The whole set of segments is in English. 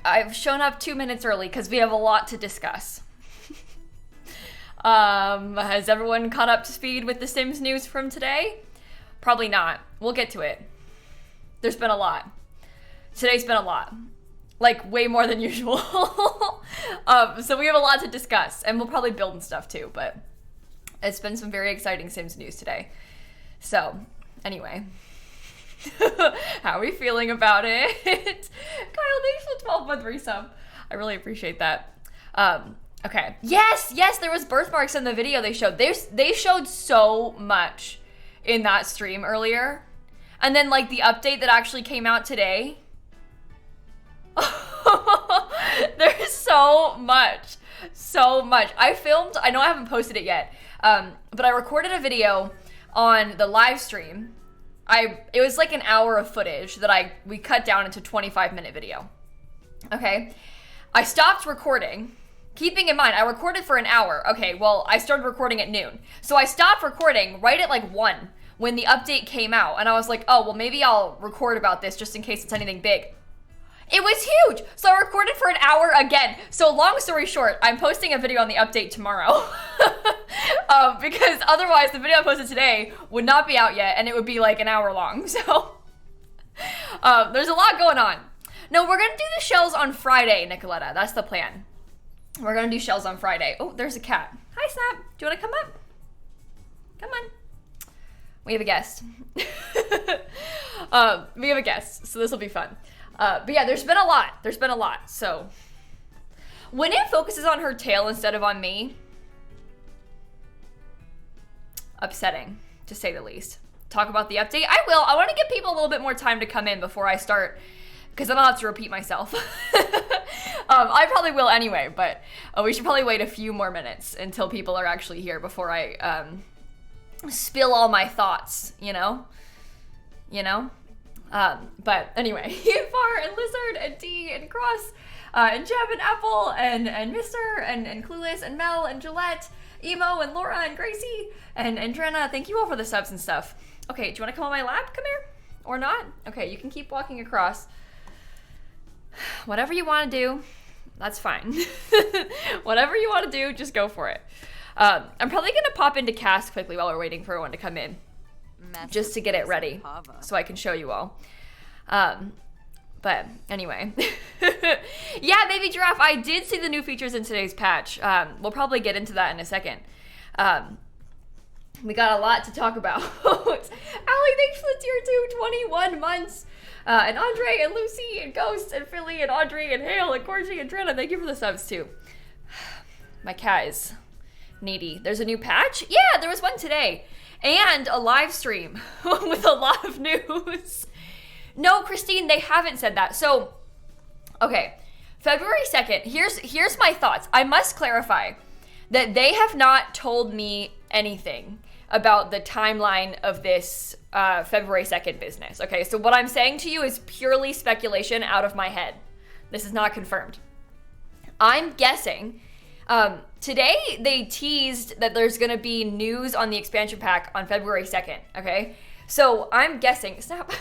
I've shown up 2 minutes early because we have a lot to discuss. Has everyone caught up to speed with the Sims news from today? Probably not. We'll get to it. There's been a lot. Today's been a lot. Like, way more than usual. So we have a lot to discuss, and we'll probably build and stuff too, but it's been some very exciting Sims news today. So, anyway. How are we feeling about it? Kyle, thanks for the 12-month resub. I really appreciate that. Okay. Yes, there was birthmarks in the video they showed. They showed so much in that stream earlier. And then, like, the update that actually came out today. There's so much. I know I haven't posted it yet, but I recorded a video on the live stream. It was like an hour of footage that we cut down into 25-minute video. Okay. I stopped recording, keeping in mind, I recorded for an hour. Okay, well, I started recording at noon. So I stopped recording right at like 1 when the update came out. And I was like, oh, well, maybe I'll record about this just in case it's anything big. It was huge. So I recorded for an hour again. So long story short, I'm posting a video on the update tomorrow. Because otherwise the video I posted today would not be out yet and it would be like an hour long. So there's a lot going on. No, we're going to do the shells on Friday, Nicoletta. That's the plan. We're going to do shells on Friday. Oh, there's a cat. Hi, Snap. Do you want to come up? Come on. We have a guest. We have a guest, so this will be fun. But yeah, there's been a lot. So when it focuses on her tail instead of on me, upsetting, to say the least. Talk about the update. I will. I want to give people a little bit more time to come in before I start, because then I'll have to repeat myself. I probably will anyway, but we should probably wait a few more minutes until people are actually here before I spill all my thoughts, you know? But anyway, Far and Lizard and D and Cross and Jeb and Apple and Mr. and Clueless and Mel and Gillette, Emo and Laura and Gracie and Drenna. Thank you all for the subs and stuff. Okay, do you want to come on my lap? Come here. Or not? Okay, you can keep walking across. Whatever you want to do, that's fine. Whatever you want to do, just go for it. I'm probably going to pop into cast quickly while we're waiting for everyone to come in. Just to get it ready so I can show you all. But anyway. Yeah, Baby Giraffe, I did see the new features in today's patch. We'll probably get into that in a second. We got a lot to talk about. Allie, thanks for the tier 2, 21 months. And Andre and Lucy and Ghost and Philly and Audrey and Hale and Corgi and Trina, thank you for the subs too. My cat is needy. There's a new patch? Yeah, there was one today. And a live stream with a lot of news. No, Christine, they haven't said that. So, okay, February 2nd, here's my thoughts. I must clarify that they have not told me anything about the timeline of this February 2nd business. Okay, so what I'm saying to you is purely speculation out of my head. This is not confirmed. I'm guessing today they teased that there's gonna be news on the expansion pack on February 2nd, okay? So I'm guessing, snap.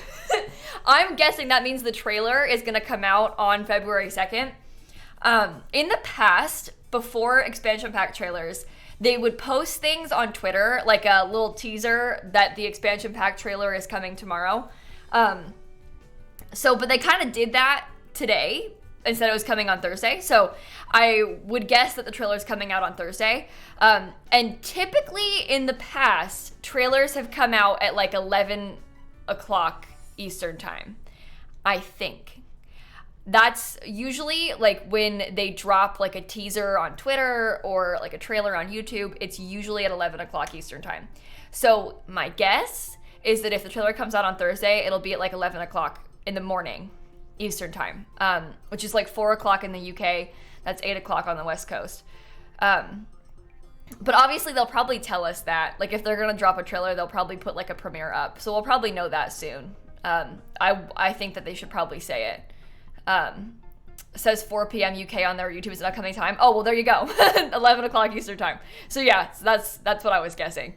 I'm guessing that means the trailer is gonna come out on February 2nd. In the past, before expansion pack trailers, they would post things on Twitter, like a little teaser that the expansion pack trailer is coming tomorrow. But they kind of did that today, instead it was coming on Thursday. So I would guess that the trailer is coming out on Thursday. And typically in the past, trailers have come out at like 11 o'clock Eastern time, I think. That's usually like when they drop like a teaser on Twitter or like a trailer on YouTube, it's usually at 11 o'clock Eastern time. So my guess is that if the trailer comes out on Thursday, it'll be at like 11 o'clock in the morning Eastern time, which is like 4 o'clock in the UK. That's 8 o'clock on the West Coast. But obviously they'll probably tell us that. Like if they're gonna drop a trailer, they'll probably put like a premiere up. So we'll probably know that soon. I think that they should probably say it. Says 4 p.m. UK on their YouTube is an upcoming time. Oh, well, there you go. 11 o'clock Eastern time. So yeah, so that's what I was guessing.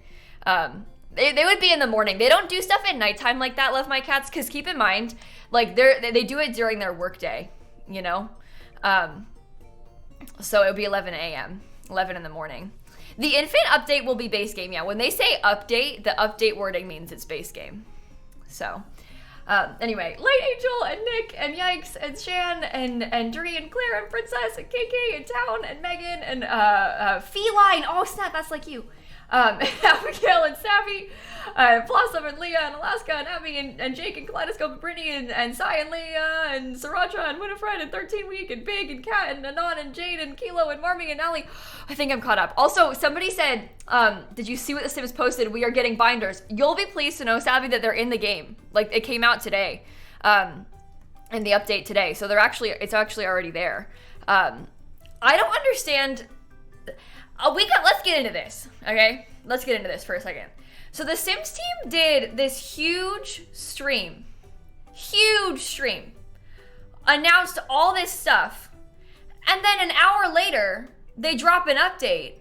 They would be in the morning. They don't do stuff at nighttime like that, Love My Cats, because keep in mind, like they do it during their workday. you know? So it would be 11 a.m., 11 in the morning. The infant update will be base game. Yeah, when they say update, the update wording means it's base game. So, anyway, Light Angel and Nick and Yikes and Shan and Duri and Claire and Princess and KK and Town and Megan and Feline. Oh snap, that's like you. Abigail and Savvy, Blossom and Leah and Alaska and Abby and Jake and Kaleidoscope and Brittany and Sai and Leah and Sriracha and Winifred and 13 Week and Big and Kat and Anon and Jade and Kilo and Marmy and Ali. I think I'm caught up. Also, somebody said, did you see what The Sims posted? We are getting binders. You'll be pleased to know, Savvy, that they're in the game. Like, it came out today, in the update today. So it's actually already there. I don't understand. Let's get into this, okay? Let's get into this for a second. So the Sims team did this huge stream, announced all this stuff, and then an hour later, they drop an update,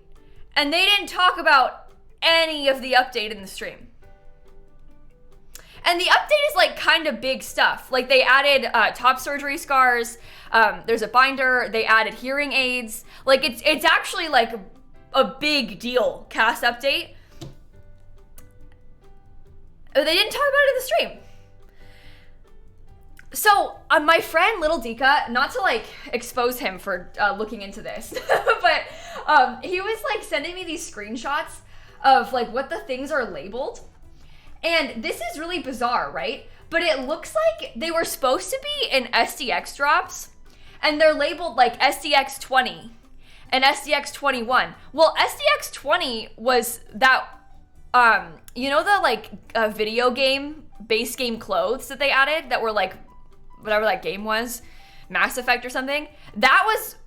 and they didn't talk about any of the update in the stream. And the update is like kind of big stuff. Like they added top surgery scars, there's a binder, they added hearing aids. Like it's actually like a big deal cast update. They didn't talk about it in the stream. So my friend Little Dika, not to like expose him for looking into this, but he was like sending me these screenshots of like what the things are labeled. And this is really bizarre, right? But it looks like they were supposed to be in SDX drops, and they're labeled like SDX 20 and SDX 21. Well, SDX 20 was that, you know, the like video game, base game clothes that they added that were like, whatever that game was, Mass Effect or something? That was,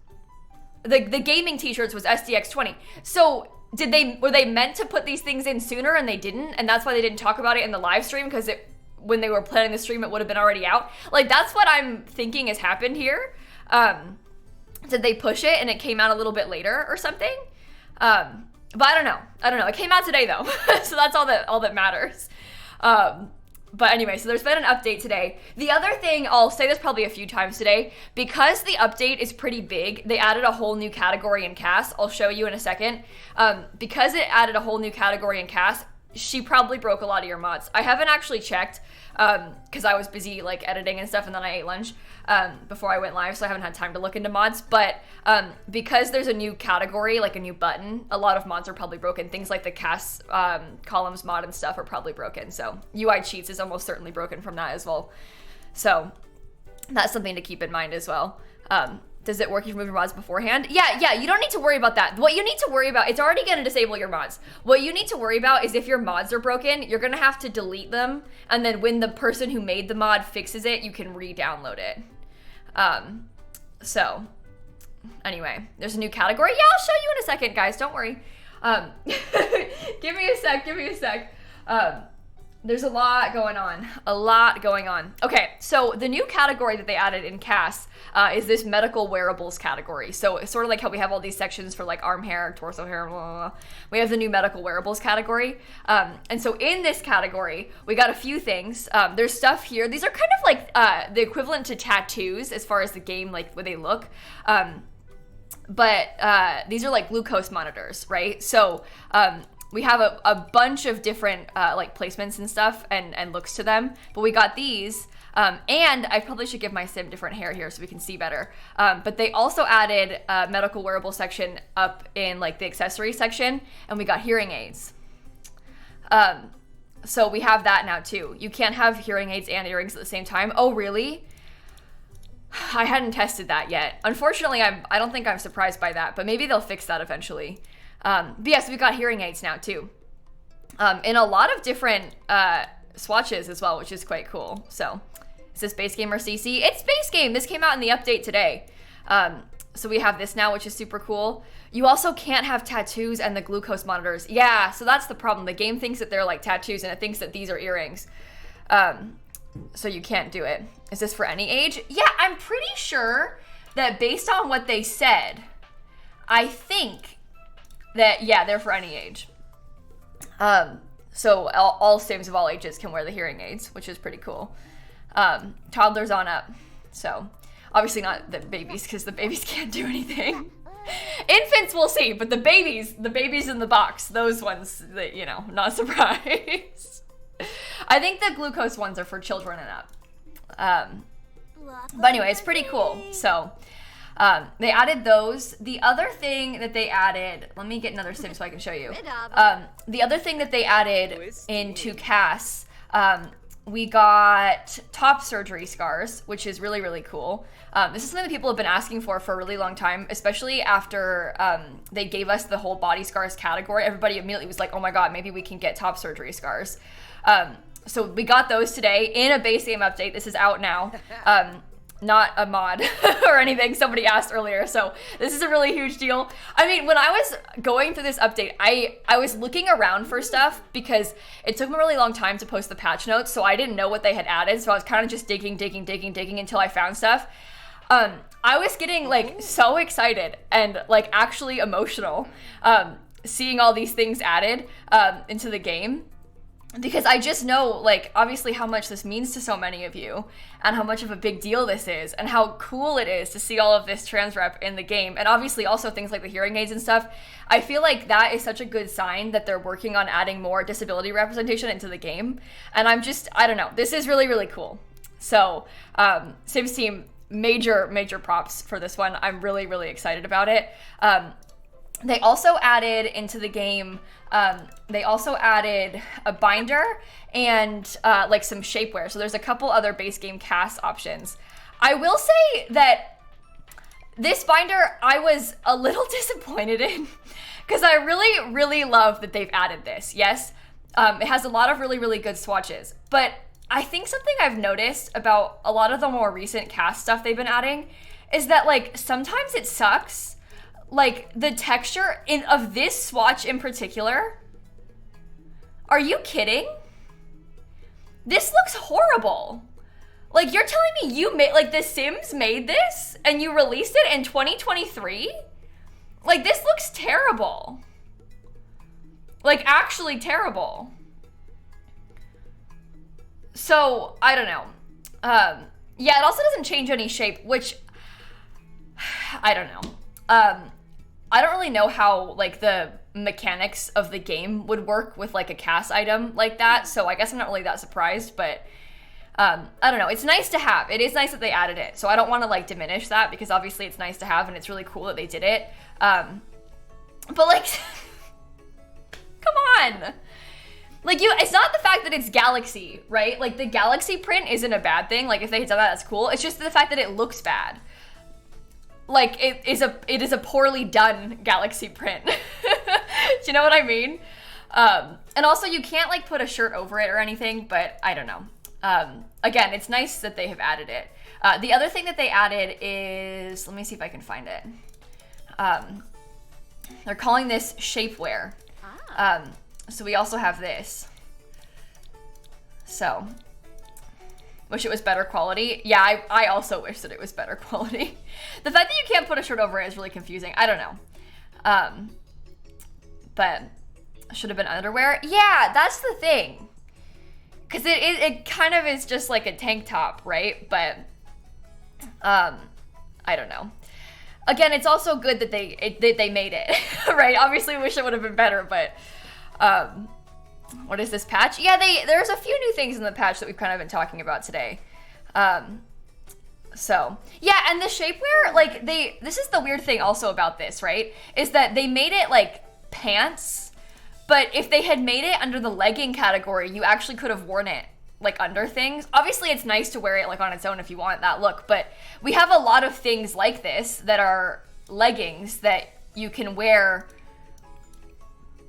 the gaming t-shirts was SDX 20. So were they meant to put these things in sooner and they didn't? And that's why they didn't talk about it in the live stream, because when they were planning the stream, it would have been already out. Like, that's what I'm thinking has happened here. Did they push it and it came out a little bit later or something? But I don't know. It came out today though. So that's all that matters. But anyway, so there's been an update today. The other thing, I'll say this probably a few times today, because the update is pretty big, they added a whole new category in cast. I'll show you in a second. Because it added a whole new category in cast, she probably broke a lot of your mods. I haven't actually checked, because I was busy like editing and stuff, and then I ate lunch before I went live, so I haven't had time to look into mods. But because there's a new category, like a new button, a lot of mods are probably broken. Things like the cast columns mod and stuff are probably broken. So UI cheats is almost certainly broken from that as well. So that's something to keep in mind as well. Does it work if you remove your mods beforehand? Yeah, you don't need to worry about that. What you need to worry about, it's already gonna disable your mods. What you need to worry about is if your mods are broken, you're gonna have to delete them, and then when the person who made the mod fixes it, you can re-download it. So, anyway, there's a new category. Yeah, I'll show you in a second, guys, don't worry. Give me a sec. There's a lot going on. Okay, so the new category that they added in CAS is this medical wearables category. So it's sort of like how we have all these sections for like arm hair, torso hair, blah, blah, blah. We have the new medical wearables category. And so in this category, we got a few things. There's stuff here. These are kind of like the equivalent to tattoos as far as the game, like what they look. But these are like glucose monitors, right? So we have a bunch of different like placements and stuff and looks to them, but we got these, and I probably should give my sim different hair here so we can see better. But they also added a medical wearable section up in like the accessory section, and we got hearing aids. So we have that now too. You can't have hearing aids and earrings at the same time. Oh, really? I hadn't tested that yet. Unfortunately, I don't think I'm surprised by that, but maybe they'll fix that eventually. But yes, we've got hearing aids now too, in a lot of different swatches as well, which is quite cool. So is this base game or CC? It's base game. This came out in the update today. So we have this now, which is super cool. You also can't have tattoos and the glucose monitors. Yeah, so that's the problem. The game thinks that they're like tattoos and it thinks that these are earrings. So you can't do it. Is this for any age? Yeah, I'm pretty sure that based on what they said, I think that, yeah, they're for any age. So all Sims of all ages can wear the hearing aids, which is pretty cool. Toddlers on up. So Obviously not the babies, because the babies can't do anything. Infants we'll see, but the babies in the box, those ones, that, you know, not surprised. I think the glucose ones are for children and up. But anyway, it's pretty cool. So they added those. The other thing that they added, let me get another sim so I can show you. The other thing that they added into CAS, we got top surgery scars, which is really, really cool. This is something that people have been asking for a really long time, especially after they gave us the whole body scars category. Everybody immediately was like, oh my god, maybe we can get top surgery scars. So we got those today in a base game update. This is out now. Not a mod or anything somebody asked earlier, so this is a really huge deal. I mean, when I was going through this update, I was looking around for stuff because it took me a really long time to post the patch notes, so I didn't know what they had added, so I was kind of just digging until I found stuff. I was getting like so excited and like actually emotional seeing all these things added into the game. Because I just know, like, obviously how much this means to so many of you and how much of a big deal this is and how cool it is to see all of this trans rep in the game. And obviously also things like the hearing aids and stuff. I feel like that is such a good sign that they're working on adding more disability representation into the game. And I don't know, this is really, really cool. So, Sims team, major props for this one. I'm really, really excited about it. They also added into the game, they also added a binder and like some shapewear. So there's a couple other base game CAS options. I will say that this binder I was a little disappointed in because I really, really love that they've added this. Yes, it has a lot of really, really good swatches. But I think something I've noticed about a lot of the more recent CAS stuff they've been adding is that like sometimes it sucks. Like, the texture of this swatch in particular, are you kidding? This looks horrible. Like, you're telling me you made, like, The Sims made this and you released it in 2023? Like, this looks terrible. Like, actually terrible. So, I don't know. Yeah, it also doesn't change any shape, which, I don't know. I don't really know how, like, the mechanics of the game would work with, like, a CAS item like that, so I guess I'm not really that surprised, but I don't know. It's nice to have. It is nice that they added it, so I don't want to, like, diminish that, because obviously it's nice to have, and it's really cool that they did it. But, like, come on! Like, it's not the fact that it's Galaxy, right? Like, the Galaxy print isn't a bad thing. Like, if they had done that, that's cool. It's just the fact that it looks bad. Like, it is a poorly done Galaxy print. Do you know what I mean? And also, you can't, like, put a shirt over it or anything, but I don't know. Again, it's nice that they have added it. The other thing that they added is, let me see if I can find it. They're calling this shapewear. So we also have this. So, wish it was better quality. Yeah, I also wish that it was better quality. The fact that you can't put a shirt over it is really confusing. I don't know. But should have been underwear. Yeah, that's the thing. Because it kind of is just like a tank top, right? But I don't know. Again, it's also good that they made it, right? Obviously, wish it would have been better, but what is this patch? Yeah, there's a few new things in the patch that we've kind of been talking about today. So yeah, and the shapewear, like this is the weird thing also about this, right? Is that they made it like pants, but if they had made it under the legging category, you actually could have worn it like under things. Obviously, it's nice to wear it like on its own if you want that look, but we have a lot of things like this that are leggings that you can wear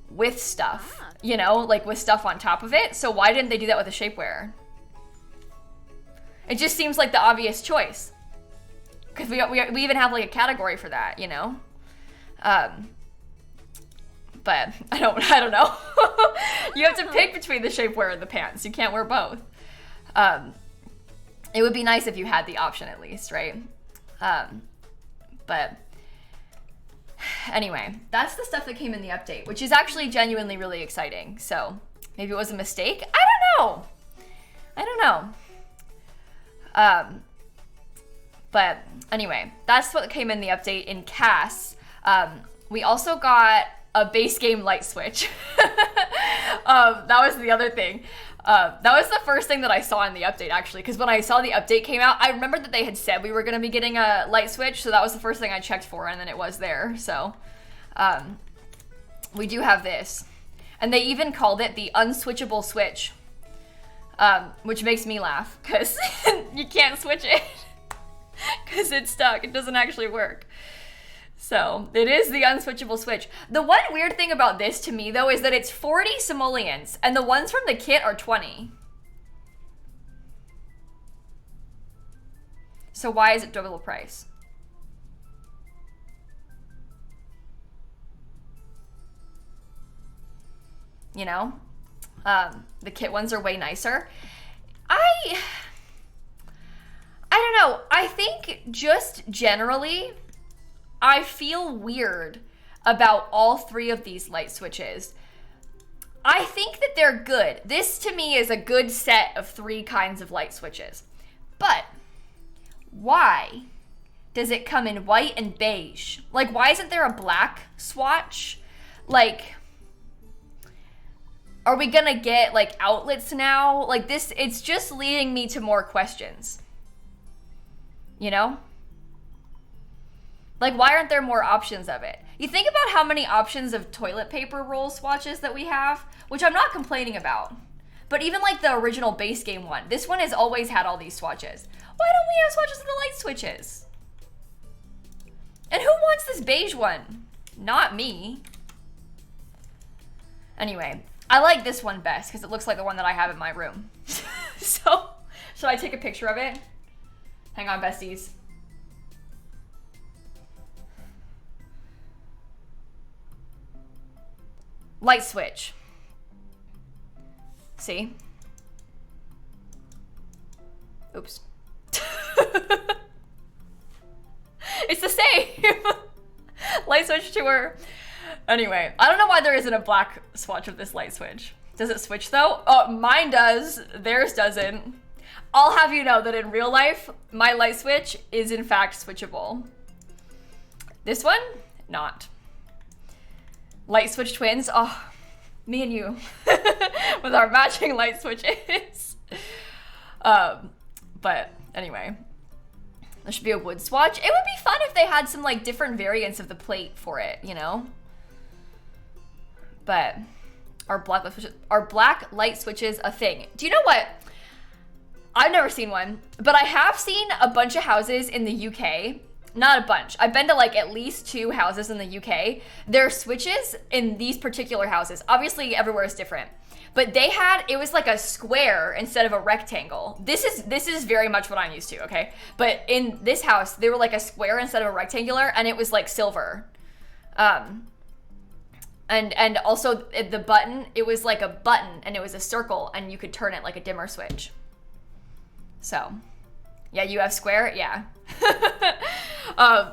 with stuff, you know, like with stuff on top of it. So why didn't they do that with the shapewear? It just seems like the obvious choice. Because we even have like a category for that, you know? But I don't know. You have to pick between the shapewear and the pants. You can't wear both. It would be nice if you had the option at least, right? But anyway, that's the stuff that came in the update, which is actually genuinely really exciting. So maybe it was a mistake? I don't know. But anyway, that's what came in the update in CAS. We also got a base game light switch. That was the other thing. That was the first thing that I saw in the update, actually, because when I saw the update came out, I remember that they had said we were going to be getting a light switch, so that was the first thing I checked for, and then it was there. So we do have this. And they even called it the unswitchable switch, which makes me laugh, because you can't switch it. Because it's stuck. It doesn't actually work. So it is the unswitchable switch. The one weird thing about this to me, though, is that it's 40 simoleons and the ones from the kit are 20. So why is it double price? You know? The kit ones are way nicer. I don't know. I think just generally, I feel weird about all three of these light switches. I think that they're good. This to me is a good set of three kinds of light switches. But why does it come in white and beige? Like, why isn't there a black swatch? Like, are we gonna get like outlets now? Like this, it's just leading me to more questions. You know? Like, why aren't there more options of it? You think about how many options of toilet paper roll swatches that we have, which I'm not complaining about. But even like the original base game one, this one has always had all these swatches. Why don't we have swatches of the light switches? And who wants this beige one? Not me. Anyway, I like this one best because it looks like the one that I have in my room. So, should I take a picture of it? Hang on, besties. Light switch. See? Oops. It's the same. Light switch to her. Anyway, I don't know why there isn't a black swatch of this light switch. Does it switch though? Oh, mine does. Theirs doesn't. I'll have you know that in real life, my light switch is in fact switchable. This one, not. Light switch twins. Oh, me and you with our matching light switches. But anyway, there should be a wood swatch. It would be fun if they had some like different variants of the plate for it, you know? But are black light switches a thing? Do you know what? I've never seen one, but I have seen a bunch of houses in the UK. Not a bunch. I've been to like at least 2 houses in the UK. There are switches in these particular houses. Obviously everywhere is different, but it was like a square instead of a rectangle. This is very much what I'm used to, okay? But in this house, they were like a square instead of a rectangular, and it was like silver. And also the button, it was like a button and it was a circle and you could turn it like a dimmer switch. So, yeah, you have square, yeah.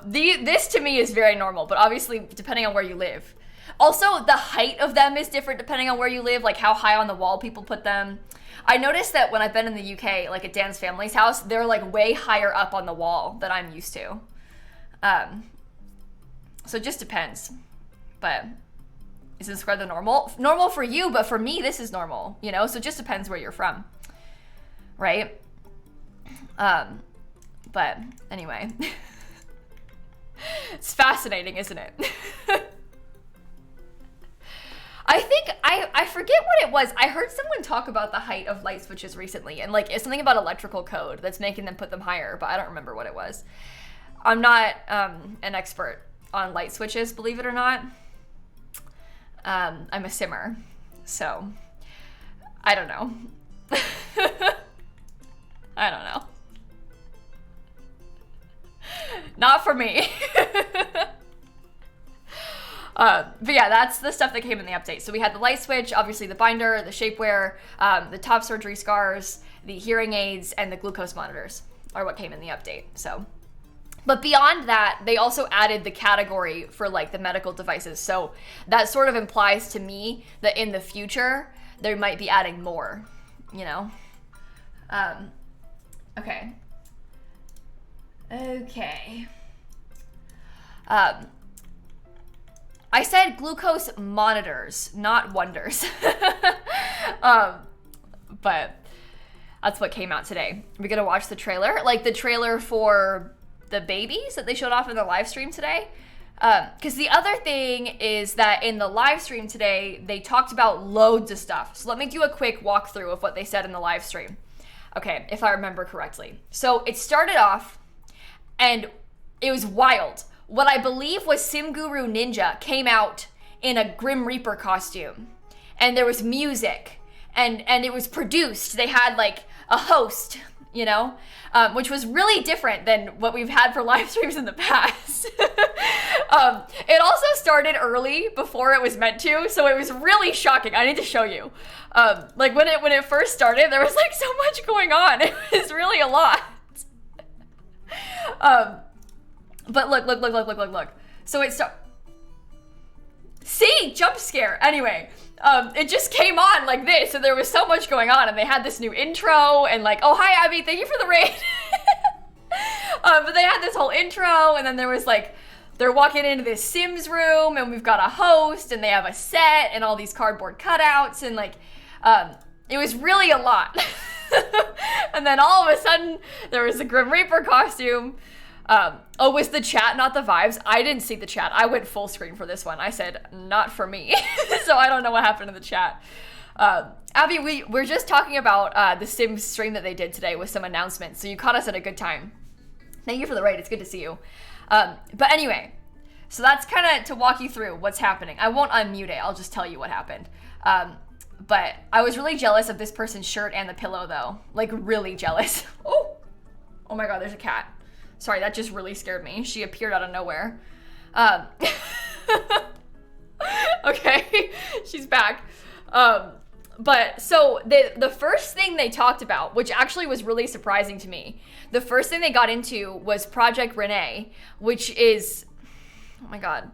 This to me is very normal, but obviously depending on where you live. Also, the height of them is different depending on where you live, like how high on the wall people put them. I noticed that when I've been in the UK, like at Dan's family's house, they're like way higher up on the wall than I'm used to. So it just depends. But is this square the normal? Normal for you, but for me, this is normal, you know? So it just depends where you're from, right? But anyway, it's fascinating, isn't it? I think, I forget what it was. I heard someone talk about the height of light switches recently, and like it's something about electrical code that's making them put them higher, but I don't remember what it was. I'm not an expert on light switches, believe it or not. I'm a simmer, so I don't know. I don't know. Not for me. But yeah, that's the stuff that came in the update. So we had the light switch, obviously the binder, the shapewear, the top surgery scars, the hearing aids, and the glucose monitors are what came in the update. So, but beyond that, they also added the category for like the medical devices. So that sort of implies to me that in the future, they might be adding more, you know? Okay. Okay. I said glucose monitors, not wonders. But that's what came out today. We're gonna watch the trailer, like the trailer for the babies that they showed off in the live stream today. Because the other thing is that in the live stream today, they talked about loads of stuff. So let me do a quick walkthrough of what they said in the live stream. Okay, if I remember correctly. So it started off, and it was wild. What I believe was Sim Guru Ninja came out in a Grim Reaper costume. And there was music. And it was produced. They had like a host, you know, which was really different than what we've had for live streams in the past. It also started early before it was meant to, so it was really shocking. I need to show you. Like when it first started, there was like so much going on. It was really a lot. But look. So it See, jump scare. Anyway, it just came on like this, so there was so much going on, and they had this new intro, and like, oh, hi, Abby, thank you for the raid. But they had this whole intro, and then there was like, they're walking into this Sims room, and we've got a host, and they have a set, and all these cardboard cutouts, and like, it was really a lot. And then all of a sudden, there was a Grim Reaper costume. Was the chat not the vibes? I didn't see the chat. I went full screen for this one. I said, not for me. So I don't know what happened in the chat. Abby, we're just talking about the Sims stream that they did today with some announcements. So you caught us at a good time. Thank you for the raid. It's good to see you. But anyway, so that's kind of to walk you through what's happening. I won't unmute it. I'll just tell you what happened. But I was really jealous of this person's shirt and the pillow, though. Like, really jealous. Oh my God, there's a cat. Sorry, that just really scared me. She appeared out of nowhere. Okay, she's back. But so the first thing they talked about, which actually was really surprising to me, the first thing they got into was Project Renee, which is, oh my God.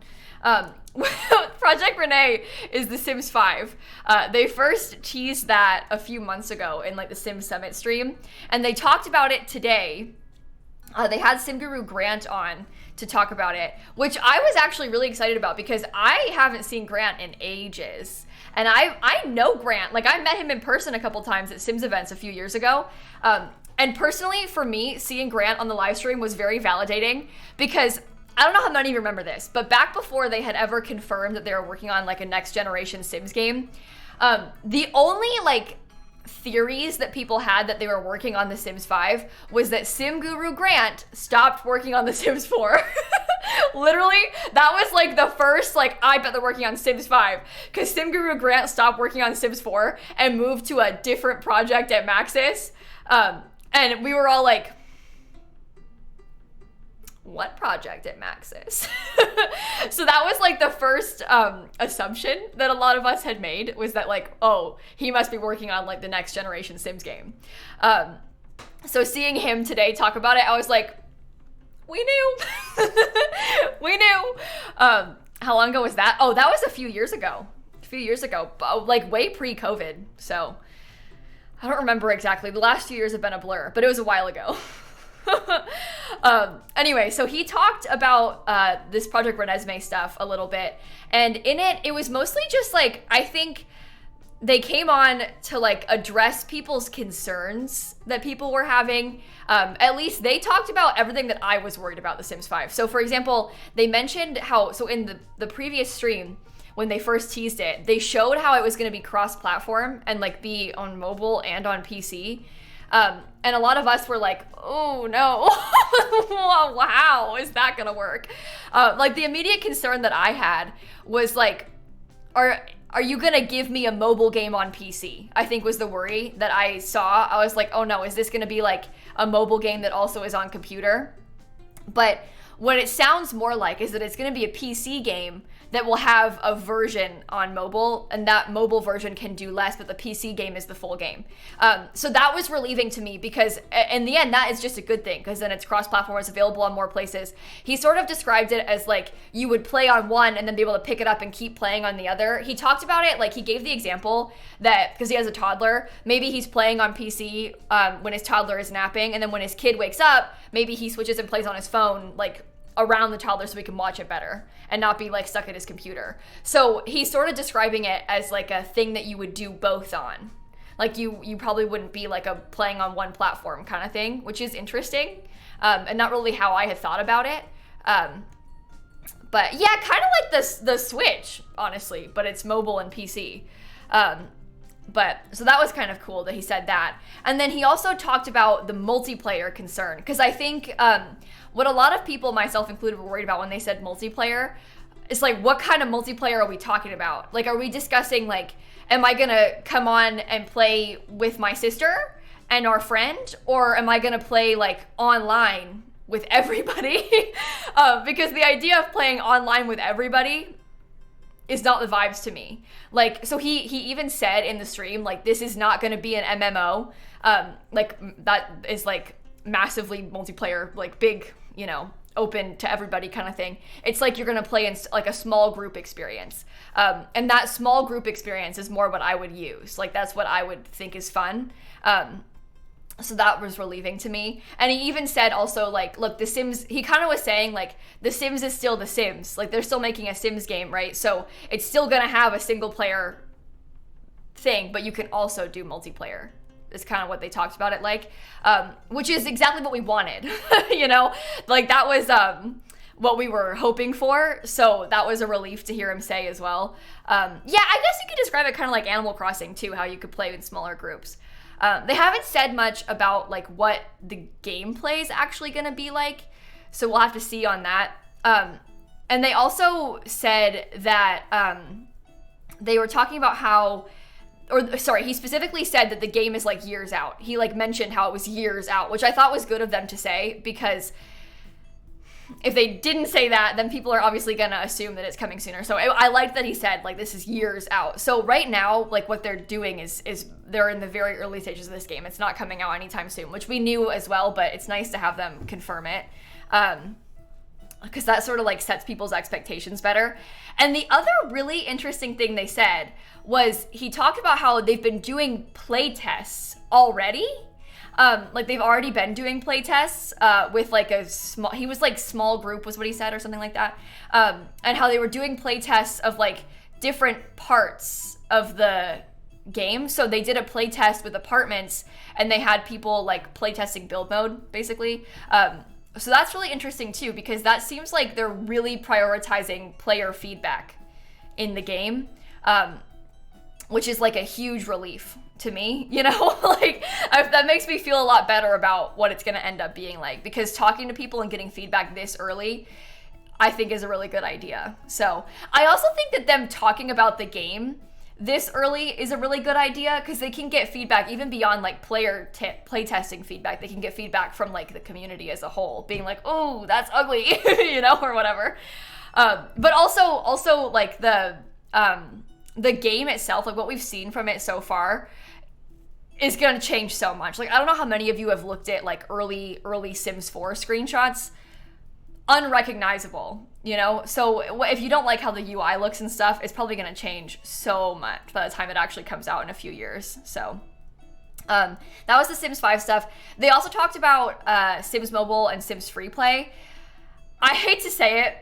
Project Renee is The Sims 5. They first teased that a few months ago in like the Sims Summit stream, and they talked about it today. They had Sim Guru Grant on to talk about it, which I was actually really excited about because I haven't seen Grant in ages. And I know Grant. Like, I met him in person a couple times at Sims events a few years ago. And personally, for me, seeing Grant on the live stream was very validating because I don't know how many of you remember this, but back before they had ever confirmed that they were working on like a next generation Sims game, the only like theories that people had that they were working on The Sims 5 was that Sim Guru Grant stopped working on The Sims 4. Literally, that was like the first, like, I bet they're working on Sims 5, because Sim Guru Grant stopped working on Sims 4 and moved to a different project at Maxis. And we were all like, what project at Maxis? So that was like the first assumption that a lot of us had made, was that like, oh, he must be working on like the next generation Sims game. So seeing him today talk about it, I was like, we knew. We knew. How long ago was that? Oh, that was a few years ago, like way pre-COVID. So I don't remember exactly. The last few years have been a blur, but it was a while ago. Anyway, so he talked about this Project Renesmee stuff a little bit, and in it was mostly just like, I think they came on to like address people's concerns that people were having. At least they talked about everything that I was worried about The Sims 5. So for example, they mentioned how, so in the previous stream, when they first teased it, they showed how it was going to be cross-platform and like be on mobile and on PC. And a lot of us were like, oh no, how is that gonna work? Like the immediate concern that I had was like, are you gonna give me a mobile game on PC? I think was the worry that I saw. I was like, oh no, is this gonna be like a mobile game that also is on computer? But what it sounds more like is that it's going to be a PC game that will have a version on mobile, and that mobile version can do less, but the PC game is the full game. So that was relieving to me, because in the end, that is just a good thing, because then it's cross-platform, it's available on more places. He sort of described it as like you would play on one and then be able to pick it up and keep playing on the other. He talked about it, like he gave the example that, because he has a toddler, maybe he's playing on PC when his toddler is napping, and then when his kid wakes up, maybe he switches and plays on his phone, like around the toddler, so he can watch it better and not be like stuck at his computer. So he's sort of describing it as like a thing that you would do both on. Like you probably wouldn't be like a playing on one platform kind of thing, which is interesting, and not really how I had thought about it. But yeah, kind of like the Switch, honestly, but it's mobile and PC. But so that was kind of cool that he said that. And then he also talked about the multiplayer concern, because I think what a lot of people, myself included, were worried about when they said multiplayer is like, what kind of multiplayer are we talking about? Like, are we discussing like, am I gonna come on and play with my sister and our friend, or am I gonna play like online with everybody? Because the idea of playing online with everybody is not the vibes to me. Like, so he even said in the stream, like, this is not going to be an MMO. Like, that is like massively multiplayer, like big, you know, open to everybody kind of thing. It's like you're going to play in like a small group experience. And that small group experience is more what I would use. Like, that's what I would think is fun. So that was relieving to me. And he even said also, like, look, The Sims, he kind of was saying, like, The Sims is still The Sims. Like, they're still making a Sims game, right? So it's still going to have a single player thing, but you can also do multiplayer. Is kind of what they talked about it like, which is exactly what we wanted, you know? Like, that was what we were hoping for. So that was a relief to hear him say as well. Yeah, I guess you could describe it kind of like Animal Crossing, too, how you could play in smaller groups. They haven't said much about like what the gameplay is actually going to be like, so we'll have to see on that. And they also said that they were talking about how, or sorry, he specifically said that the game is like years out. He like mentioned how it was years out, which I thought was good of them to say, because if they didn't say that, then people are obviously going to assume that it's coming sooner. So I liked that he said, like, this is years out. So right now, like, what they're doing is they're in the very early stages of this game. It's not coming out anytime soon, which we knew as well, but it's nice to have them confirm it. Because that sort of, like, sets people's expectations better. And the other really interesting thing they said was he talked about how they've been doing play tests already. Like, they've already been doing play tests with like a small, he was like small group was what he said, or something like that. And how they were doing play tests of like different parts of the game. So they did a play test with apartments, and they had people like play testing build mode, basically. So that's really interesting too, because that seems like they're really prioritizing player feedback in the game, which is like a huge relief to me, you know? Like, that makes me feel a lot better about what it's going to end up being like, because talking to people and getting feedback this early, I think, is a really good idea. So I also think that them talking about the game this early is a really good idea, because they can get feedback even beyond like play testing feedback. They can get feedback from like the community as a whole, being like, oh, that's ugly, you know, or whatever. But also like the game itself, like what we've seen from it so far, is going to change so much. Like, I don't know how many of you have looked at like early Sims 4 screenshots. Unrecognizable, you know? So if you don't like how the UI looks and stuff, it's probably going to change so much by the time it actually comes out in a few years. So that was the Sims 5 stuff. They also talked about Sims Mobile and Sims Free Play. I hate to say it,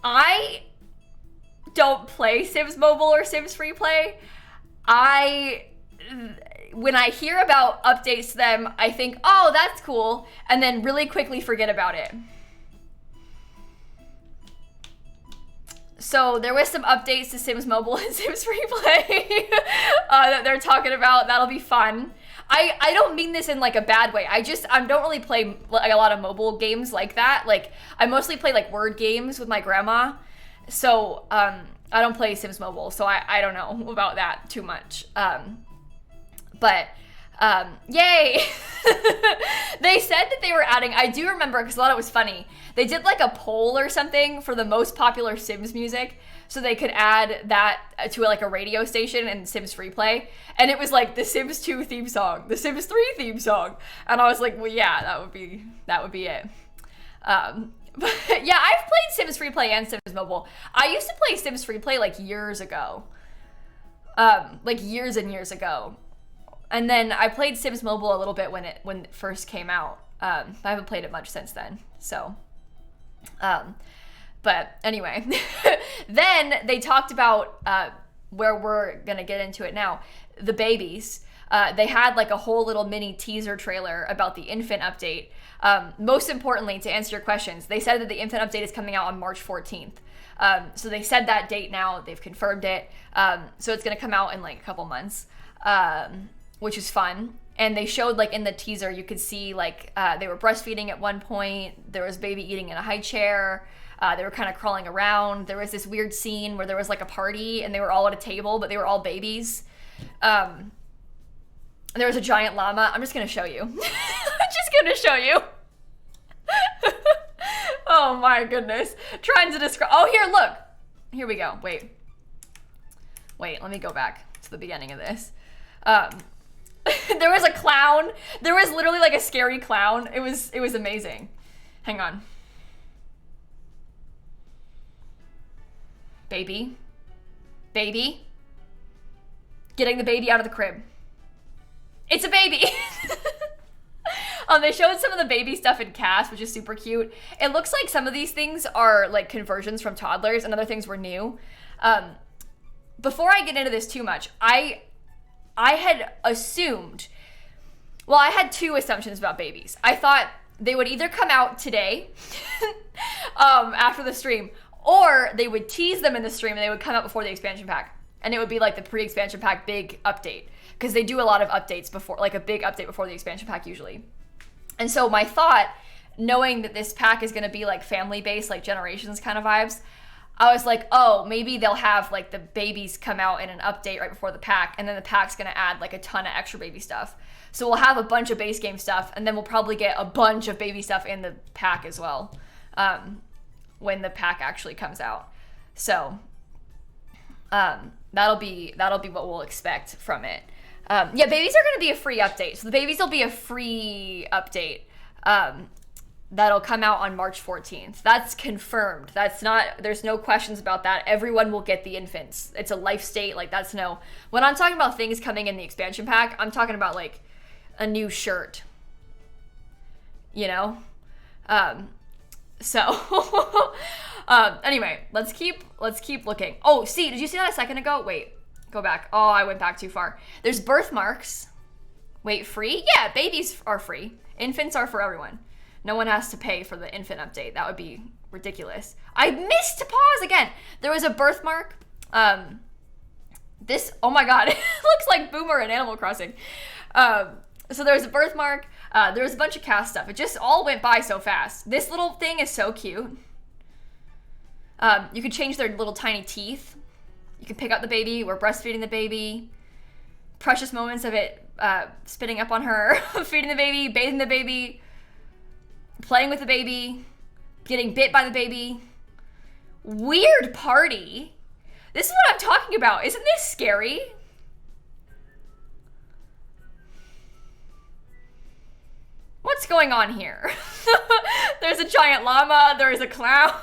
I don't play Sims Mobile or Sims Free Play. When I hear about updates to them, I think, oh, that's cool, and then really quickly forget about it. So there was some updates to Sims Mobile and Sims Free Play that they're talking about. That'll be fun. I don't mean this in like a bad way. I don't really play like a lot of mobile games like that. Like, I mostly play like word games with my grandma. So I don't play Sims Mobile, so I don't know about that too much. But Yay! They said that they were adding, I do remember because I thought it was funny. They did like a poll or something for the most popular Sims music, so they could add that to like a radio station and Sims Free Play. And it was like the Sims 2 theme song, the Sims 3 theme song. And I was like, well, yeah, that would be it. But yeah, I've played Sims Free Play and Sims Mobile. I used to play Sims Free Play like years ago. Like years and years ago. And then I played Sims Mobile a little bit when it first came out. I haven't played it much since then. So, but anyway, then they talked about where we're gonna get into it now. The babies. They had like a whole little mini teaser trailer about the infant update. Most importantly, to answer your questions, they said that the infant update is coming out on March 14th. So they said that date now. They've confirmed it. So it's gonna come out in like a couple months. Which is fun. And they showed like in the teaser, you could see like they were breastfeeding at one point. There was baby eating in a high chair. They were kind of crawling around. There was this weird scene where there was like a party and they were all at a table, but they were all babies. There was a giant llama. I'm just gonna show you. I'm just gonna show you. Oh my goodness. Trying to describe, oh here, look. Here we go, wait, let me go back to the beginning of this. There was a clown. There was literally like a scary clown. It was amazing. Hang on. Baby. Getting the baby out of the crib. It's a baby. They showed some of the baby stuff in cast, which is super cute. It looks like some of these things are like conversions from toddlers and other things were new. Before I get into this too much, I had assumed, well, I had two assumptions about babies. I thought they would either come out today after the stream, or they would tease them in the stream and they would come out before the expansion pack. And it would be like the pre-expansion pack big update. Because they do a lot of updates before, like a big update before the expansion pack usually. And so my thought, knowing that this pack is going to be like family-based, like Generations kind of vibes, I was like, oh, maybe they'll have like the babies come out in an update right before the pack, and then the pack's gonna add like a ton of extra baby stuff. So we'll have a bunch of base game stuff, and then we'll probably get a bunch of baby stuff in the pack as well, when the pack actually comes out. So that'll be what we'll expect from it. Yeah, babies are gonna be a free update. So the babies will be a free update. That'll come out on March 14th. That's confirmed. There's no questions about that. Everyone will get the infants. It's a life state. Like that's when I'm talking about things coming in the expansion pack, I'm talking about like a new shirt, you know? Anyway, let's keep looking. Oh, see, did you see that a second ago? Wait, go back. Oh, I went back too far. There's birthmarks. Wait, free? Yeah, babies are free. Infants are for everyone. No one has to pay for the infant update. That would be ridiculous. I missed to pause again. There was a birthmark. Oh my God, it looks like Boomer in Animal Crossing. So there was a birthmark. There was a bunch of cast stuff. It just all went by so fast. This little thing is so cute. You could change their little tiny teeth. You can pick up the baby. We're breastfeeding the baby. Precious moments of it spitting up on her, feeding the baby, bathing the baby, playing with the baby, getting bit by the baby. Weird party. This is what I'm talking about. Isn't this scary? What's going on here? There's a giant llama. There's a clown.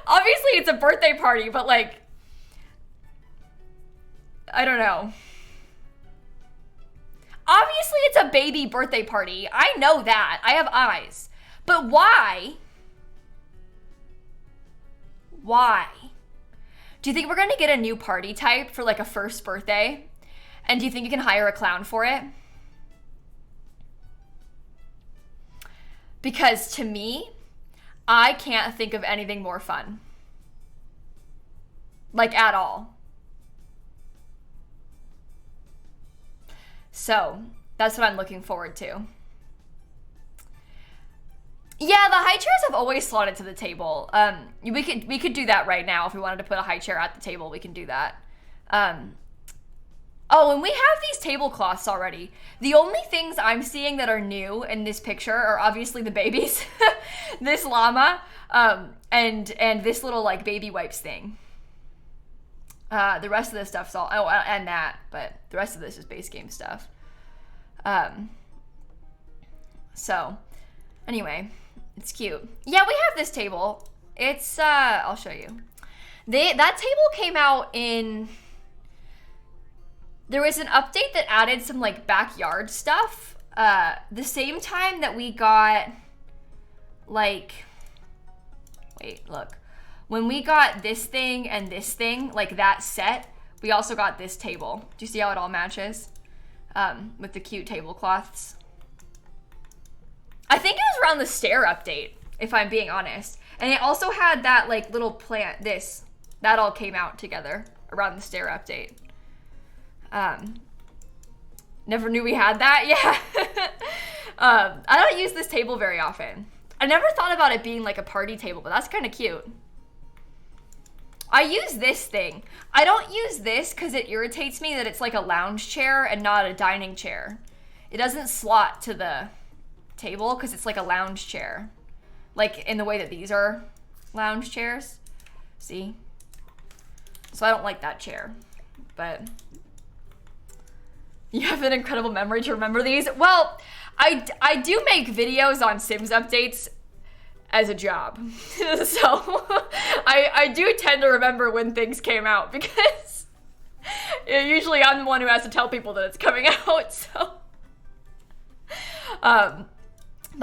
Obviously, it's a birthday party, but like, I don't know. Obviously, it's a baby birthday party. I know that. I have eyes. But why? Why? Do you think we're going to get a new party type for like a first birthday? And do you think you can hire a clown for it? Because to me, I can't think of anything more fun. Like at all. So that's what I'm looking forward to. Yeah, the high chairs have always slotted to the table. We could do that right now if we wanted to put a high chair at the table. We can do that. Oh, and we have these tablecloths already. The only things I'm seeing that are new in this picture are obviously the babies, this llama, and this little like baby wipes thing. The rest of this stuff's all, oh, and that, but the rest of this is base game stuff. So, anyway, it's cute. Yeah, we have this table. It's, I'll show you. That table came out in... There was an update that added some, like, backyard stuff. The same time that we got, like... Wait, look. When we got this thing and this thing, like that set, we also got this table. Do you see how it all matches? With the cute tablecloths. I think it was around the stair update, if I'm being honest. And it also had that, like, little plant, this. That all came out together around the stair update. Never knew we had that, yeah. I don't use this table very often. I never thought about it being like a party table, but that's kind of cute. I use this thing. I don't use this because it irritates me that it's like a lounge chair and not a dining chair. It doesn't slot to the table because it's like a lounge chair. Like in the way that these are lounge chairs. See? So I don't like that chair, but... You have an incredible memory to remember these? Well, I do make videos on Sims updates as a job. So I do tend to remember when things came out because usually I'm the one who has to tell people that it's coming out, so. But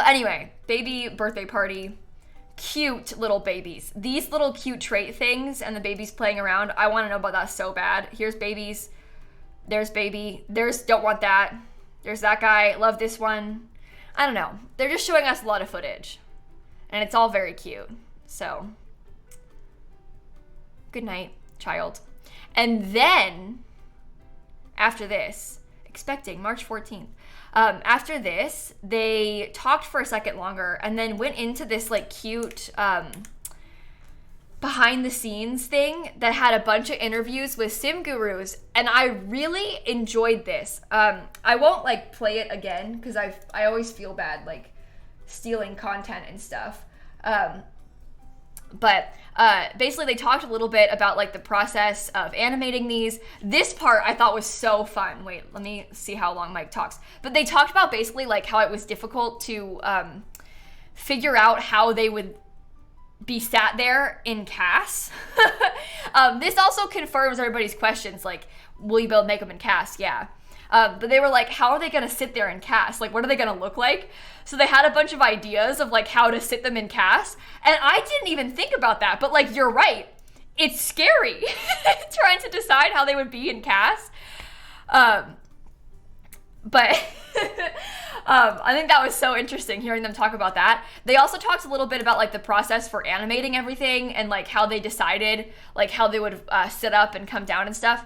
anyway, baby birthday party. Cute little babies. These little cute trait things and the babies playing around, I want to know about that so bad. Here's babies. There's baby. There's don't want that. There's that guy. Love this one. I don't know. They're just showing us a lot of footage. And it's all very cute. So, good night, child. And then, after this, expecting March 14th. After this, they talked for a second longer and then went into this like cute behind the scenes thing that had a bunch of interviews with sim gurus, and I really enjoyed this. I won't like play it again because I always feel bad like stealing content and stuff. But basically they talked a little bit about like the process of animating these. This part I thought was so fun. Wait, let me see how long Mike talks. But they talked about basically like how it was difficult to figure out how they would be sat there in CAS. This also confirms everybody's questions, like, will you be able to make them in CAS? Yeah. But they were like, how are they going to sit there in CAS? Like, what are they going to look like? So they had a bunch of ideas of, like, how to sit them in CAS. And I didn't even think about that. But, like, you're right. It's scary trying to decide how they would be in CAS. But I think that was so interesting hearing them talk about that. They also talked a little bit about, like, the process for animating everything and, like, how they decided, like, how they would sit up and come down and stuff.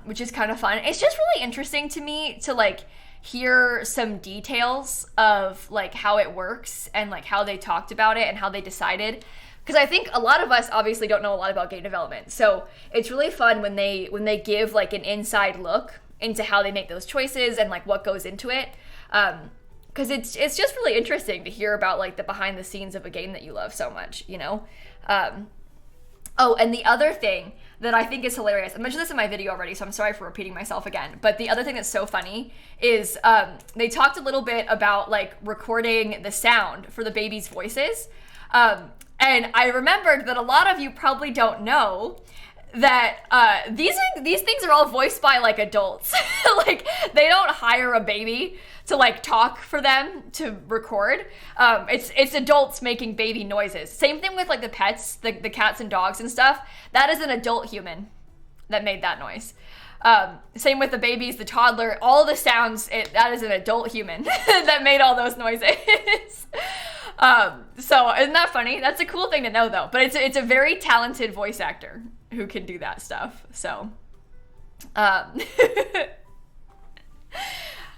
Which is kind of fun. It's just really interesting to me to like hear some details of like how it works and like how they talked about it and how they decided. Because I think a lot of us obviously don't know a lot about game development. So it's really fun when they give like an inside look into how they make those choices and like what goes into it. Because it's just really interesting to hear about like the behind the scenes of a game that you love so much, you know? Oh, and the other thing that I think is hilarious, I mentioned this in my video already, so I'm sorry for repeating myself again, but the other thing that's so funny is they talked a little bit about like recording the sound for the babies' voices. And I remembered that a lot of you probably don't know that these things are all voiced by like adults. Like they don't hire a baby to like talk for them to record. It's adults making baby noises. Same thing with like the pets, the cats and dogs and stuff. That is an adult human that made that noise. Same with the babies, the toddler, all the sounds, that is an adult human that made all those noises. So isn't that funny? That's a cool thing to know though. But it's a very talented voice actor who can do that stuff. So yeah,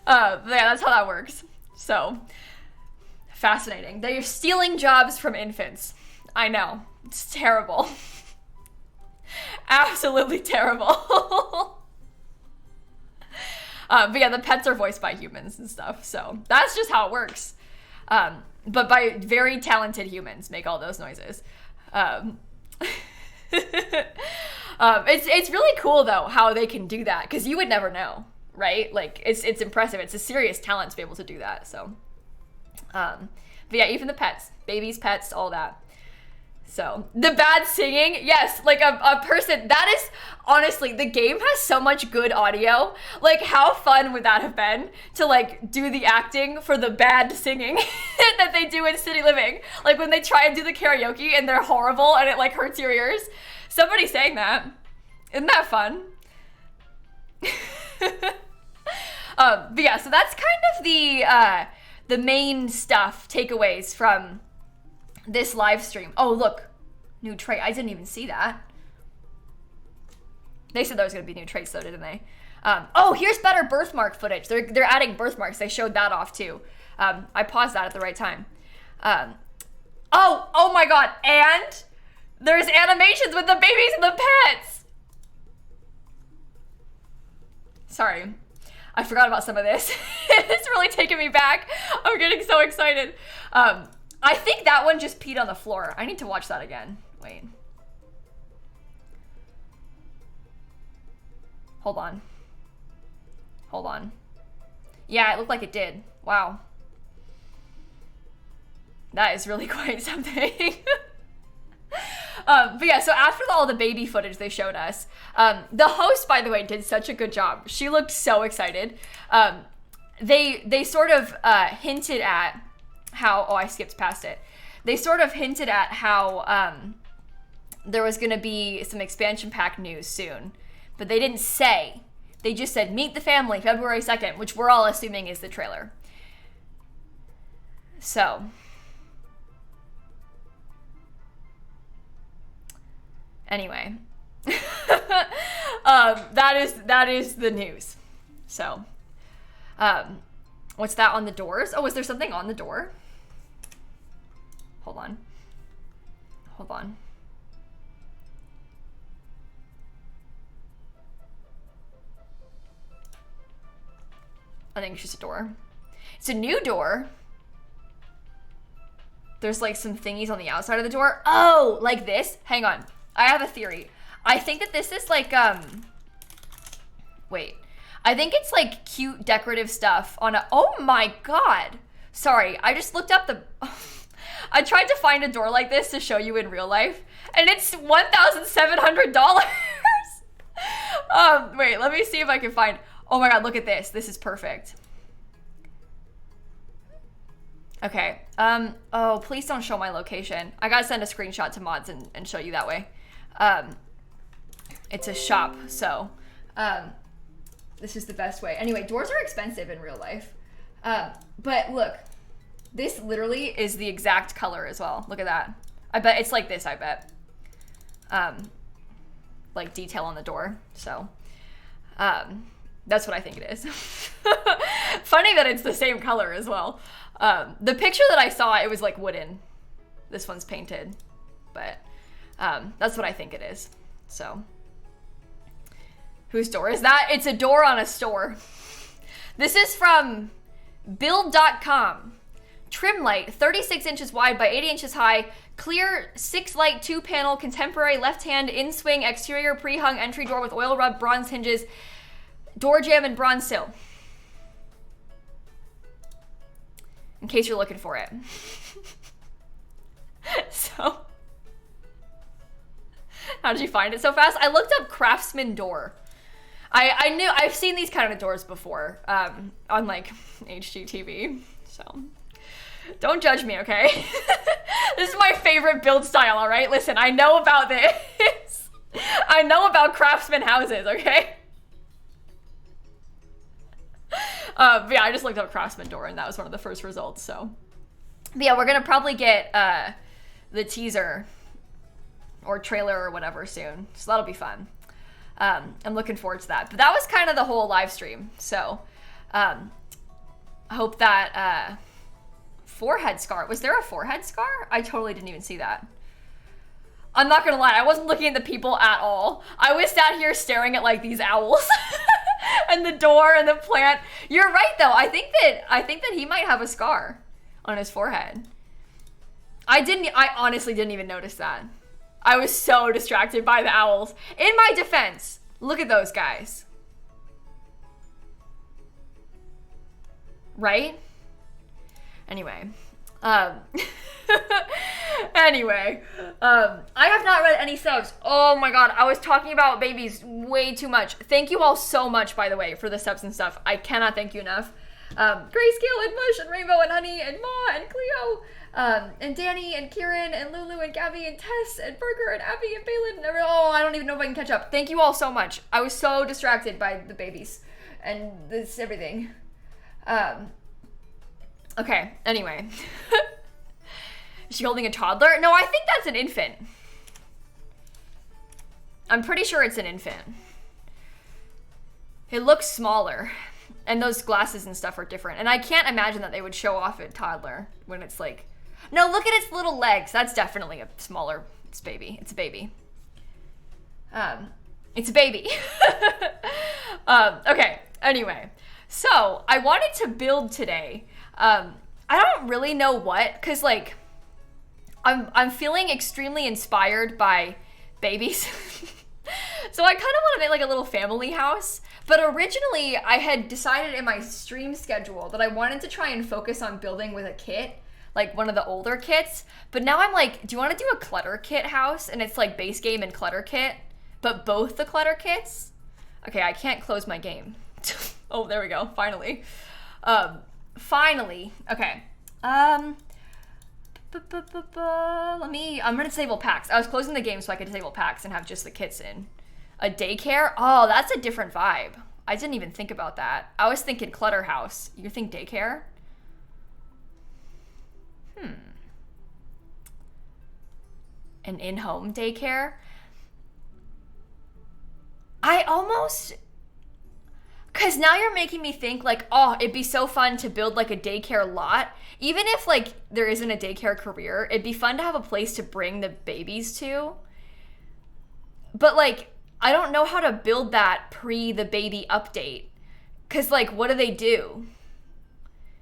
that's how that works. So fascinating. They're stealing jobs from infants. I know. It's terrible. Absolutely terrible. But yeah, the pets are voiced by humans and stuff. So that's just how it works. But by very talented humans make all those noises. It's really cool though how they can do that, because you would never know, right? Like it's impressive. It's a serious talent to be able to do that. So, but yeah, even the pets, babies, pets, all that. So the bad singing, yes, like a person that is honestly, the game has so much good audio. Like how fun would that have been to like do the acting for the bad singing that they do in City Living? Like when they try and do the karaoke and they're horrible and it like hurts your ears. Somebody sang that. Isn't that fun? But yeah, so that's kind of the main stuff, takeaways from this live stream. Oh, look, new trait. I didn't even see that. They said there was going to be new traits though, didn't they? Oh, here's better birthmark footage. They're adding birthmarks. They showed that off too. I paused that at the right time. Oh my God. And there's animations with the babies and the pets. Sorry. I forgot about some of this. It's really taking me back. I'm getting so excited. I think that one just peed on the floor. I need to watch that again. Wait. Hold on. Hold on. Yeah, it looked like it did. Wow. That is really quite something. But yeah, so after all the baby footage they showed us, the host, by the way, did such a good job. She looked so excited. They sort of hinted at how, oh, I skipped past it. They sort of hinted at how there was going to be some expansion pack news soon, but they didn't say. They just said, meet the family February 2nd, which we're all assuming is the trailer. So anyway, that is the news. So, what's that on the doors? Oh, is there something on the door? Hold on. Hold on. I think it's just a door. It's a new door. There's like some thingies on the outside of the door. Oh, like this? Hang on. I have a theory. I think that this is like, wait. I think it's like cute decorative stuff on a, oh my God. Sorry, I just looked up the, I tried to find a door like this to show you in real life, and it's $1,700. Wait, let me see if I can find, oh my God, look at this. This is perfect. Okay, oh, please don't show my location. I gotta send a screenshot to mods and show you that way. It's a shop, so, this is the best way. Anyway, doors are expensive in real life. But look, this literally is the exact color as well. Look at that. I bet it's like this, I bet. Like detail on the door, so, that's what I think it is. Funny that it's the same color as well. The picture that I saw, it was like wooden. This one's painted, but that's what I think it is. So, whose door is that? It's a door on a store. This is from build.com. Trim light, 36 inches wide by 80 inches high, clear 6 light 2-panel contemporary left-hand in-swing exterior pre-hung entry door with oil rub bronze hinges, door jamb and bronze sill. In case you're looking for it. So, how did you find it so fast? I looked up craftsman door. I knew, I've seen these kind of doors before, on like HGTV, so don't judge me, okay? This is my favorite build style, all right? Listen, I know about this. I know about craftsman houses, okay? But yeah, I just looked up craftsman door and that was one of the first results, so. But yeah, we're gonna probably get the teaser or trailer or whatever soon, so that'll be fun. I'm looking forward to that. But that was kind of the whole live stream, so I hope that forehead scar, was there a forehead scar? I totally didn't even see that. I'm not gonna lie, I wasn't looking at the people at all. I was sat here staring at like these owls. and the door and the plant. You're right though. I think that he might have a scar on his forehead. I honestly didn't even notice that. I was so distracted by the owls. In my defense, look at those guys. Right? Anyway. Anyway, I have not read any subs. Oh my god, I was talking about babies way too much. Thank you all so much, by the way, for the subs and stuff. I cannot thank you enough. Grayscale and Mush and Rainbow and Honey and Ma and Cleo, and Danny and Kieran and Lulu and Gabby and Tess and Burger and Abby and Balin and oh, I don't even know if I can catch up. Thank you all so much. I was so distracted by the babies and this everything. Okay, anyway. Is she holding a toddler? No, I think that's an infant. I'm pretty sure it's an infant. It looks smaller. And those glasses and stuff are different. And I can't imagine that they would show off a toddler when it's like... No, look at its little legs. That's definitely a smaller... It's baby. It's a baby. It's a baby. Okay, anyway. So, I wanted to build today. I don't really know what, because like... I'm feeling extremely inspired by babies. So I kind of want to make like a little family house. But originally I had decided in my stream schedule that I wanted to try and focus on building with a kit, like one of the older kits. But now I'm like, do you want to do a clutter kit house? And it's like base game and clutter kit, but both the clutter kits? Okay, I can't close my game. Oh, there we go, finally. Finally, okay. I'm gonna disable packs. I was closing the game so I could disable packs and have just the kits in. A daycare? Oh, that's a different vibe. I didn't even think about that. I was thinking clutter house. You think daycare? An in-home daycare? I almost... Because now you're making me think like, oh, it'd be so fun to build like a daycare lot. Even if like there isn't a daycare career, it'd be fun to have a place to bring the babies to. But like, I don't know how to build that pre the baby update. Because like, what do they do?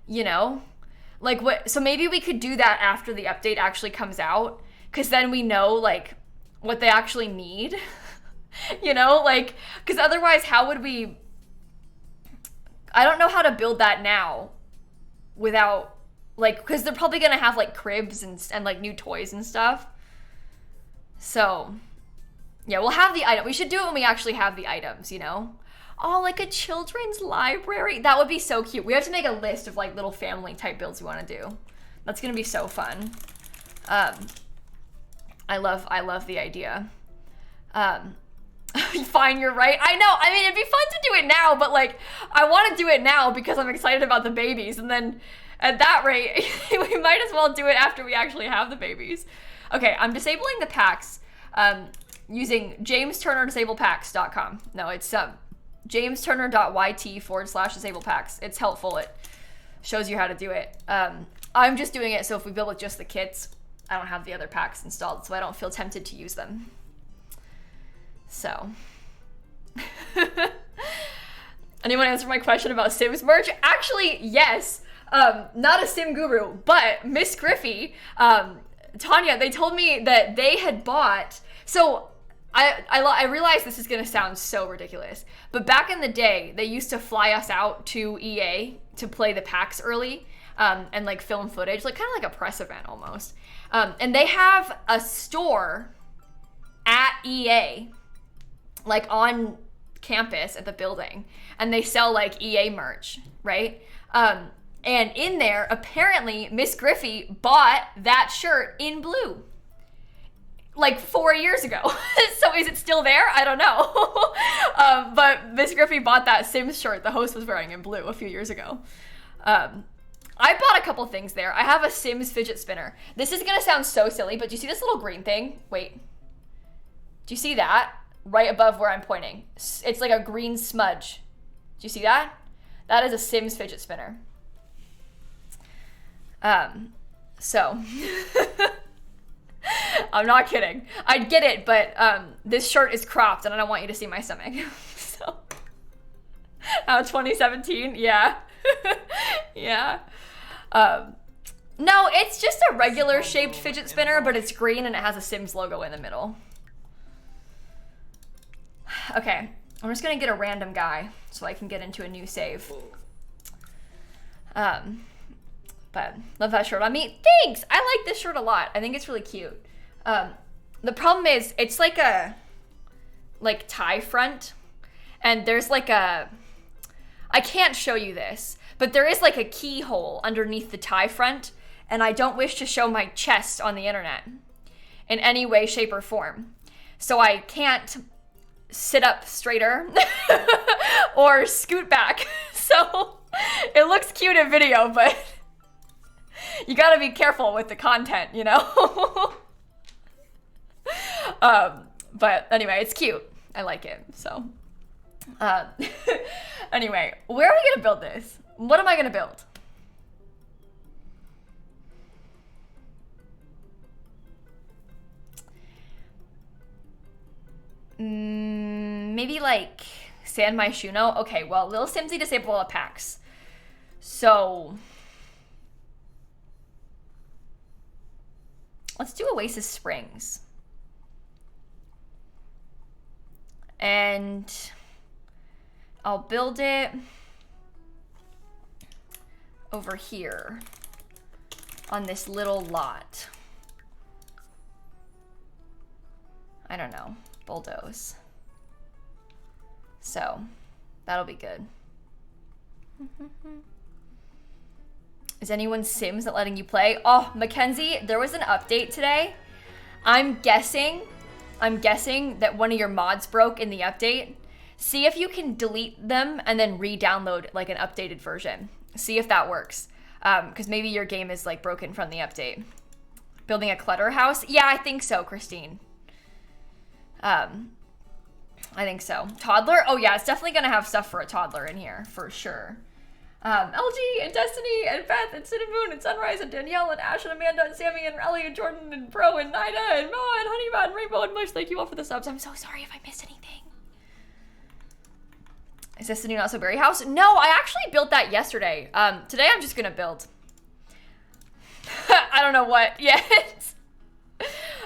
You know? Like what, so maybe we could do that after the update actually comes out. Because then we know like what they actually need. You know, like, because otherwise how would we... I don't know how to build that now without, like, because they're probably going to have, like, cribs and, like, new toys and stuff. So, yeah, we'll have the item. We should do it when we actually have the items, you know? Oh, like a children's library. That would be so cute. We have to make a list of, like, little family-type builds we want to do. That's going to be so fun. I love the idea. Fine, you're right. I know. I mean, it'd be fun to do it now, but like, I want to do it now because I'm excited about the babies. And then at that rate, we might as well do it after we actually have the babies. Okay, I'm disabling the packs using jamesturner.disablepacks.com. No, it's jamesturner.yt/disablepacks. It's helpful. It shows you how to do it. I'm just doing it so if we build with just the kits, I don't have the other packs installed, so I don't feel tempted to use them. So, anyone answer my question about Sims merch? Actually, yes. Not a Sim guru, but Miss Griffey, Tanya, they told me that they had bought, so I realize this is going to sound so ridiculous, but back in the day, they used to fly us out to EA to play the packs early, and like film footage, like kind of like a press event almost. And they have a store at EA, like on campus at the building, and they sell like EA merch, right? And in there, apparently, Miss Griffey bought that shirt in blue, like 4 years ago. So is it still there? I don't know. But Miss Griffey bought that Sims shirt the host was wearing in blue a few years ago. I bought a couple things there. I have a Sims fidget spinner. This is gonna sound so silly, but do you see this little green thing? Wait. Do you see that? Right above where I'm pointing. It's like a green smudge. Do you see that? That is a Sims fidget spinner. So. I'm not kidding. I get it, but this shirt is cropped and I don't want you to see my stomach. So. How 2017? Yeah. Yeah. No, it's just a regular shaped fidget spinner, but it's green and it has a Sims logo in the middle. Okay, I'm just gonna get a random guy so I can get into a new save. But love that shirt on me. Thanks! I like this shirt a lot. I think it's really cute. The problem is it's like a tie front, and there's like a, I can't show you this, but there is like a keyhole underneath the tie front, and I don't wish to show my chest on the internet in any way, shape, or form. So I can't sit up straighter or scoot back. So it looks cute in video, but you gotta be careful with the content, you know? But anyway, it's cute. I like it, so. Anyway, where are we gonna build this? What am I gonna build? Maybe like Sand My Shuno. Okay, well, lilsimsie disabled all the packs. So let's do Oasis Springs. And I'll build it over here on this little lot. I don't know, bulldoze. So that'll be good. Is anyone's Sims not letting you play? Oh, Mackenzie, there was an update today. I'm guessing that one of your mods broke in the update. See if you can delete them and then re-download like an updated version. See if that works. Because maybe your game is like broken from the update. Building a clutter house? Yeah, I think so, Christine. I think so. Toddler? Oh yeah, it's definitely gonna have stuff for a toddler in here, for sure. LG and Destiny and Beth and Cinnamon and Sunrise and Danielle and Ash and Amanda and Sammy and Ellie and Jordan and Bro and Nina and Moa and Honeybot and Rainbow and Mush. Thank you all for the subs. I'm so sorry if I missed anything. Is this the new Not So Berry house? No, I actually built that yesterday. Today I'm just gonna build. I don't know what yet.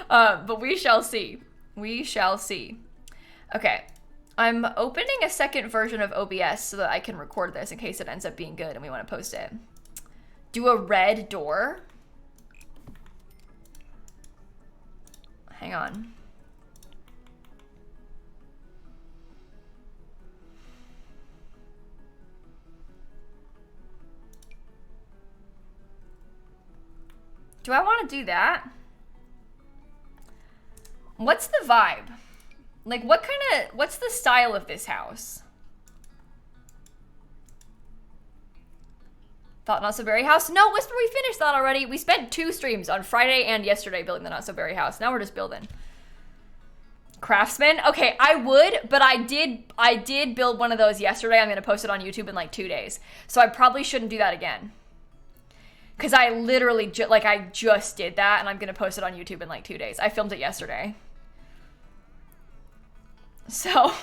But we shall see. We shall see. Okay. I'm opening a second version of OBS so that I can record this in case it ends up being good and we want to post it. Do a red door. Hang on. Do I want to do that? What's the vibe? Like, what's the style of this house? Thought Not So Berry house? No, Whisper, we finished that already. We spent 2 streams on Friday and yesterday building the Not So Berry house. Now we're just building. Craftsman? Okay, I would, but I did build one of those yesterday. I'm gonna post it on YouTube in like 2 days. So I probably shouldn't do that again. Cause I literally, I just did that and I'm gonna post it on YouTube in like 2 days. I filmed it yesterday. So,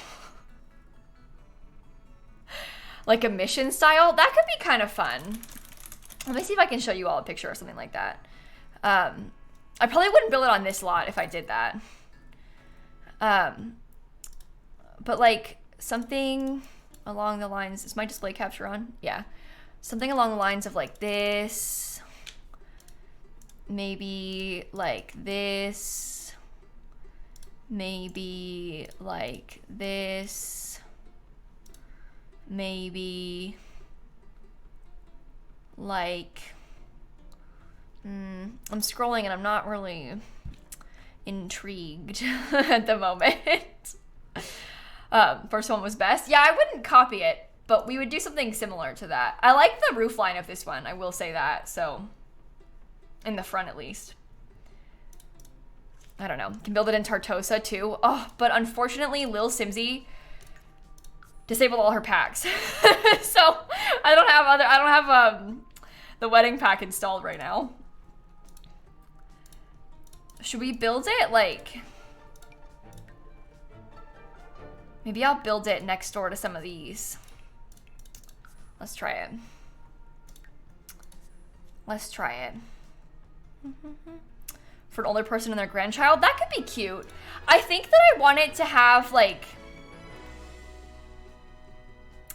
like a mission style, that could be kind of fun. Let me see if I can show you all a picture or something like that. I probably wouldn't build it on this lot if I did that. But like something along the lines, is my display capture on? Yeah. Something along the lines of like this, maybe like this. Maybe like this, maybe like, I'm scrolling and I'm not really intrigued at the moment. First one was best. Yeah, I wouldn't copy it, but we would do something similar to that. I like the roof line of this one, I will say that, so, in the front at least. I don't know. Can build it in Tartosa too. Oh, but unfortunately, lilsimsie disabled all her packs. So I don't have the wedding pack installed right now. Should we build it like, maybe I'll build it next door to some of these. Let's try it. Let's try it. For an older person and their grandchild, that could be cute. I think that I want it to have like,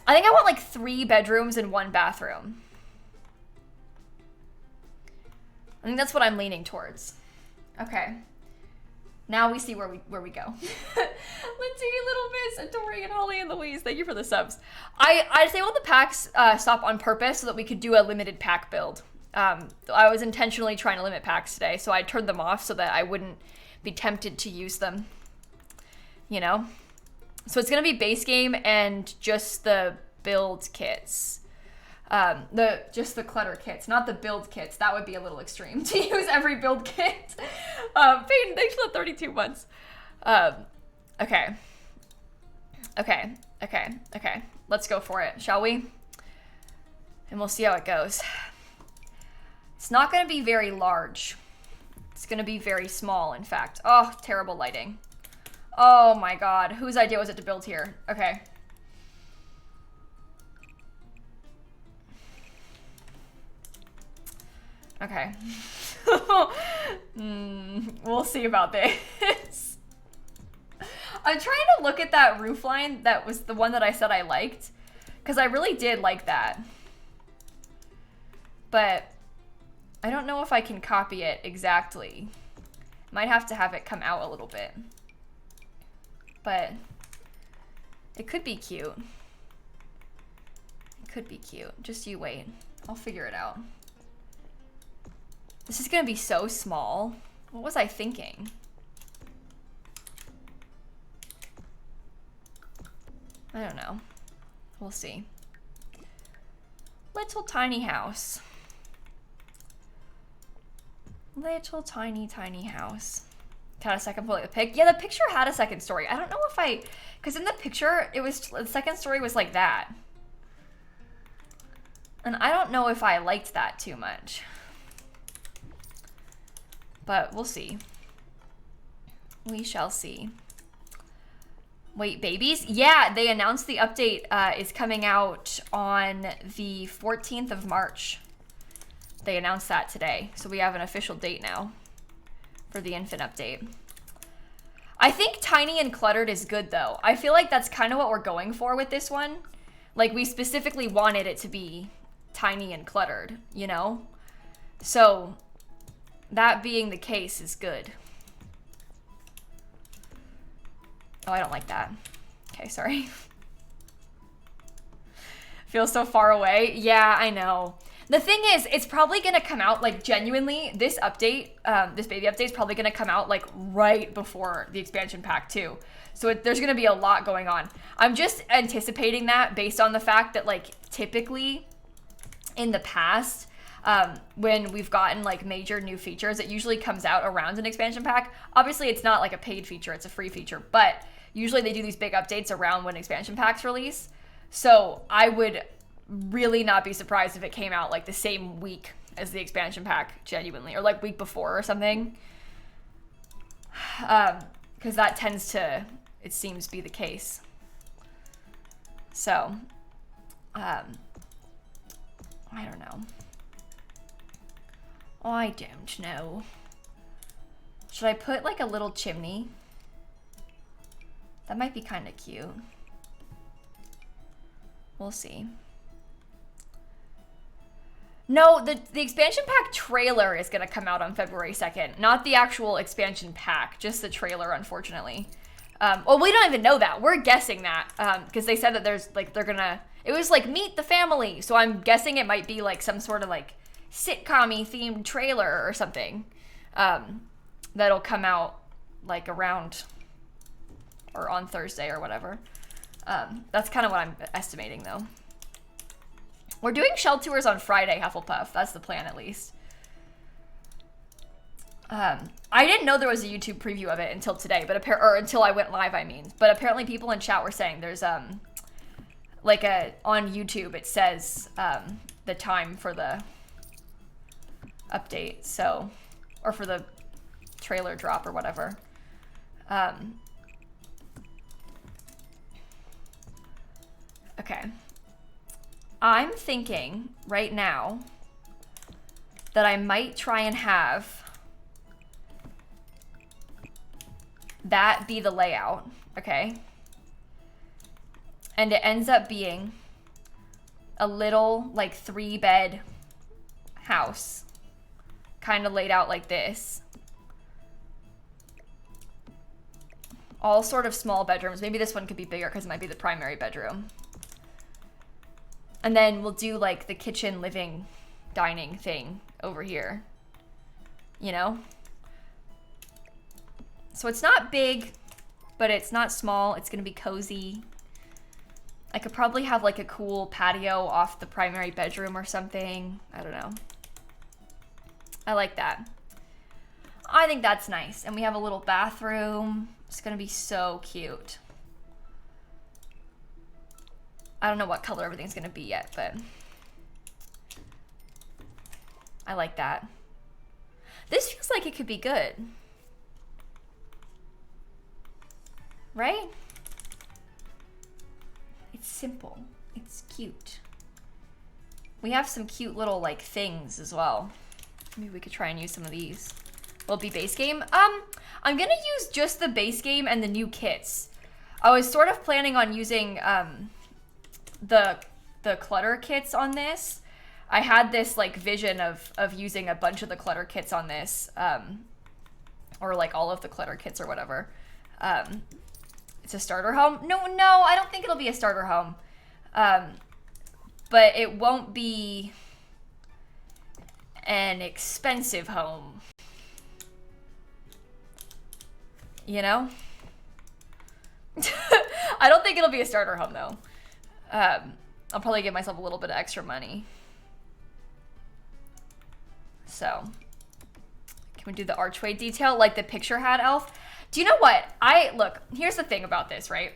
I think I want like 3 bedrooms and 1 bathroom. I think that's what I'm leaning towards. Okay. Now we see where we go. Lindsay, Little Miss, and Tori, and Holly, and Louise, thank you for the subs. I disabled the packs stop on purpose so that we could do a limited pack build. I was intentionally trying to limit packs today, so I turned them off so that I wouldn't be tempted to use them. You know? So it's gonna be base game and just the build kits. Just the clutter kits, not the build kits. That would be a little extreme to use every build kit. Peyton, thanks for the 32 months. Okay. Let's go for it, shall we? And we'll see how it goes. It's not gonna be very large. It's gonna be very small, in fact. Oh, terrible lighting. Oh my God, whose idea was it to build here? Okay. Okay. We'll see about this. I'm trying to look at that roof line that was the one that I said I liked, because I really did like that. But I don't know if I can copy it exactly. Might have to have it come out a little bit. But it could be cute. It could be cute. Just you wait. I'll figure it out. This is gonna be so small. What was I thinking? I don't know. We'll see. Little tiny house. Little tiny house. Had a second pull at the pic. Yeah, the picture had a second story. I don't know if because in the picture, it was, the second story was like that. And I don't know if I liked that too much. But we'll see. We shall see. Wait, babies? Yeah, they announced the update is coming out on the 14th of March. They announced that today. So we have an official date now for the infant update. I think tiny and cluttered is good though. I feel like that's kind of what we're going for with this one. Like we specifically wanted it to be tiny and cluttered, you know? So that being the case is good. Oh, I don't like that. Okay, sorry. Feels so far away. Yeah, I know. The thing is, it's probably gonna come out, like, genuinely, this update, this baby update is probably gonna come out, like, right before the expansion pack, too. So there's gonna be a lot going on. I'm just anticipating that based on the fact that, like, typically in the past, when we've gotten, like, major new features, it usually comes out around an expansion pack. Obviously, it's not, like, a paid feature, it's a free feature, but usually they do these big updates around when expansion packs release. So I would really not be surprised if it came out like the same week as the expansion pack, genuinely, or like week before or something, because that tends to, it seems, be the case. So I don't know. I don't know. Should I put like a little chimney? That might be kind of cute. We'll see. No, the expansion pack trailer is going to come out on February 2nd. Not the actual expansion pack, just the trailer, unfortunately. Well, we don't even know that. We're guessing that because they said that there's like, they're going to, it was like meet the family. So I'm guessing it might be like some sort of like sitcom-y themed trailer or something that'll come out like around or on Thursday or whatever. That's kind of what I'm estimating though. We're doing shell tours on Friday, Hufflepuff. That's the plan, at least. I didn't know there was a YouTube preview of it until today, but or until I went live, I mean. But apparently people in chat were saying there's like on YouTube it says the time for the update, so, or for the trailer drop or whatever. Okay. I'm thinking right now that I might try and have that be the layout, okay? And it ends up being a little like 3-bed house, kind of laid out like this. All sort of small bedrooms. Maybe this one could be bigger because it might be the primary bedroom. And then we'll do like the kitchen, living, dining thing over here, you know? So it's not big, but it's not small. It's gonna be cozy. I could probably have like a cool patio off the primary bedroom or something. I don't know. I like that. I think that's nice. And we have a little bathroom. It's gonna be so cute. I don't know what color everything's gonna be yet, but I like that. This feels like it could be good. Right? It's simple. It's cute. We have some cute little like things as well. Maybe we could try and use some of these. Will it be base game? I'm gonna use just the base game and the new kits. I was sort of planning on using the clutter kits on this. I had this like vision of using a bunch of the clutter kits on this, or like all of the clutter kits or whatever. It's a starter home. No, I don't think it'll be a starter home. But it won't be an expensive home. You know? I don't think it'll be a starter home though. I'll probably give myself a little bit of extra money. So, can we do the archway detail like the picture had, Elf? Do you know what? Look, here's the thing about this, right?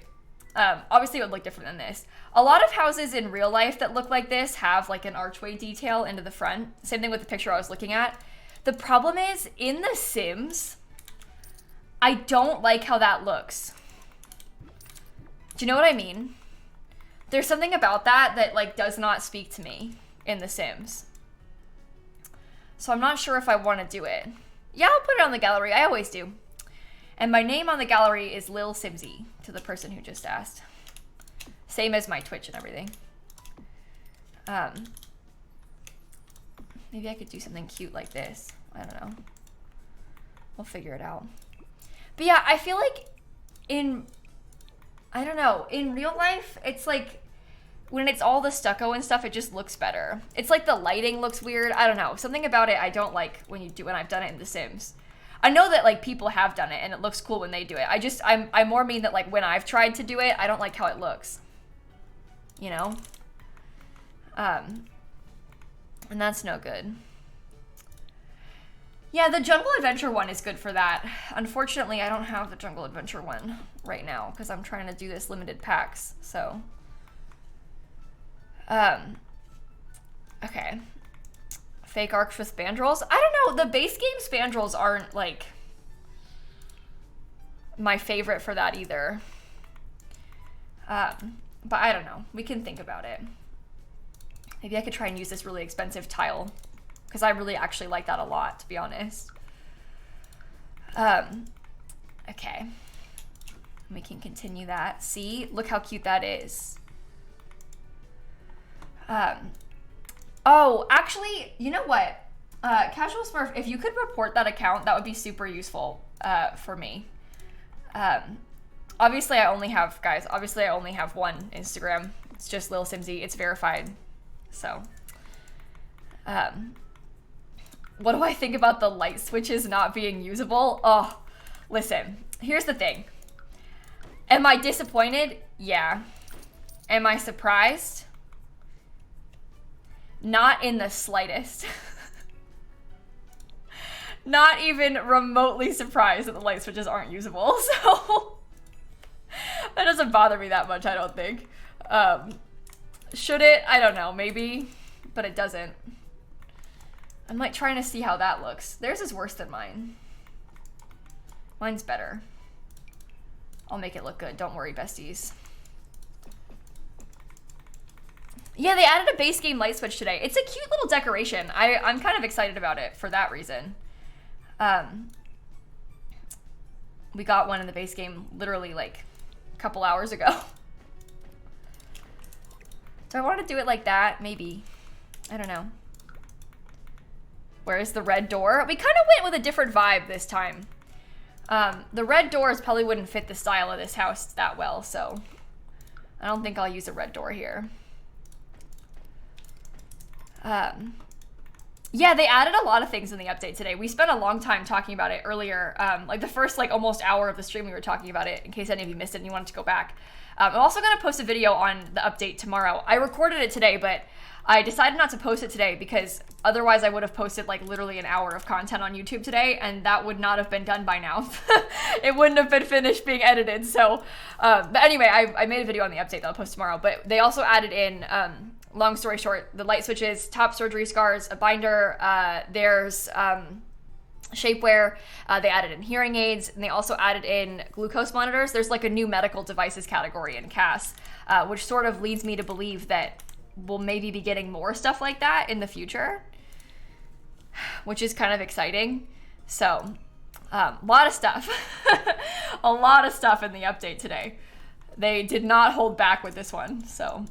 Obviously it would look different than this. A lot of houses in real life that look like this have like an archway detail into the front. Same thing with the picture I was looking at. The problem is, in The Sims, I don't like how that looks. Do you know what I mean? There's something about that like does not speak to me in The Sims. So I'm not sure if I want to do it. Yeah, I'll put it on the gallery. I always do. And my name on the gallery is lilsimsie, to the person who just asked. Same as my Twitch and everything. Maybe I could do something cute like this. I don't know. We'll figure it out. But yeah, I feel like I don't know, in real life, it's like, when it's all the stucco and stuff, it just looks better. It's like the lighting looks weird. I don't know. Something about it I don't like when I've done it in The Sims. I know that like people have done it and it looks cool when they do it. I more mean that like when I've tried to do it, I don't like how it looks. You know? And that's no good. Yeah, the Jungle Adventure one is good for that. Unfortunately, I don't have the Jungle Adventure one right now because I'm trying to do this limited packs, so. Okay. Fake arcs with spandrels. I don't know, the base game spandrels aren't like my favorite for that either. But I don't know, we can think about it. Maybe I could try and use this really expensive tile because I really actually like that a lot, to be honest. Okay. We can continue that. See, look how cute that is. Oh, actually, you know what? Casual Smurf, if you could report that account, that would be super useful for me. Obviously, I only have one Instagram. It's just lilsimsie. It's verified. So, what do I think about the light switches not being usable? Oh, listen, here's the thing. Am I disappointed? Yeah. Am I surprised? Not in the slightest. Not even remotely surprised that the light switches aren't usable, so that doesn't bother me that much, I don't think. Should it? I don't know, maybe, but it doesn't. I'm like trying to see how that looks. Theirs is worse than mine. Mine's better. I'll make it look good, don't worry, besties. Yeah, they added a base game light switch today. It's a cute little decoration. I'm kind of excited about it for that reason. We got one in the base game literally like a couple hours ago. Do I want to do it like that? Maybe. I don't know. Where's the red door? We kind of went with a different vibe this time. The red doors probably wouldn't fit the style of this house that well, so I don't think I'll use a red door here. Yeah, they added a lot of things in the update today. We spent a long time talking about it earlier. Like the first like almost hour of the stream we were talking about it, in case any of you missed it and you wanted to go back. I'm also going to post a video on the update tomorrow. I recorded it today, but I decided not to post it today because otherwise I would have posted like literally an hour of content on YouTube today, and that would not have been done by now. It wouldn't have been finished being edited. So, but anyway, I made a video on the update that I'll post tomorrow, but they also added in, long story short, the light switches, top surgery scars, a binder, there's shapewear, they added in hearing aids, and they also added in glucose monitors. There's like a new medical devices category in CAS, which sort of leads me to believe that we'll maybe be getting more stuff like that in the future, which is kind of exciting. So, a lot of stuff. A lot of stuff in the update today. They did not hold back with this one, so.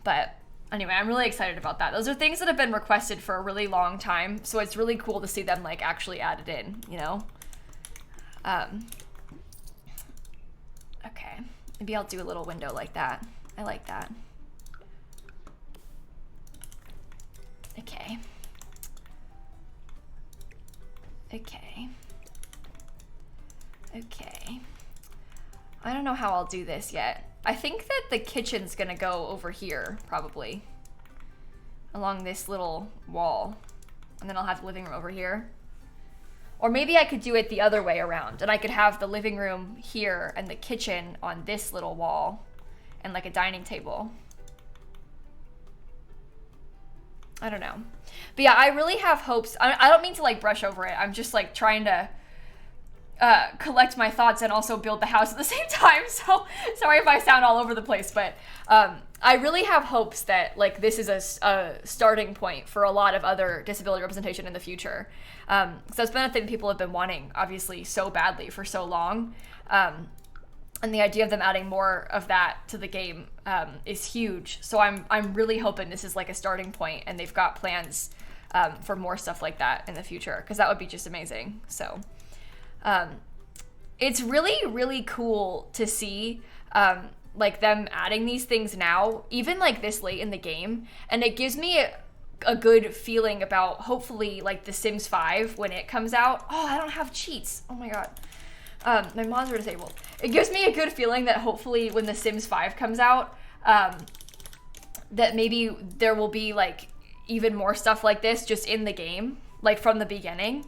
But anyway, I'm really excited about that. Those are things that have been requested for a really long time, so it's really cool to see them like actually added in, you know? Okay, maybe I'll do a little window like that. I like that. Okay. Okay. Okay. I don't know how I'll do this yet. I think that the kitchen's gonna go over here, probably. Along this little wall. And then I'll have the living room over here. Or maybe I could do it the other way around, and I could have the living room here and the kitchen on this little wall. And like a dining table. I don't know. But yeah, I really have hopes. I don't mean to like brush over it. I'm just like trying to collect my thoughts and also build the house at the same time. So sorry if I sound all over the place, but I really have hopes that like this is a starting point for a lot of other disability representation in the future. So it's been a thing people have been wanting, obviously, so badly for so long. And the idea of them adding more of that to the game is huge. So I'm really hoping this is like a starting point, and they've got plans for more stuff like that in the future, because that would be just amazing. So it's really, really cool to see like them adding these things now, even like this late in the game. And it gives me a good feeling about hopefully like The Sims 5 when it comes out. Oh, I don't have cheats. Oh my God. My mods are disabled. It gives me a good feeling that hopefully when The Sims 5 comes out, that maybe there will be like even more stuff like this just in the game, like from the beginning.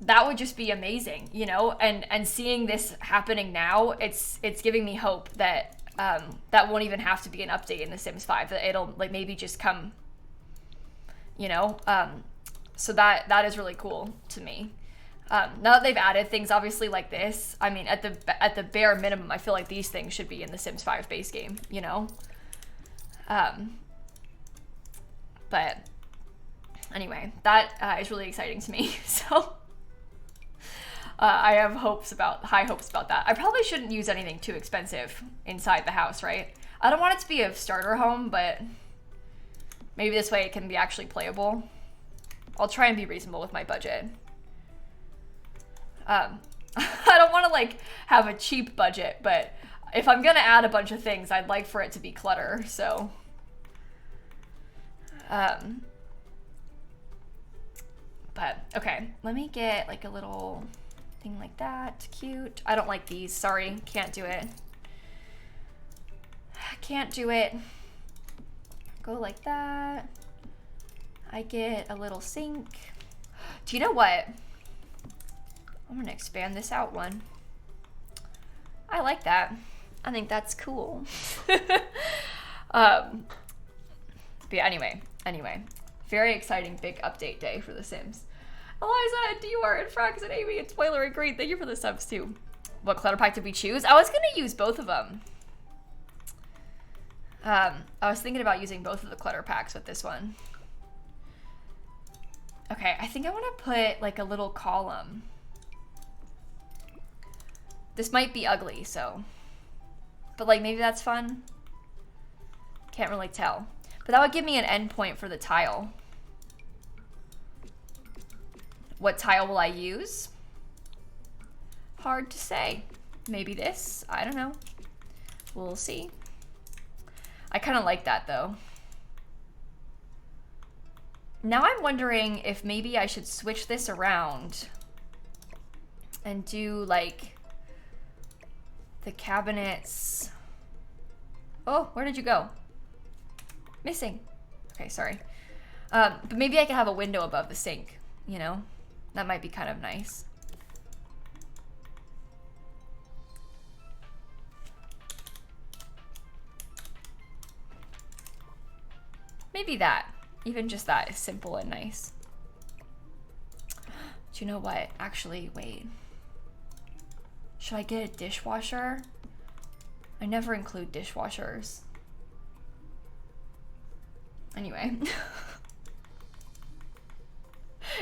That would just be amazing, you know? And seeing this happening now, it's giving me hope that that won't even have to be an update in The Sims 5, that it'll like maybe just come, you know? So that is really cool to me. Now that they've added things obviously like this, I mean, at the bare minimum, I feel like these things should be in the Sims 5 base game, you know? But anyway, that is really exciting to me. So I have high hopes about that. I probably shouldn't use anything too expensive inside the house, right? I don't want it to be a starter home, but maybe this way it can be actually playable. I'll try and be reasonable with my budget. I don't want to like have a cheap budget, but if I'm gonna add a bunch of things, I'd like for it to be clutter. So, but okay, let me get like a little thing like that. Cute. I don't like these. Sorry, can't do it. Can't do it. Go like that. I get a little sink. Do you know what? I'm gonna expand this out one. I like that. I think that's cool. But yeah, anyway, very exciting big update day for The Sims. Eliza and Dior and Frax and Amy and Spoiler agreed. Thank you for the subs too. What clutter pack did we choose? I was gonna use both of them. I was thinking about using both of the clutter packs with this one. Okay, I think I want to put like a little column. This might be ugly, so. But like maybe that's fun. Can't really tell. But that would give me an endpoint for the tile. What tile will I use? Hard to say. Maybe this, I don't know. We'll see. I kind of like that though. Now I'm wondering if maybe I should switch this around and do like the cabinets. Oh, where did you go? Missing. Okay, sorry. But maybe I could have a window above the sink, you know? That might be kind of nice. Maybe that. Even just that is simple and nice. Do you know what? Actually, wait. Should I get a dishwasher? I never include dishwashers. Anyway.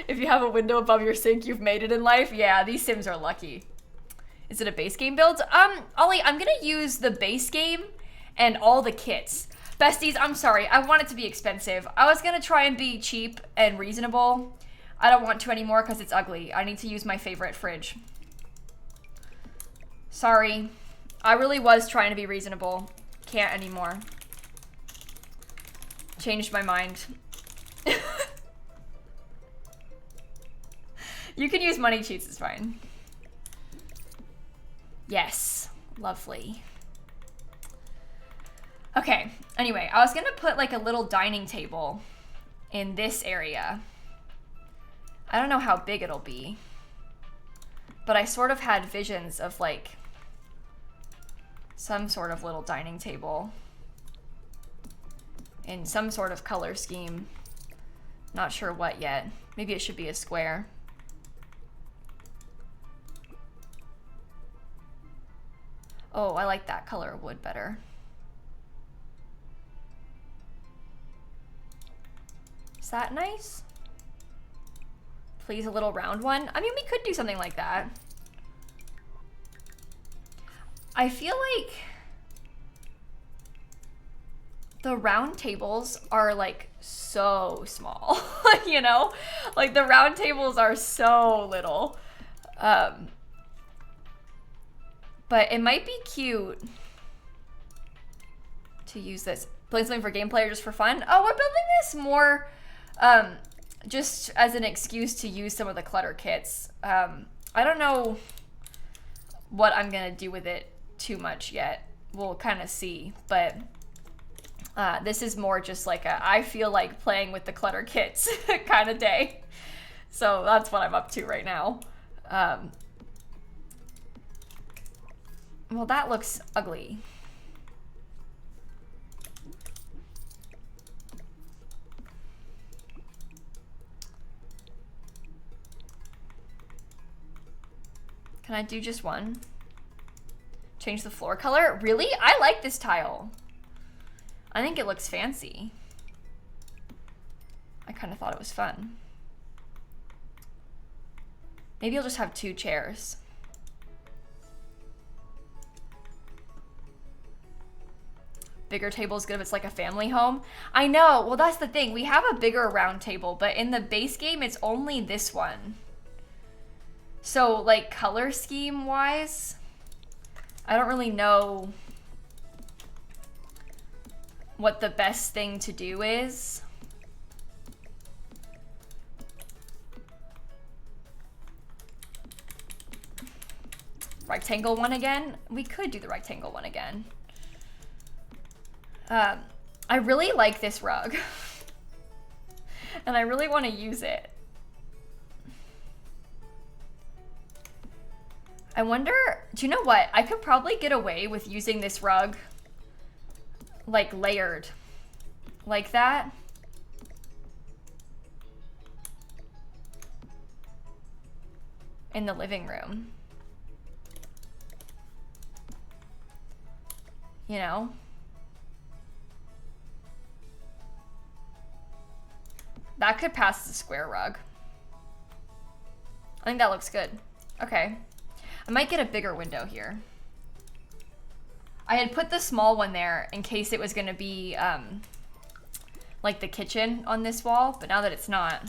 If you have a window above your sink, you've made it in life. Yeah, these Sims are lucky. Is it a base game build? Ollie, I'm gonna use the base game and all the kits. Besties, I'm sorry. I want it to be expensive. I was gonna try and be cheap and reasonable. I don't want to anymore because it's ugly. I need to use my favorite fridge. Sorry. I really was trying to be reasonable. Can't anymore. Changed my mind. You can use money cheats, it's fine. Yes. Lovely. Okay, anyway, I was gonna put like a little dining table in this area. I don't know how big it'll be, but I sort of had visions of like some sort of little dining table in some sort of color scheme. Not sure what yet. Maybe it should be a square. Oh, I like that color of wood better. Is that nice? Please, a little round one. I mean, we could do something like that. I feel like the round tables are like so small, you know? Like the round tables are so little. But it might be cute to use this. Playing something for gameplay or just for fun? Oh, we're building this more just as an excuse to use some of the clutter kits. I don't know what I'm gonna do with it too much yet. We'll kind of see, but this is more just like a I feel like playing with the clutter kits kind of day. So that's what I'm up to right now. Well, that looks ugly. Can I do just one? Change the floor color? Really? I like this tile. I think it looks fancy. I kind of thought it was fun. Maybe I'll just have 2 chairs. Bigger table is good if it's like a family home. I know. Well, that's the thing. We have a bigger round table, but in the base game, it's only this one. So, like, color scheme-wise, I don't really know what the best thing to do is. Rectangle one again? We could do the rectangle one again. I really like this rug. And I really want to use it. I wonder, do you know what? I could probably get away with using this rug like layered like that. In the living room. You know? That could pass the square rug. I think that looks good. Okay. I might get a bigger window here. I had put the small one there in case it was gonna be like the kitchen on this wall, but now that it's not.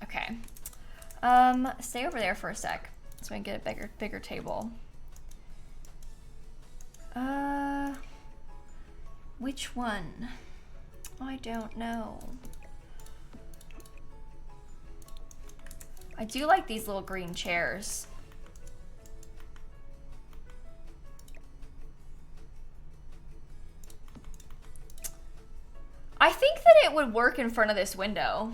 Okay. Stay over there for a sec so I can get a bigger table. Which one? I don't know. I do like these little green chairs. I think that it would work in front of this window.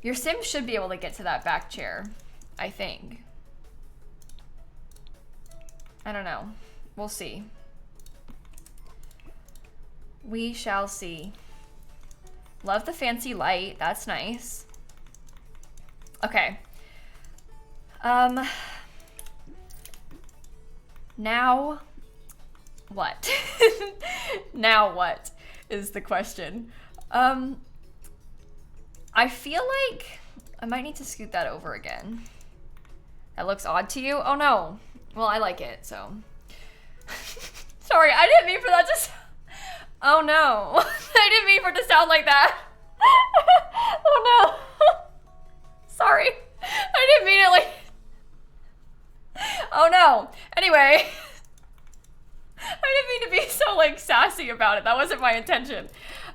Your Sim should be able to get to that back chair, I think. I don't know. We'll see. We shall see. Love the fancy light. That's nice. Okay. Now what? Now what is the question. I feel like I might need to scoot that over again. That looks odd to you? Oh no. Well, I like it, so. Sorry, I didn't mean for that to oh no. I didn't mean for it to sound like that. Oh no. Sorry. I didn't mean it like. Oh no. Anyway. I didn't mean to be so like sassy about it. That wasn't my intention.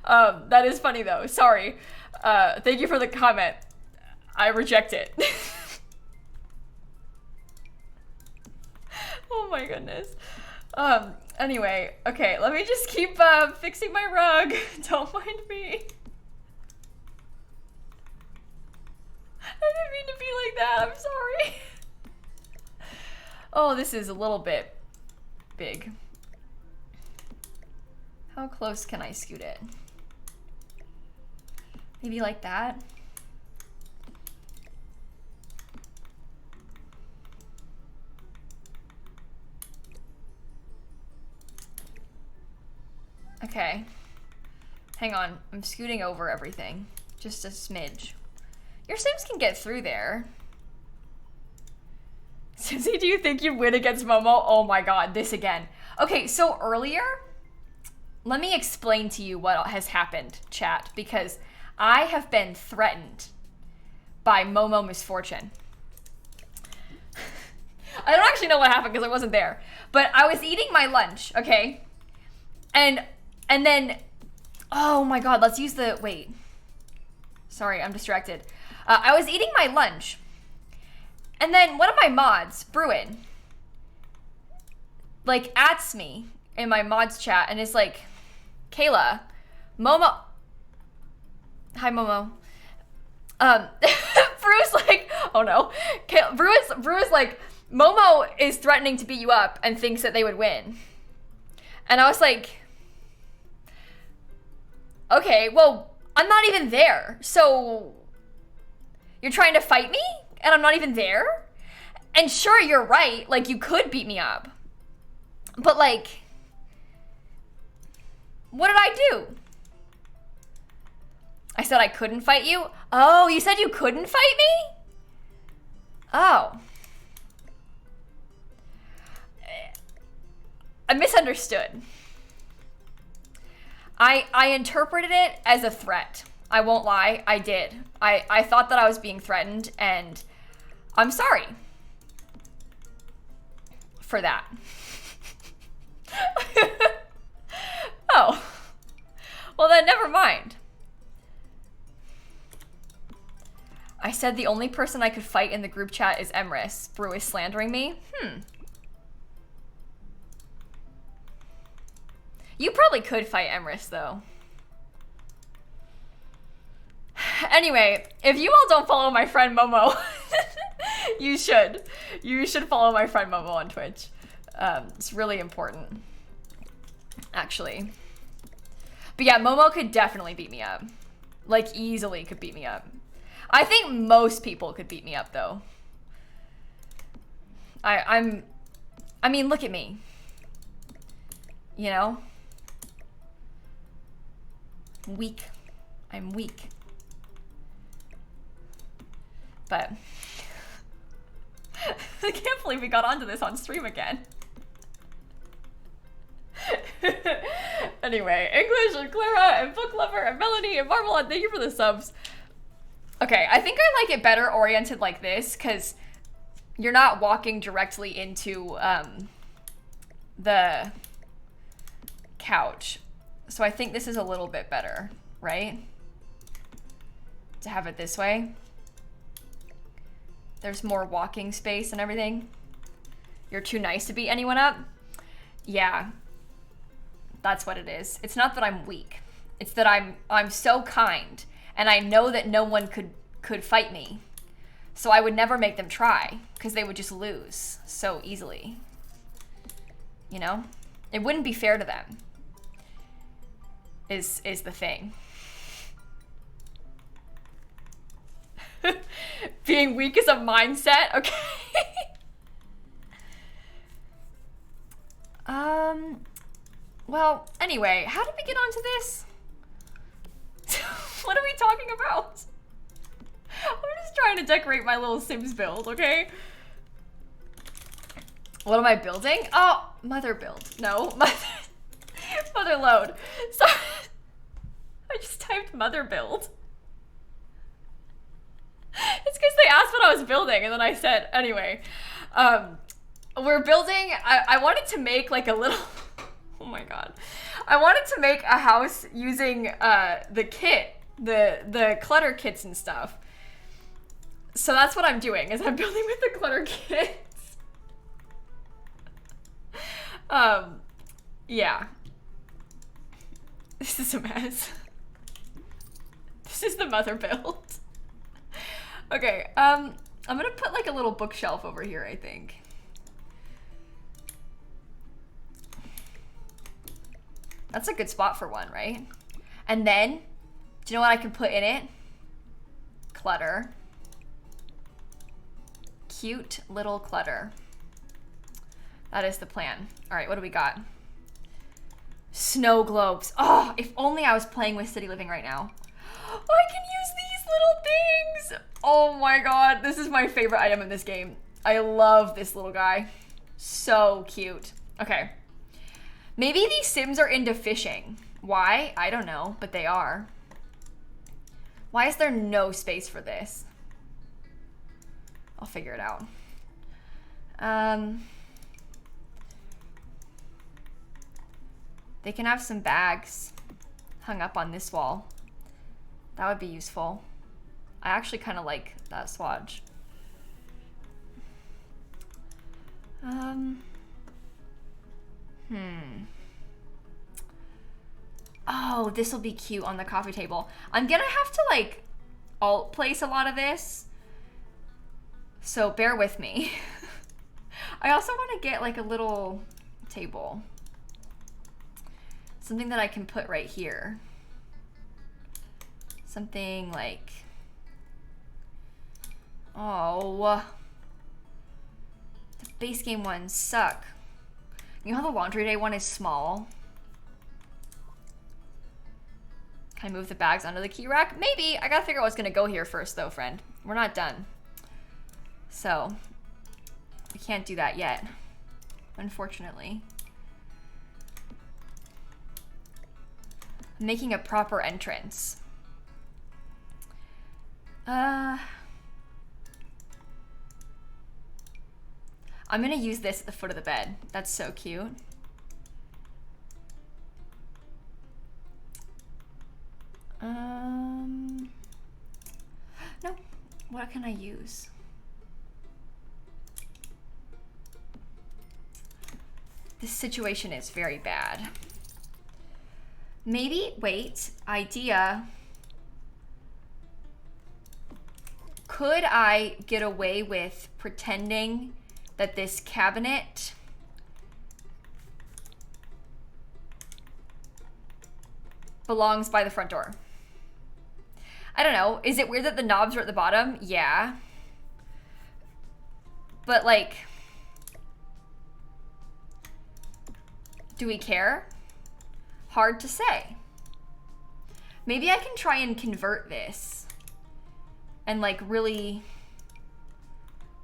That is funny though. Sorry. Thank you for the comment. I reject it. Oh my goodness. Anyway, okay, let me just keep fixing my rug. Don't mind me. I didn't mean to be like that. I'm sorry. Oh, this is a little bit big. How close can I scoot it? Maybe like that? Okay. Hang on, I'm scooting over everything. Just a smidge. Your Sims can get through there. Simsie, do you think you win against Momo? Oh my god, this again. Okay, so earlier, let me explain to you what has happened, chat, because I have been threatened by Momo Misfortune. I don't actually know what happened because I wasn't there, but I was eating my lunch, okay? And then, oh my god, let's use the, wait. Sorry, I'm distracted. I was eating my lunch, and then one of my mods, Bruin, like, ats me in my mods chat and is like, Kayla, Momo, hi Momo. Bruce like, oh no. Bruce like, Momo is threatening to beat you up and thinks that they would win. And I was like, okay, well, I'm not even there. So you're trying to fight me and I'm not even there? And sure, you're right. Like, you could beat me up. But like, what did I do? I said I couldn't fight you? Oh, you said you couldn't fight me? Oh. I misunderstood. I interpreted it as a threat. I won't lie, I did. I thought that I was being threatened, and I'm sorry for that. Oh. Well then, never mind. I said the only person I could fight in the group chat is Emrys. Brew is slandering me? You probably could fight Emrys, though. Anyway, if you all don't follow my friend Momo, you should. You should follow my friend Momo on Twitch. It's really important, actually. But yeah, Momo could definitely beat me up. Like, easily could beat me up. I think most people could beat me up, though. I mean, look at me. You know? Weak. I'm weak. But I can't believe we got onto this on stream again. Anyway, English and Clara and Book Lover and Melanie and Marvel, and thank you for the subs. Okay, I think I like it better oriented like this because you're not walking directly into the couch. So I think this is a little bit better, right? To have it this way. There's more walking space and everything. You're too nice to beat anyone up? Yeah. That's what it is. It's not that I'm weak. It's that I'm so kind and I know that no one could fight me. So I would never make them try because they would just lose so easily. You know? It wouldn't be fair to them. Is the thing. Being weak is a mindset, okay? Well, anyway, how did we get onto this? What are we talking about? I'm just trying to decorate my little Sims build, okay? What am I building? Oh, mother build. No, mother load. Sorry. I just typed mother build. It's because they asked what I was building, and then I said, anyway. We're building, I wanted to make like a little, oh my god. I wanted to make a house using the kit, the clutter kits and stuff. So that's what I'm doing, is I'm building with the clutter kits. Yeah. This is a mess. This is the mother build. Okay, I'm gonna put like a little bookshelf over here, I think. That's a good spot for one, right? And then, do you know what I can put in it? Clutter. Cute little clutter. That is the plan. All right, what do we got? Snow globes. Oh, if only I was playing with City Living right now. I can use these little things. Oh my god, this is my favorite item in this game. I love this little guy. So cute. Okay. Maybe these Sims are into fishing. Why? I don't know, but they are. Why is there no space for this? I'll figure it out. They can have some bags hung up on this wall. That would be useful. I actually kind of like that swatch. Oh, this will be cute on the coffee table. I'm gonna have to like alt place a lot of this. So bear with me. I also want to get like a little table. Something that I can put right here. Something like, oh, the base game ones suck. You know how the laundry day one is small? Can I move the bags under the key rack? Maybe. I gotta figure out what's gonna go here first though, friend. We're not done. So, we can't do that yet, unfortunately. I'm making a proper entrance. I'm gonna use this at the foot of the bed. That's so cute. No, what can I use? This situation is very bad. Maybe, wait, idea. Could I get away with pretending that this cabinet belongs by the front door? I don't know. Is it weird that the knobs are at the bottom? Yeah. But like, Do we care? Hard to say. Maybe I can try and convert this and like really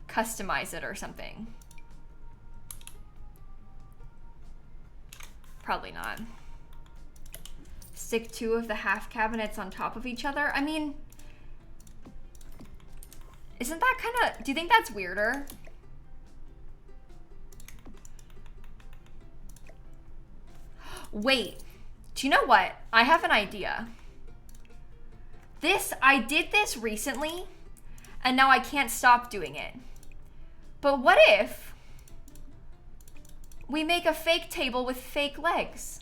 customize it or something. Probably not. Stick 2 of the half cabinets on top of each other. I mean, isn't that kind of, do you think that's weirder? Wait, do you know what? I have an idea. I did this recently, and now I can't stop doing it. But what if we make a fake table with fake legs?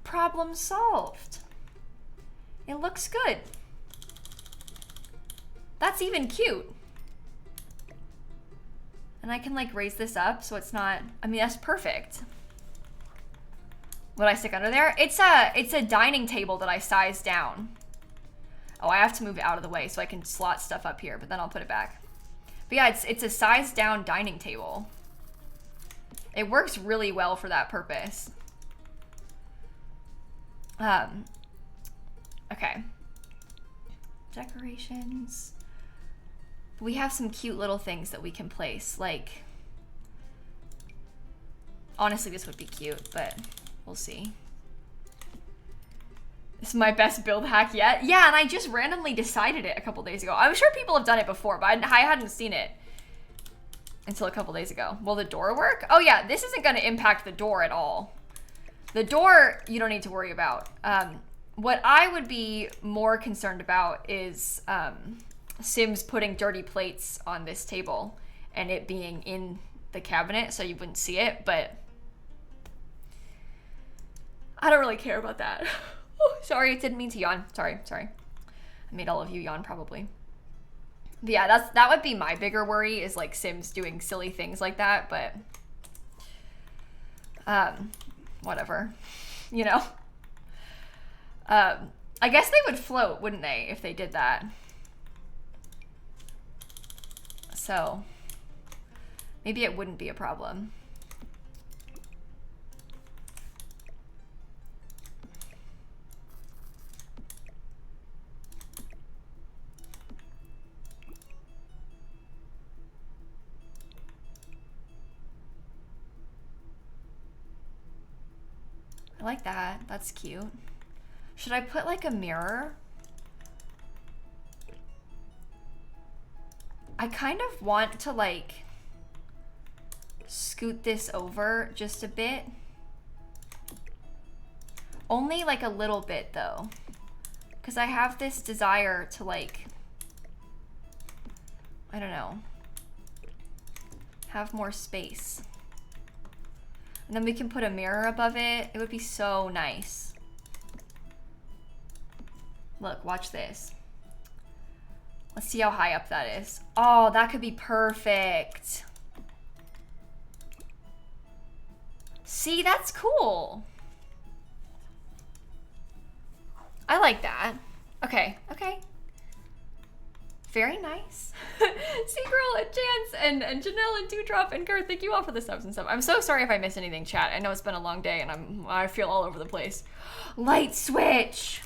Problem solved. It looks good. That's even cute. And I can like raise this up so it's not, I mean, that's perfect. What I stick under there? It's a dining table that I sized down. Oh, I have to move it out of the way so I can slot stuff up here, but then I'll put it back. But yeah, it's a sized down dining table. It works really well for that purpose. Okay. Decorations. We have some cute little things that we can place, like, honestly, this would be cute, but we'll see. This is my best build hack yet. Yeah, and I just randomly decided it a couple days ago. I'm sure people have done it before, but I hadn't seen it until a couple days ago. Will the door work? Oh yeah, this isn't gonna impact the door at all. The door, you don't need to worry about. What I would be more concerned about is Sims putting dirty plates on this table and it being in the cabinet so you wouldn't see it, but I don't really care about that. Oh, sorry, I didn't mean to yawn. Sorry. I made all of you yawn probably. But yeah, that would be my bigger worry, is like Sims doing silly things like that, but whatever, you know? I guess they would float, wouldn't they, if they did that? So maybe it wouldn't be a problem. I like that. That's cute. Should I put like a mirror? I kind of want to like scoot this over just a bit. Only like a little bit though, because I have this desire to like, I don't know, have more space. And then we can put a mirror above it. It would be so nice. Look, watch this. Let's see how high up that is. Oh, that could be perfect. See, that's cool. I like that. Okay. Very nice. Seagirl and Chance and Janelle and Dewdrop and Garth, thank you all for the subs and stuff. I'm so sorry if I missed anything, chat. I know it's been a long day and I feel all over the place. Light switch.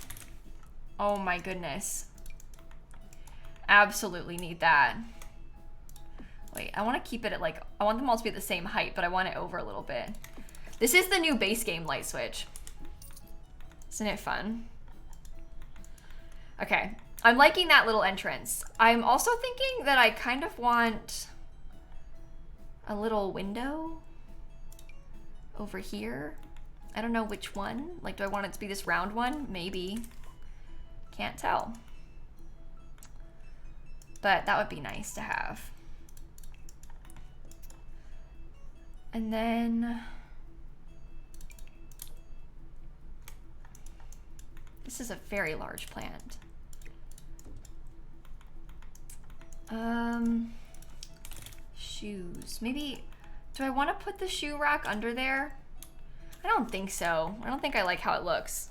Oh my goodness. Absolutely need that. Wait, I want to keep it at like, I want them all to be at the same height, but I want it over a little bit. This is the new base game light switch. Isn't it fun? Okay. I'm liking that little entrance. I'm also thinking that I kind of want a little window over here. I don't know which one. Like, do I want it to be this round one? Maybe. Can't tell. But that would be nice to have. And then this is a very large plant. Shoes. Maybe, do I want to put the shoe rack under there? I don't think so. I don't think I like how it looks.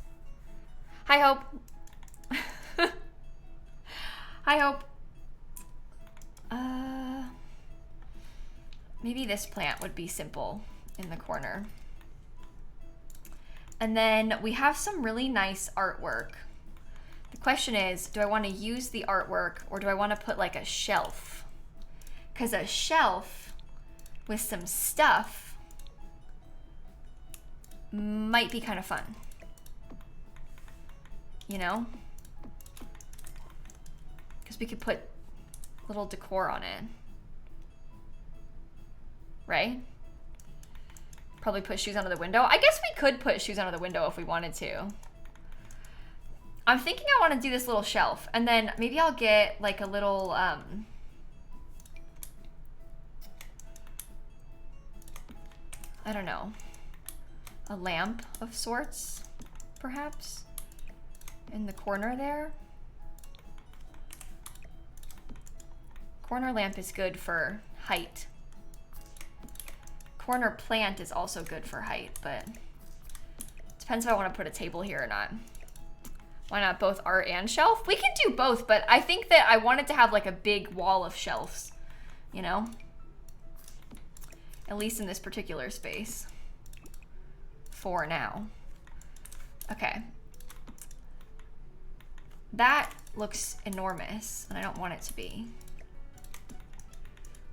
Hi, Hope. Hi, Hope. maybe this plant would be simple in the corner. And then we have some really nice artwork. The question is, do I want to use the artwork or do I want to put like a shelf? Because a shelf with some stuff might be kind of fun. You know? Because we could put little decor on it. Right? Probably put shoes under the window. I guess we could put shoes under the window if we wanted to. I'm thinking I want to do this little shelf, and then maybe I'll get like a little I don't know, a lamp of sorts, perhaps, in the corner there. Corner lamp is good for height. Corner plant is also good for height, but depends if I want to put a table here or not. Why not both art and shelf? We can do both, but I think that I wanted to have like a big wall of shelves, you know? At least in this particular space. For now. Okay. That looks enormous, and I don't want it to be.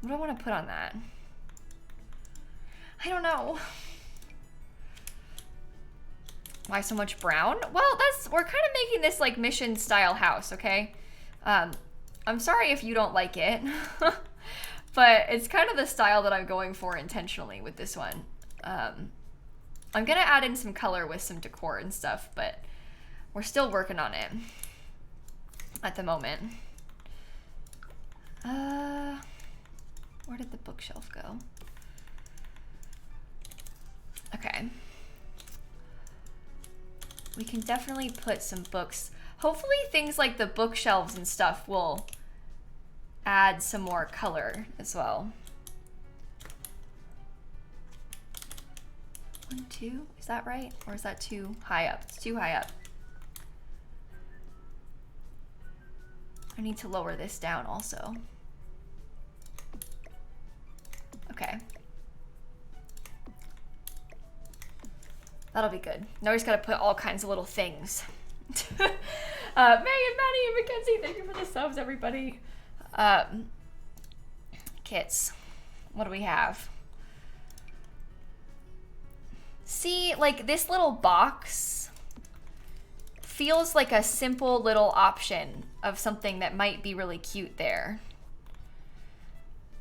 What do I want to put on that? I don't know. Why so much brown? Well, we're kind of making this like mission style house, okay? I'm sorry if you don't like it, but it's kind of the style that I'm going for intentionally with this one. I'm gonna add in some color with some decor and stuff, but we're still working on it at the moment. Where did the bookshelf go? Okay. We can definitely put some books. Hopefully things like the bookshelves and stuff will add some more color as well. 1, 2, is that right? Or is that too high up? It's too high up. I need to lower this down also. Okay. That'll be good. Now we just gotta put all kinds of little things. Megan, Maddie, and Mackenzie, thank you for the subs, everybody. Kits. What do we have? See, like this little box feels like a simple little option of something that might be really cute there.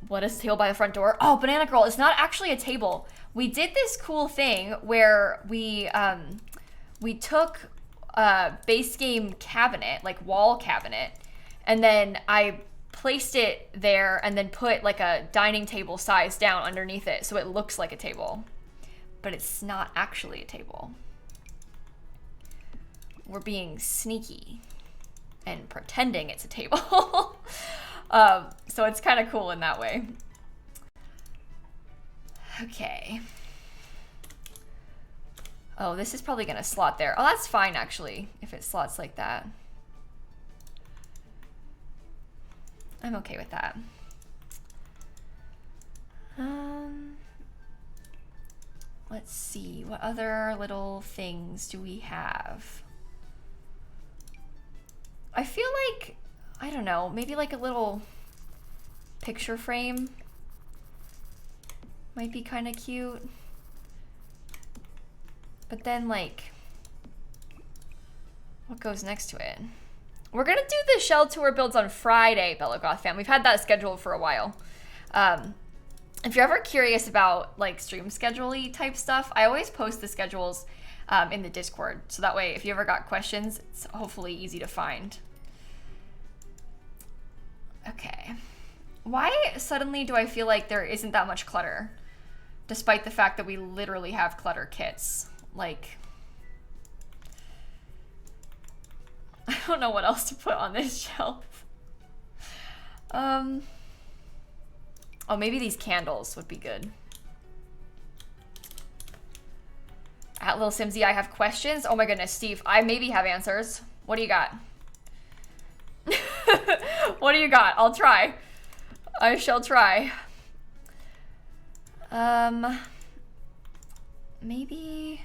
What is the table by the front door? Oh, Banana Girl, it's not actually a table. We did this cool thing where we took a base game cabinet, like wall cabinet, and then I placed it there and then put like a dining table size down underneath it so it looks like a table. But it's not actually a table. We're being sneaky and pretending it's a table. So it's kind of cool in that way. Okay. Oh, this is probably gonna slot there. Oh, that's fine actually, if it slots like that. I'm okay with that. Let's see, what other little things do we have? I feel like, I don't know, maybe like a little picture frame might be kind of cute. But then like, what goes next to it? We're gonna do the shell tour builds on Friday, Bella Goth fam. We've had that scheduled for a while. If you're ever curious about like stream schedule-y type stuff, I always post the schedules in the Discord. So that way, if you ever got questions, it's hopefully easy to find. Okay. Why suddenly do I feel like there isn't that much clutter? Despite the fact that we literally have clutter kits. Like, I don't know what else to put on this shelf. Oh, maybe these candles would be good. At lilsimsie, I have questions. Oh my goodness, Steve, I maybe have answers. What do you got? What do you got? I'll try. I shall try. Maybe...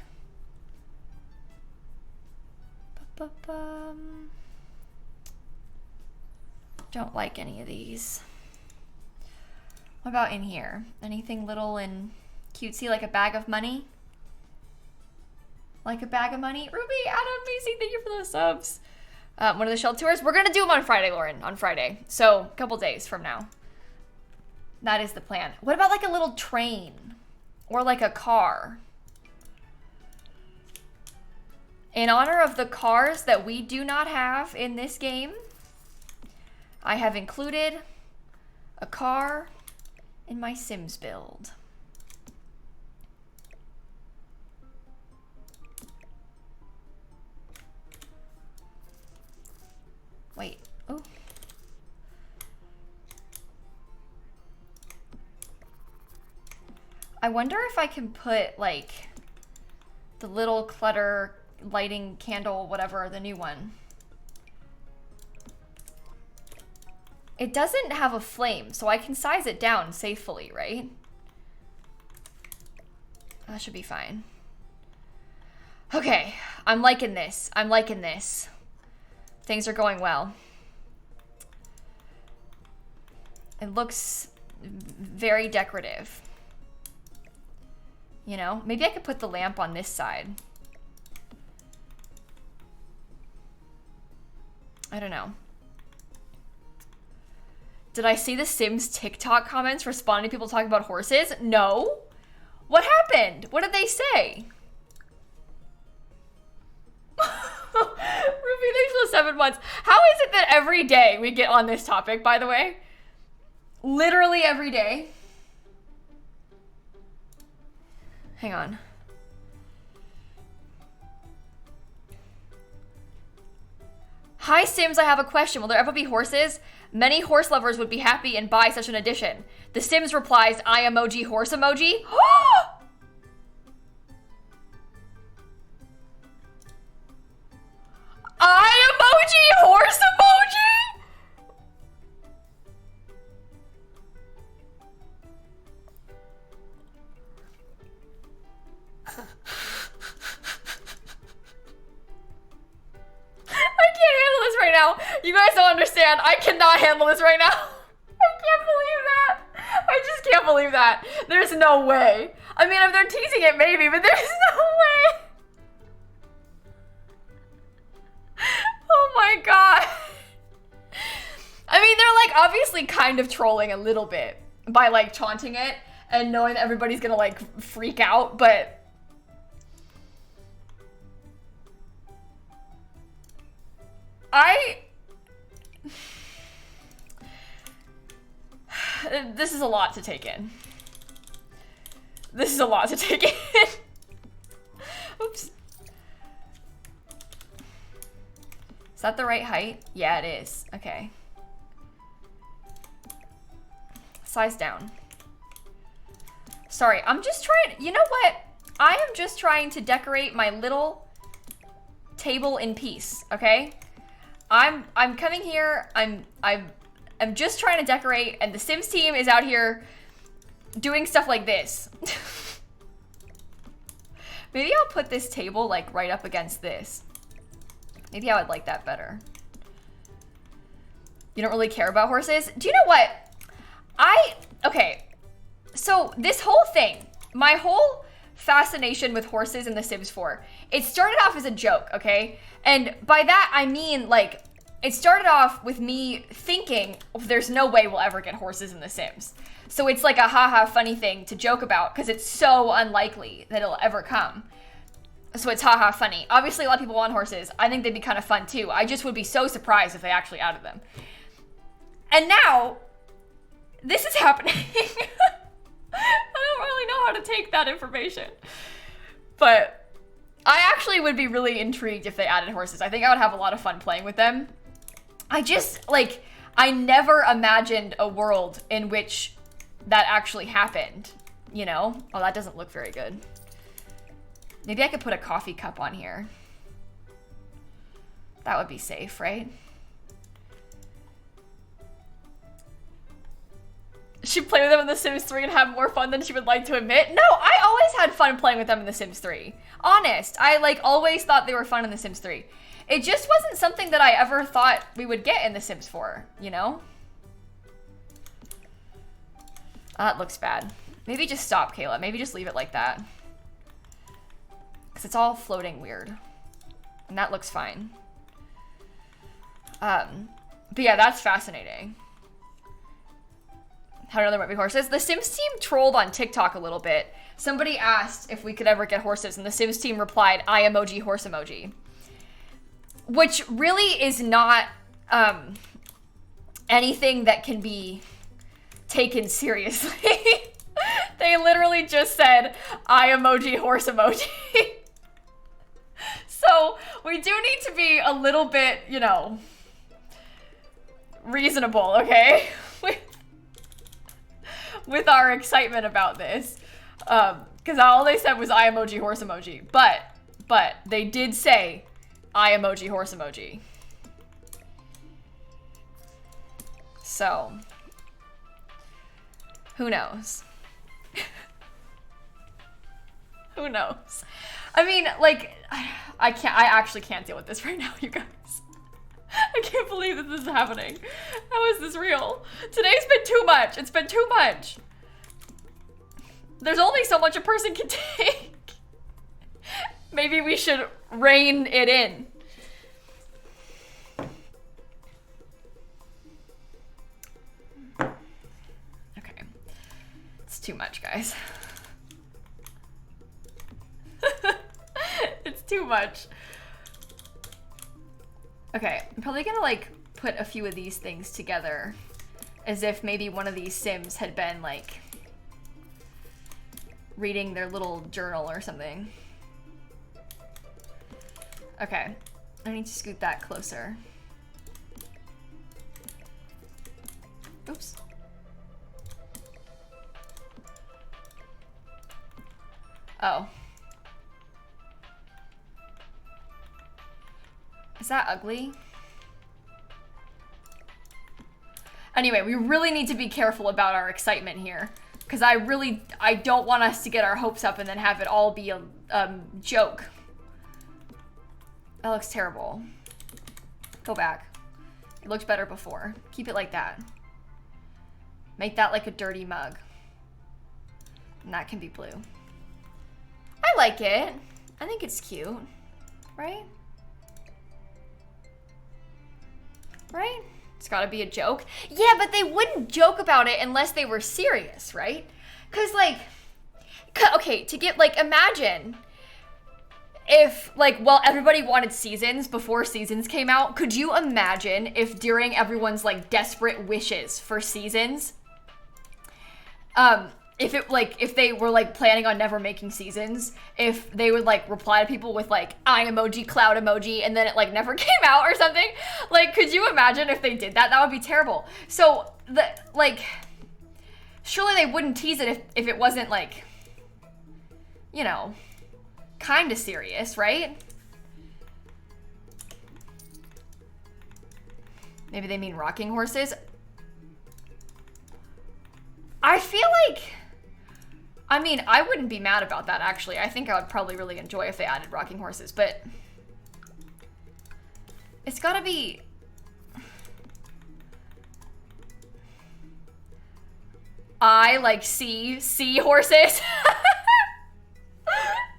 Don't like any of these. What about in here? Anything little and cutesy, like a bag of money? Like a bag of money? Ruby, Adam, amazing, thank you for those subs. One of the shell tours? We're gonna do them on Friday, Lauren, on Friday. So, a couple days from now. That is the plan. What about like a little train? Or like a car? In honor of the cars that we do not have in this game, I have included a car in my Sims build. Wait, oh. I wonder if I can put like the little clutter lighting candle, whatever, the new one. It doesn't have a flame, so I can size it down safely, right? That should be fine. Okay, I'm liking this. I'm liking this. Things are going well. It looks very decorative. You know, maybe I could put the lamp on this side. I don't know. Did I see the Sims TikTok comments responding to people talking about horses? No. What happened? What did they say? Ruby, thanks for the 7 months. How is it that every day we get on this topic, by the way? Literally every day. Hang on. Hi Sims, I have a question. Will there ever be horses? Many horse lovers would be happy and buy such an edition. The Sims replies, I emoji horse emoji. I emoji horse emoji? I can't handle this right now. You guys don't understand. I cannot handle this right now. I can't believe that. I just can't believe that. There's no way. I mean, if they're teasing it, maybe, but there's no way. Oh my god. I mean, they're like obviously kind of trolling a little bit by like taunting it and knowing that everybody's gonna like freak out, but this is a lot to take in. This is a lot to take in. Oops. Is that the right height? Yeah, it is. Okay. Size down. Sorry, I'm just trying, you know what? I am just trying to decorate my little table in peace, okay? I'm coming here, I'm just trying to decorate, and the Sims team is out here doing stuff like this. Maybe I'll put this table like right up against this. Maybe I would like that better. You don't really care about horses? Do you know what? Okay, so this whole thing, my whole fascination with horses in The Sims 4, it started off as a joke, okay? And by that, I mean, like, it started off with me thinking, oh, there's no way we'll ever get horses in The Sims. So it's like a haha funny thing to joke about because it's so unlikely that it'll ever come. So it's haha funny. Obviously, a lot of people want horses. I think they'd be kind of fun too. I just would be so surprised if they actually added them. And now, this is happening. I don't really know how to take that information. But I actually would be really intrigued if they added horses. I think I would have a lot of fun playing with them. I just, like, I never imagined a world in which that actually happened, you know? Oh, that doesn't look very good. Maybe I could put a coffee cup on here. That would be safe, right? she'd play with them in The Sims 3 and have more fun than she would like to admit. No, I always had fun playing with them in The Sims 3. Honest, I like always thought they were fun in The Sims 3. It just wasn't something that I ever thought we would get in The Sims 4, you know? It looks bad. Maybe just stop, Kayla. Maybe just leave it like that. Because it's all floating weird. And that looks fine. But yeah, that's fascinating. How do there might be horses? The Sims team trolled on TikTok a little bit. Somebody asked if we could ever get horses, and the Sims team replied, "I emoji, horse emoji." Which really is not anything that can be taken seriously. They literally just said, "I emoji, horse emoji." So we do need to be a little bit, you know, reasonable, okay? With our excitement about this. Because all they said was I emoji, horse emoji. But they did say I emoji, horse emoji. So, who knows? Who knows? I mean, like, I actually can't deal with this right now, you guys. I can't believe that this is happening. How is this real? Today's been too much. It's been too much. There's only so much a person can take. Maybe we should rein it in. Okay. It's too much, guys. It's too much. Okay, I'm probably gonna like put a few of these things together as if maybe one of these Sims had been like reading their little journal or something. Okay, I need to scoot that closer. Oops. Oh. Is that ugly? Anyway, we really need to be careful about our excitement here. Because I don't want us to get our hopes up and then have it all be a joke. That looks terrible. Go back. It looked better before. Keep it like that. Make that like a dirty mug. And that can be blue. I like it. I think it's cute. Right? Right? It's gotta be a joke. Yeah, but they wouldn't joke about it unless they were serious, right? Cause like, okay, to get like, imagine if like, well, everybody wanted seasons before seasons came out. Could you imagine if during everyone's like desperate wishes for seasons, if they were like planning on never making seasons, if they would like reply to people with like eye emoji, cloud emoji, and then it like never came out or something. Like, could you imagine if they did that? That would be terrible. So surely they wouldn't tease it if it wasn't like, you know, kind of serious, right? Maybe they mean rocking horses. I feel like, I mean, I wouldn't be mad about that, actually. I think I would probably really enjoy if they added rocking horses, but it's gotta be... I like sea horses.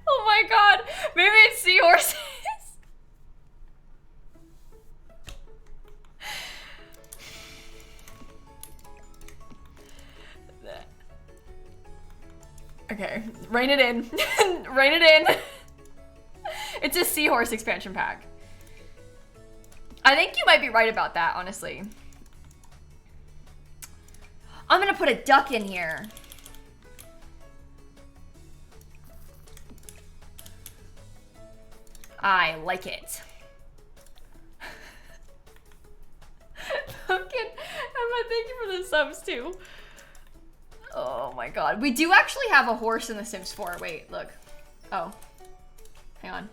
Oh my god, maybe it's seahorses. Okay, rein it in. Rein it in. It's a seahorse expansion pack. I think you might be right about that, honestly. I'm gonna put a duck in here. I like it. Pumpkin, Emma, thank you for the subs too. Oh my god. We do actually have a horse in The Sims 4. Wait, look. Oh. Hang on.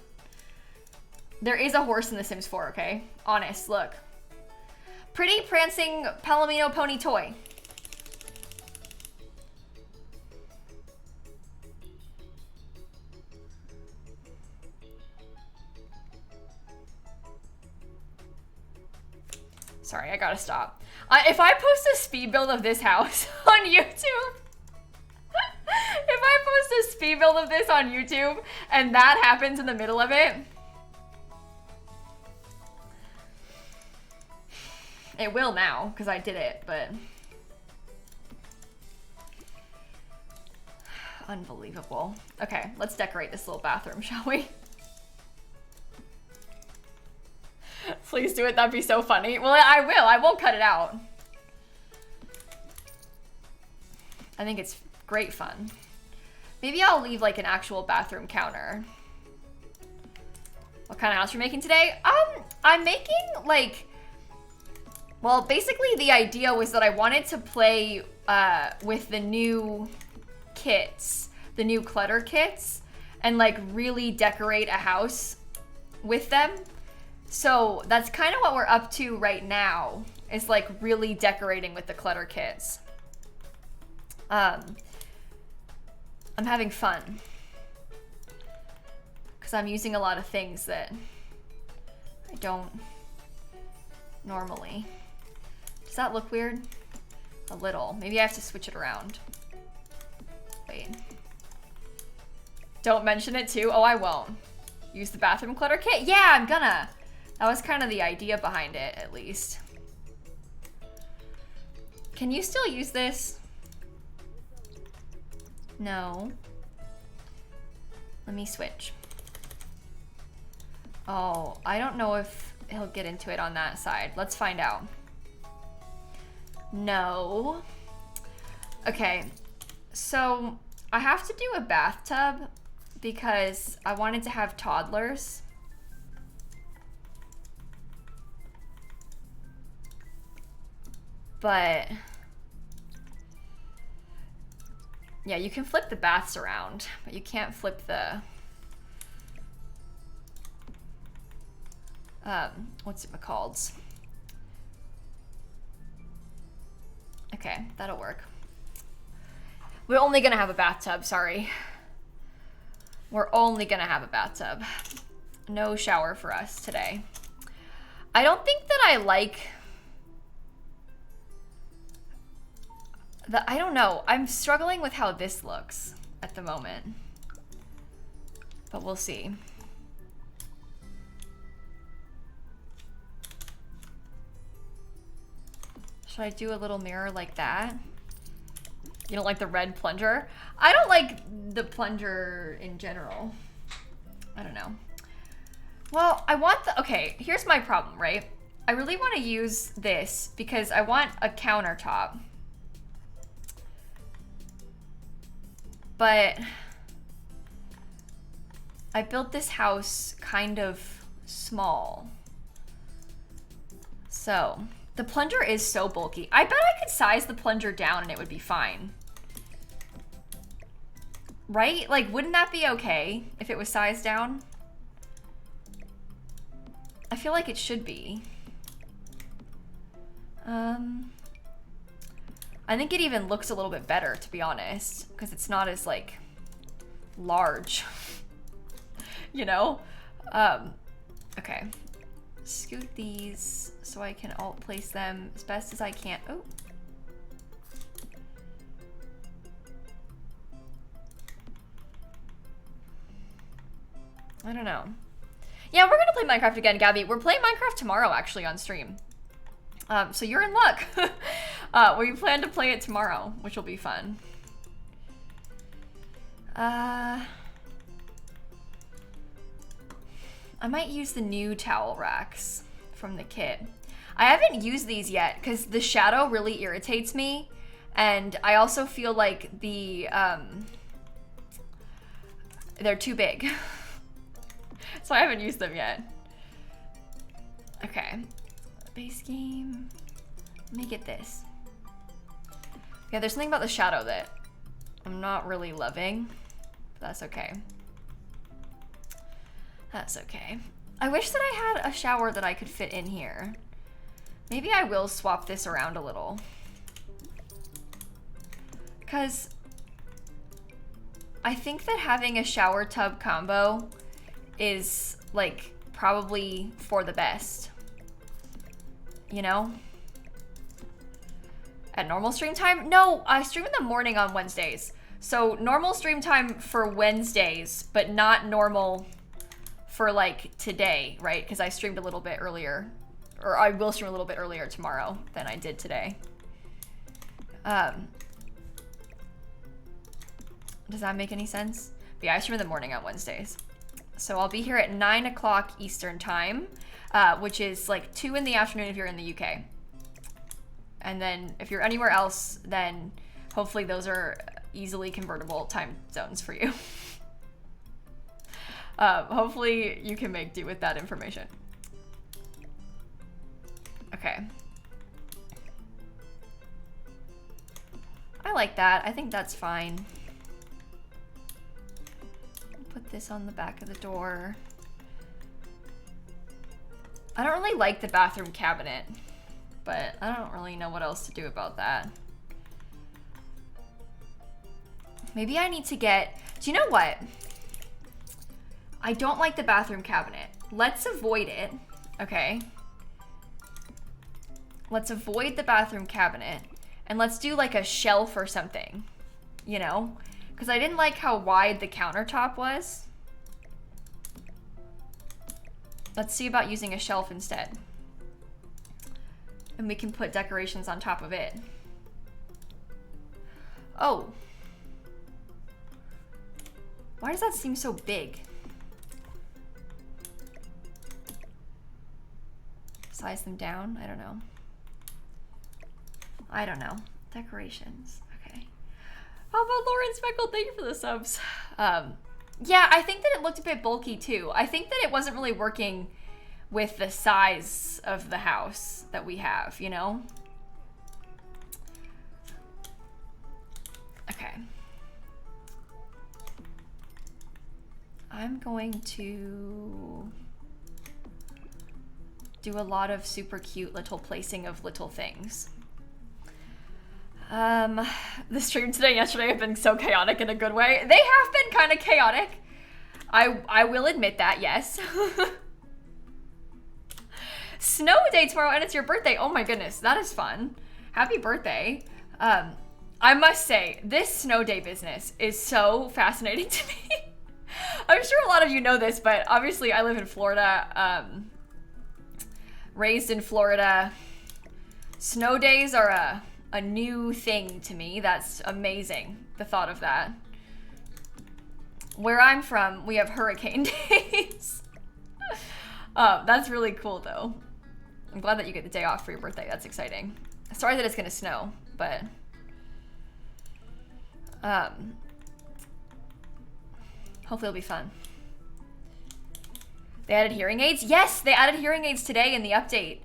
There is a horse in The Sims 4, okay? Honest, look. Pretty prancing Palomino pony toy. Sorry, I gotta stop. If I post a speed build of this house on YouTube, if I post a speed build of this on YouTube and that happens in the middle of it, it will now because I did it, but unbelievable. Okay, let's decorate this little bathroom, shall we? Please do it, that'd be so funny. Well, I will, I won't cut it out. I think it's great fun. Maybe I'll leave like an actual bathroom counter. What kind of house you're making today? I'm making like, well, basically the idea was that I wanted to play with the new kits, the new clutter kits, and like really decorate a house with them. So that's kind of what we're up to right now, is like really decorating with the clutter kits. I'm having fun because I'm using a lot of things that I don't normally. Does that look weird? A little. Maybe I have to switch it around. Wait. Don't mention it too? Oh, I won't. Use the bathroom clutter kit? Yeah, I'm gonna. That was kind of the idea behind it, at least. Can you still use this? No. Let me switch. Oh, I don't know if he'll get into it on that side. Let's find out. No. Okay, so I have to do a bathtub because I wanted to have toddlers. But yeah, you can flip the baths around, but you can't flip the what's it called? Okay, that'll work. We're only gonna have a bathtub, sorry. We're only gonna have a bathtub. No shower for us today. I don't think that I like I don't know. I'm struggling with how this looks at the moment. But we'll see. Should I do a little mirror like that? You don't like the red plunger? I don't like the plunger in general. I don't know. Well, I want the, okay, here's my problem, right? I really want to use this because I want a countertop. But I built this house kind of small. So the plunger is so bulky. I bet I could size the plunger down and it would be fine. Right? Like, wouldn't that be okay if it was sized down? I feel like it should be. I think it even looks a little bit better, to be honest, because it's not as like large, you know? Okay, scoot these so I can alt place them as best as I can. Oh. I don't know. Yeah, we're gonna play Minecraft again, Gabby. We're playing Minecraft tomorrow, actually, on stream. So you're in luck. We plan to play it tomorrow, which will be fun. I might use the new towel racks from the kit. I haven't used these yet because the shadow really irritates me, and I also feel like they're too big. So I haven't used them yet. Okay, base game. Let me get this. Yeah, there's something about the shadow that I'm not really loving, but that's okay. That's okay. I wish that I had a shower that I could fit in here. Maybe I will swap this around a little. Because I think that having a shower tub combo is like probably for the best. you know? At normal stream time? No, I stream in the morning on Wednesdays. So normal stream time for Wednesdays, but not normal for like today, right? Because I streamed a little bit earlier, or I will stream a little bit earlier tomorrow than I did today. Does that make any sense? But yeah, I stream in the morning on Wednesdays. So I'll be here at 9 o'clock Eastern time, which is like 2 in the afternoon if you're in the UK. And then if you're anywhere else, then hopefully those are easily convertible time zones for you. Hopefully you can make do with that information. Okay. I like that. I think that's fine. Put this on the back of the door. I don't really like the bathroom cabinet, but I don't really know what else to do about that. Maybe I need to get, do you know what? I don't like the bathroom cabinet. Let's avoid it, okay? Let's avoid the bathroom cabinet and let's do like a shelf or something, you know? Because I didn't like how wide the countertop was. Let's see about using a shelf instead. And we can put decorations on top of it. Oh. Why does that seem so big? Size them down? I don't know. I don't know. Decorations. Okay. How about Lauren Speckle? Thank you for the subs. Yeah, I think that it looked a bit bulky too. I think that it wasn't really working with the size of the house that we have, you know? Okay. I'm going to do a lot of super cute little placing of little things. The stream today and yesterday have been so chaotic in a good way. They have been kind of chaotic. I will admit that, yes. Snow day tomorrow and it's your birthday. Oh my goodness, that is fun. Happy birthday. I must say, this snow day business is so fascinating to me. I'm sure a lot of you know this, but obviously I live in Florida, raised in Florida. Snow days are a new thing to me. That's amazing, the thought of that. Where I'm from, we have hurricane days. That's really cool though. I'm glad that you get the day off for your birthday. That's exciting. Sorry that it's gonna snow, but hopefully it'll be fun. They added hearing aids? Yes, they added hearing aids today in the update.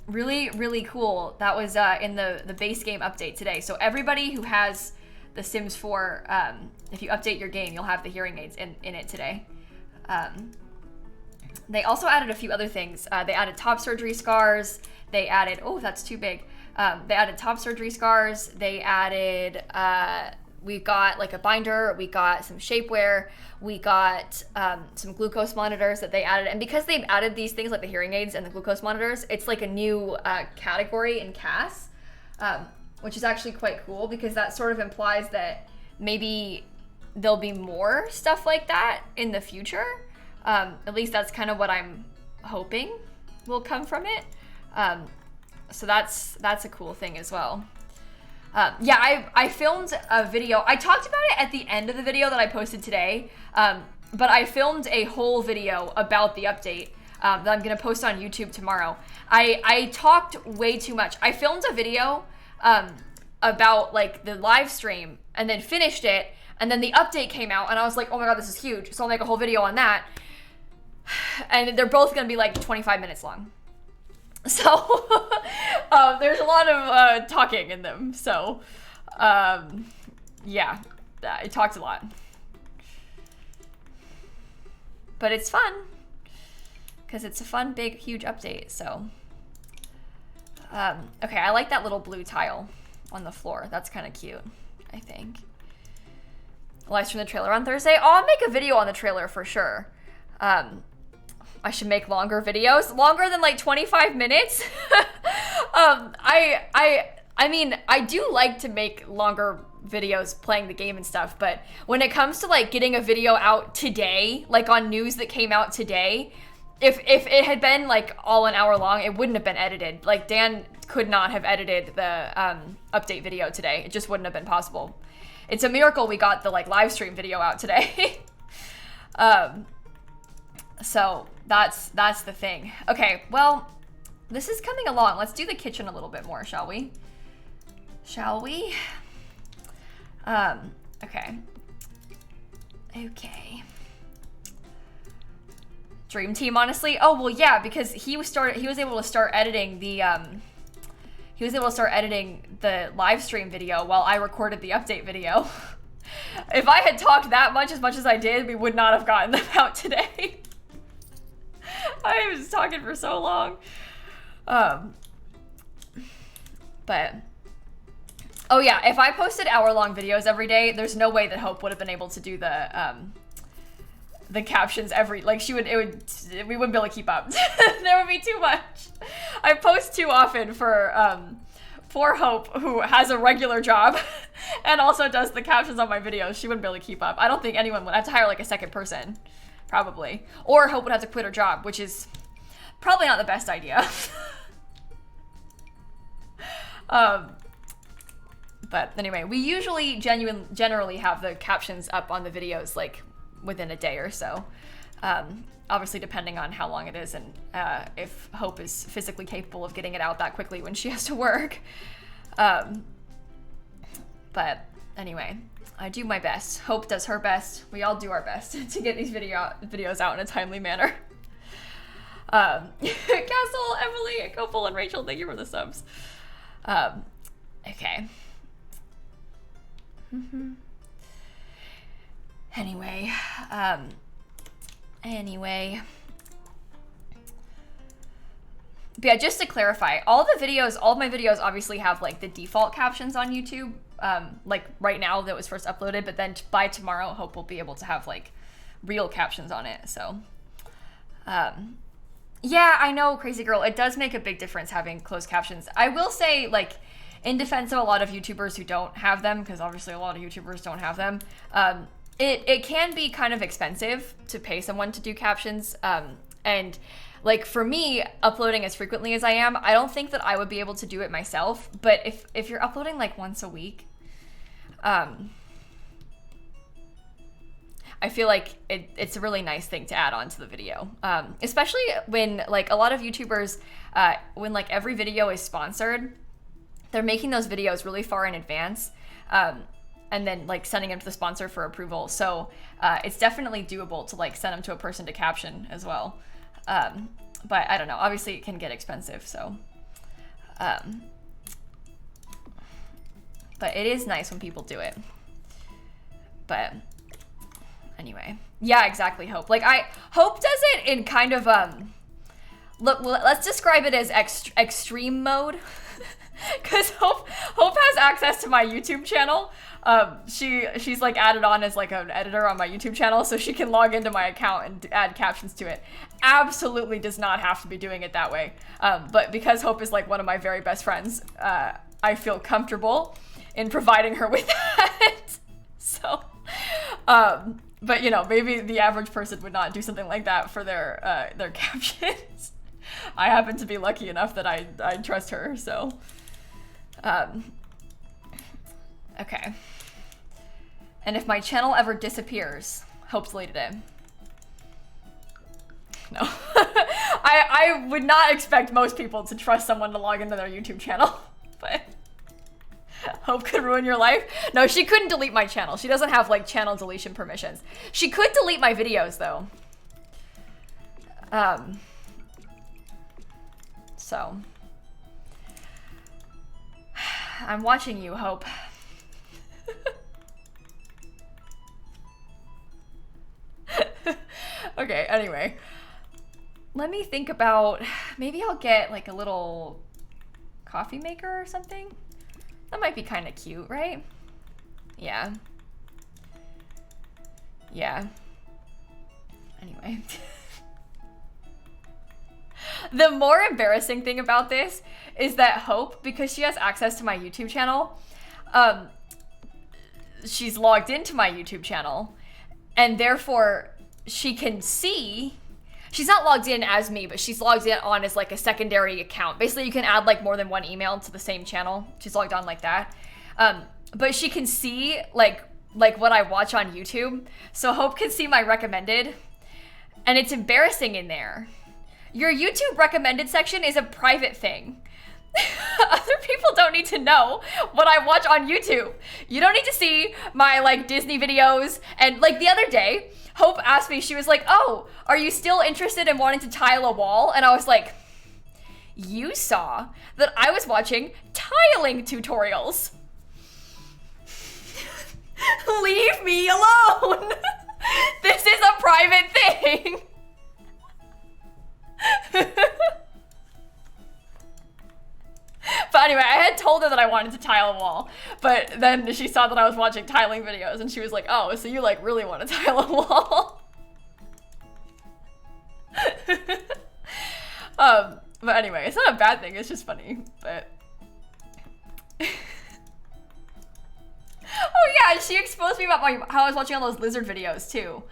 Really, really cool. That was in the base game update today. So everybody who has the Sims 4, if you update your game, you'll have the hearing aids in it today. They also added a few other things. They added top surgery scars. They added, oh, that's too big. They added top surgery scars. They added, we got like a binder. We got some shapewear. We got some glucose monitors that they added. And because they've added these things like the hearing aids and the glucose monitors, it's like a new category in CAS, which is actually quite cool because that sort of implies that maybe there'll be more stuff like that in the future. At least that's kind of what I'm hoping will come from it. So that's a cool thing as well. Yeah, I filmed a video. I talked about it at the end of the video that I posted today, but I filmed a whole video about the update that I'm gonna post on YouTube tomorrow. I talked way too much. I filmed a video about like the live stream and then finished it, and then the update came out and I was like, oh my god, this is huge. So I'll make a whole video on that. And they're both gonna be like 25 minutes long. So there's a lot of talking in them. So yeah, I talked a lot. But it's fun because it's a fun, big, huge update. So okay, I like that little blue tile on the floor. That's kind of cute, I think. Live stream the trailer on Thursday. Oh, I'll make a video on the trailer for sure. I should make longer videos, longer than like 25 minutes. I mean, I do like to make longer videos playing the game and stuff, but when it comes to like getting a video out today, like on news that came out today, if it had been like all an hour long, it wouldn't have been edited. Like Dan could not have edited the update video today. It just wouldn't have been possible. It's a miracle we got the like live stream video out today. So that's the thing. Okay, well, this is coming along. Let's do the kitchen a little bit more, shall we? Shall we? Okay. Okay. Dream Team, honestly. Oh, well, yeah, because he was able to start editing the live stream video while I recorded the update video. If I had talked that much as I did, we would not have gotten them out today. I was talking for so long. But oh yeah, if I posted hour-long videos every day, there's no way that Hope would have been able to do the captions we wouldn't be able to keep up. There would be too much. I post too often for Hope, who has a regular job and also does the captions on my videos. She wouldn't be able to keep up. I don't think anyone would have to hire like a second person, probably. Or Hope would have to quit her job, which is probably not the best idea. But anyway, we usually generally have the captions up on the videos like within a day or so. Obviously depending on how long it is and if Hope is physically capable of getting it out that quickly when she has to work. But anyway, I do my best. Hope does her best. We all do our best to get these videos out in a timely manner. Castle, Emily, Copel, and Rachel, thank you for the subs. Okay. Anyway, but yeah, just to clarify, all of my videos obviously have like the default captions on YouTube, like right now that was first uploaded, but then by tomorrow, Hope will be able to have like real captions on it. So, yeah, I know, Crazy Girl, it does make a big difference having closed captions. I will say, like, in defense of a lot of YouTubers who don't have them, because obviously a lot of YouTubers don't have them, it can be kind of expensive to pay someone to do captions. And like for me, uploading as frequently as I am, I don't think that I would be able to do it myself. But if you're uploading like once a week, I feel like it's a really nice thing to add on to the video. Especially when like a lot of YouTubers, when like every video is sponsored, they're making those videos really far in advance, and then like sending them to the sponsor for approval. So it's definitely doable to like send them to a person to caption as well. But I don't know, obviously it can get expensive. So, but it is nice when people do it. But anyway, yeah, exactly, Hope. Like Hope does it in kind of, look, let's describe it as extreme mode. Because Hope has access to my YouTube channel. She's like added on as like an editor on my YouTube channel, so she can log into my account and add captions to it. Absolutely does not have to be doing it that way. But because Hope is like one of my very best friends, I feel comfortable in providing her with that. So, but you know, maybe the average person would not do something like that for their captions. I happen to be lucky enough that I trust her, so. Okay. And if my channel ever disappears, Hope's deleted it. No. I would not expect most people to trust someone to log into their YouTube channel, but Hope could ruin your life. No, she couldn't delete my channel. She doesn't have like channel deletion permissions. She could delete my videos though. So I'm watching you, Hope. Okay, anyway. Let me think about, maybe I'll get like a little coffee maker or something. That might be kind of cute, right? Yeah. Yeah. Anyway. The more embarrassing thing about this is that Hope, because she has access to my YouTube channel, she's logged into my YouTube channel, and therefore she can see. She's not logged in as me, but she's logged in on as like a secondary account. Basically, you can add like more than one email to the same channel. She's logged on like that. But she can see like what I watch on YouTube. So Hope can see my recommended, and it's embarrassing in there. Your YouTube recommended section is a private thing. Other people don't need to know what I watch on YouTube. You don't need to see my like Disney videos. And like the other day, Hope asked me, she was like, oh, are you still interested in wanting to tile a wall? And I was like, you saw that I was watching tiling tutorials. Leave me alone. This is a private thing. But anyway, I had told her that I wanted to tile a wall, but then she saw that I was watching tiling videos and she was like, oh, so you like really want to tile a wall? But anyway, it's not a bad thing, it's just funny, but. Oh yeah, and she exposed me about how I was watching all those lizard videos too.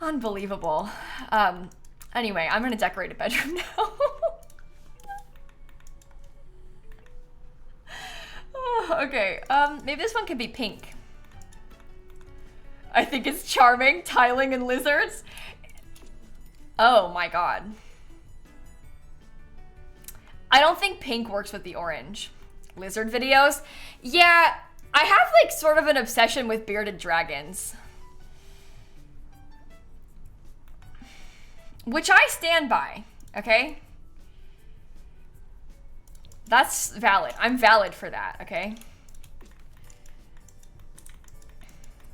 Unbelievable. Anyway, I'm gonna decorate a bedroom now. Okay, maybe this one could be pink. I think it's charming, tiling and lizards. Oh my god. I don't think pink works with the orange. Lizard videos? Yeah, I have like sort of an obsession with bearded dragons. Which I stand by, okay? That's valid. I'm valid for that, okay?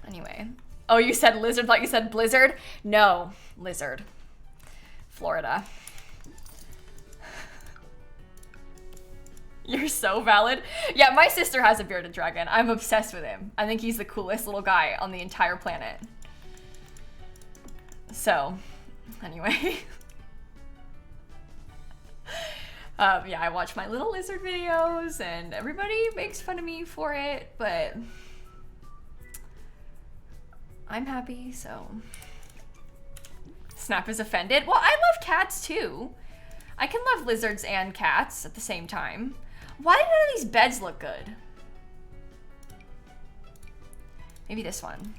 Anyway. Oh, you said lizard, thought you said blizzard? No, lizard. Florida. You're so valid. Yeah, my sister has a bearded dragon. I'm obsessed with him. I think he's the coolest little guy on the entire planet. So, anyway. Yeah, I watch my little lizard videos and everybody makes fun of me for it, but I'm happy, so. Snap is offended. Well, I love cats too. I can love lizards and cats at the same time. Why do none of these beds look good? Maybe this one.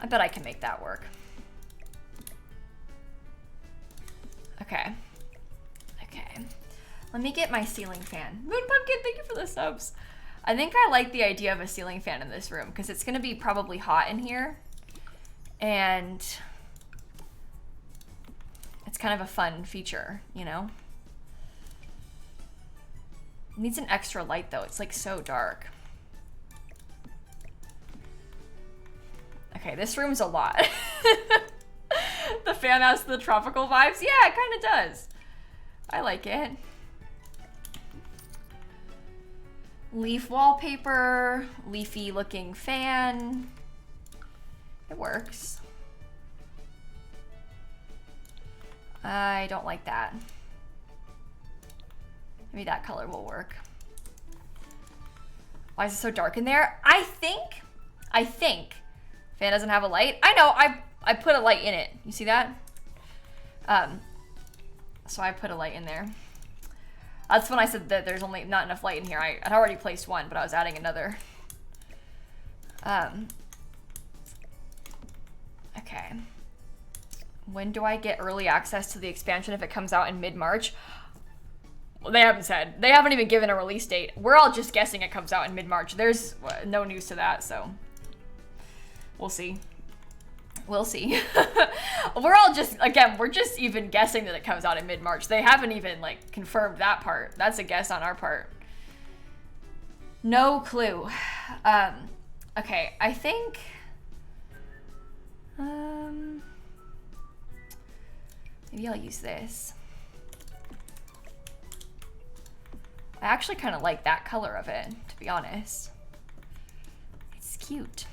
I bet I can make that work. Okay. Okay. Let me get my ceiling fan. Moon Pumpkin, thank you for the subs. I think I like the idea of a ceiling fan in this room because it's gonna be probably hot in here. And it's kind of a fun feature, you know? It needs an extra light though. It's like so dark. Okay, this room's a lot. The fan has the tropical vibes. Yeah, it kind of does. I like it. Leaf wallpaper, leafy looking fan. It works. I don't like that. Maybe that color will work. Why is it so dark in there? I think fan doesn't have a light. I know, I put a light in it. You see that? So I put a light in there. That's when I said that there's only not enough light in here. I had already placed one, but I was adding another. Okay. When do I get early access to the expansion if it comes out in mid-March? Well, they haven't said. They haven't even given a release date. We're all just guessing it comes out in mid-March. There's no news to that, so we'll see. We'll see. We're all just, again, we're just even guessing that it comes out in mid-March. They haven't even, like, confirmed that part. That's a guess on our part. No clue. Okay, I think... maybe I'll use this. I actually kind of like that color of it, to be honest. It's cute.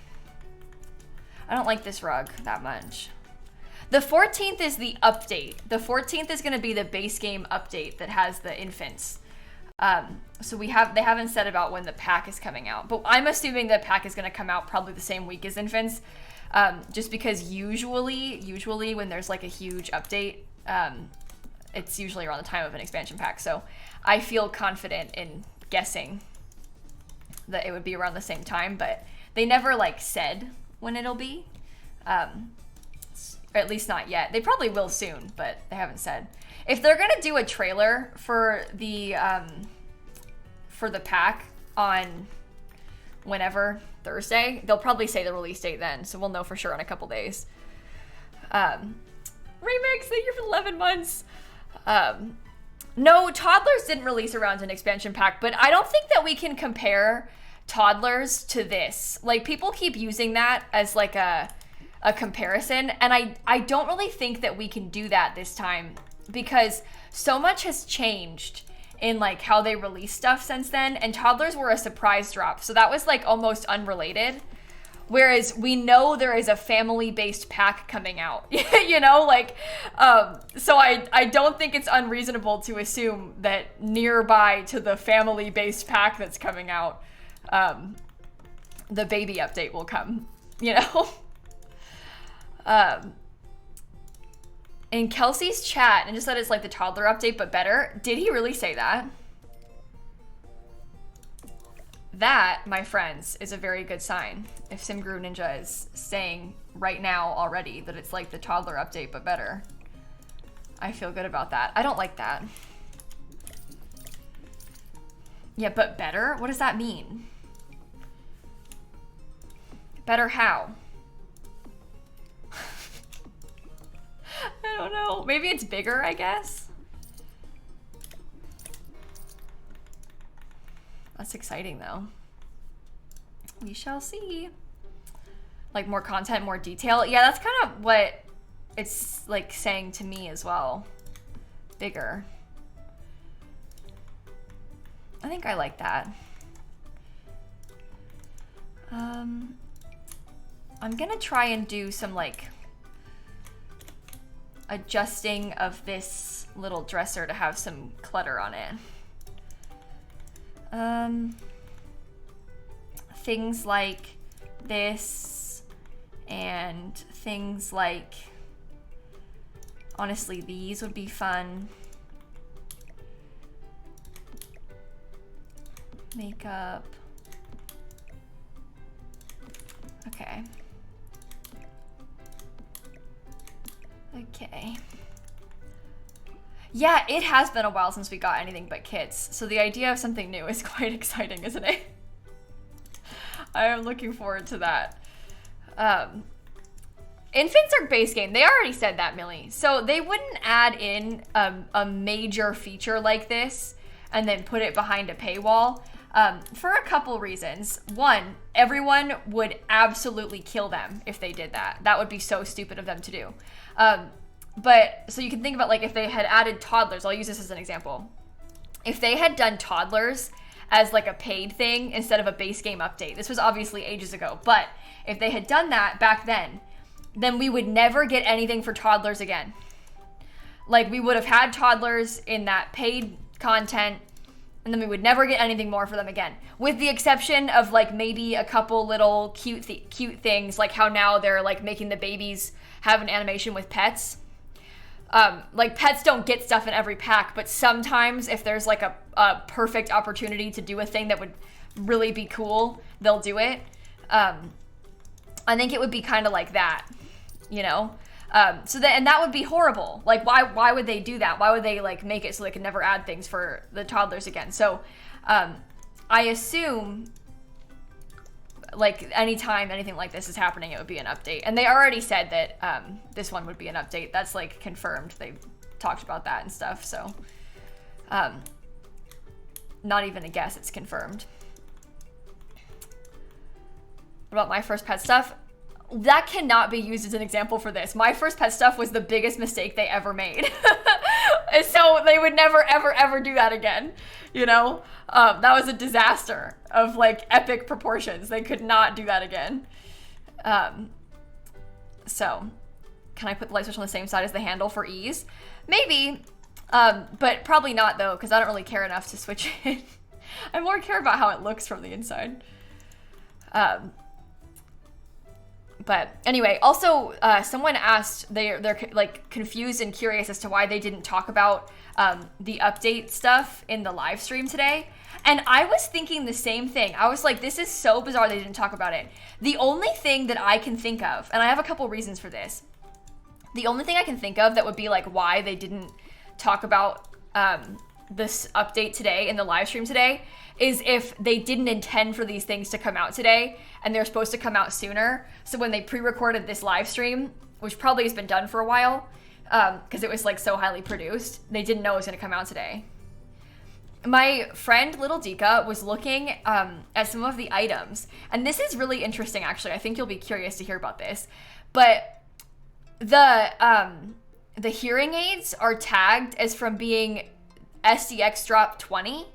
I don't like this rug that much. The 14th is the update. The 14th is going to be the base game update that has the infants. So they haven't said about when the pack is coming out, but I'm assuming the pack is going to come out probably the same week as infants, just because usually when there's like a huge update, it's usually around the time of an expansion pack. So I feel confident in guessing that it would be around the same time, but they never like said when it'll be, or at least not yet. They probably will soon, but they haven't said. If they're gonna do a trailer for the pack on whenever, Thursday, they'll probably say the release date then, so we'll know for sure in a couple days. Remix, thank you for 11 months. No, toddlers didn't release around an expansion pack, but I don't think that we can compare toddlers to this. Like, people keep using that as like a comparison, and I don't really think that we can do that this time, because so much has changed in like how they release stuff since then, and toddlers were a surprise drop, so that was like almost unrelated. Whereas we know there is a family-based pack coming out, you know, like, so I don't think it's unreasonable to assume that nearby to the family-based pack that's coming out, the baby update will come, you know? In Kelsey's chat, and just said it's like the toddler update, but better. Did he really say that? That, my friends, is a very good sign. If Simguru Ninja is saying right now already that it's like the toddler update, but better. I feel good about that. I don't like that. Yeah, but better? What does that mean? Better how? I don't know. Maybe it's bigger, I guess. That's exciting, though. We shall see. Like, more content, more detail. Yeah, that's kind of what it's, like, saying to me as well. Bigger. I think I like that. I'm gonna try and do some, like, adjusting of this little dresser to have some clutter on it. Things like this, and things like, honestly, these would be fun. Makeup. Okay. Okay. Yeah, it has been a while since we got anything but kits, so the idea of something new is quite exciting, isn't it? I am looking forward to that. Infants are base game. They already said that, Millie. So they wouldn't add in a major feature like this and then put it behind a paywall for a couple reasons. One, everyone would absolutely kill them if they did that. That would be so stupid of them to do. But so you can think about, like, if they had added toddlers, I'll use this as an example. If they had done toddlers as like a paid thing instead of a base game update, this was obviously ages ago, but if they had done that back then we would never get anything for toddlers again. Like, we would have had toddlers in that paid content, and then we would never get anything more for them again. With the exception of, like, maybe a couple little cute things, like how now they're, like, making the babies have an animation with pets. Like, pets don't get stuff in every pack, but sometimes if there's, like, a perfect opportunity to do a thing that would really be cool, they'll do it. I think it would be kind of like that, you know? And that would be horrible. Like, why would they do that? Why would they, like, make it so they can never add things for the toddlers again? So, I assume, like, anytime anything like this is happening, it would be an update. And they already said that this one would be an update. That's, like, confirmed. They've talked about that and stuff, so not even a guess, it's confirmed. What about my first pet stuff? That cannot be used as an example for this. My first pet stuff was the biggest mistake they ever made. So they would never, ever, ever do that again, you know? That was a disaster of, like, epic proportions. They could not do that again. So can I put the light switch on the same side as the handle for ease? Maybe, but probably not though, because I don't really care enough to switch it. I more care about how it looks from the inside. But anyway, also someone asked, they're like confused and curious as to why they didn't talk about the update stuff in the live stream today. And I was thinking the same thing. I was like, this is so bizarre they didn't talk about it. The only thing that I can think of, and I have a couple reasons for this. The only thing I can think of that would be like why they didn't talk about this update today in the live stream today is if they didn't intend for these things to come out today and they're supposed to come out sooner. So when they pre-recorded this live stream, which probably has been done for a while, because it was like so highly produced, they didn't know it was going to come out today. My friend Little Dika was looking at some of the items, and this is really interesting actually. I think you'll be curious to hear about this. But the hearing aids are tagged as from being SDX drop 20.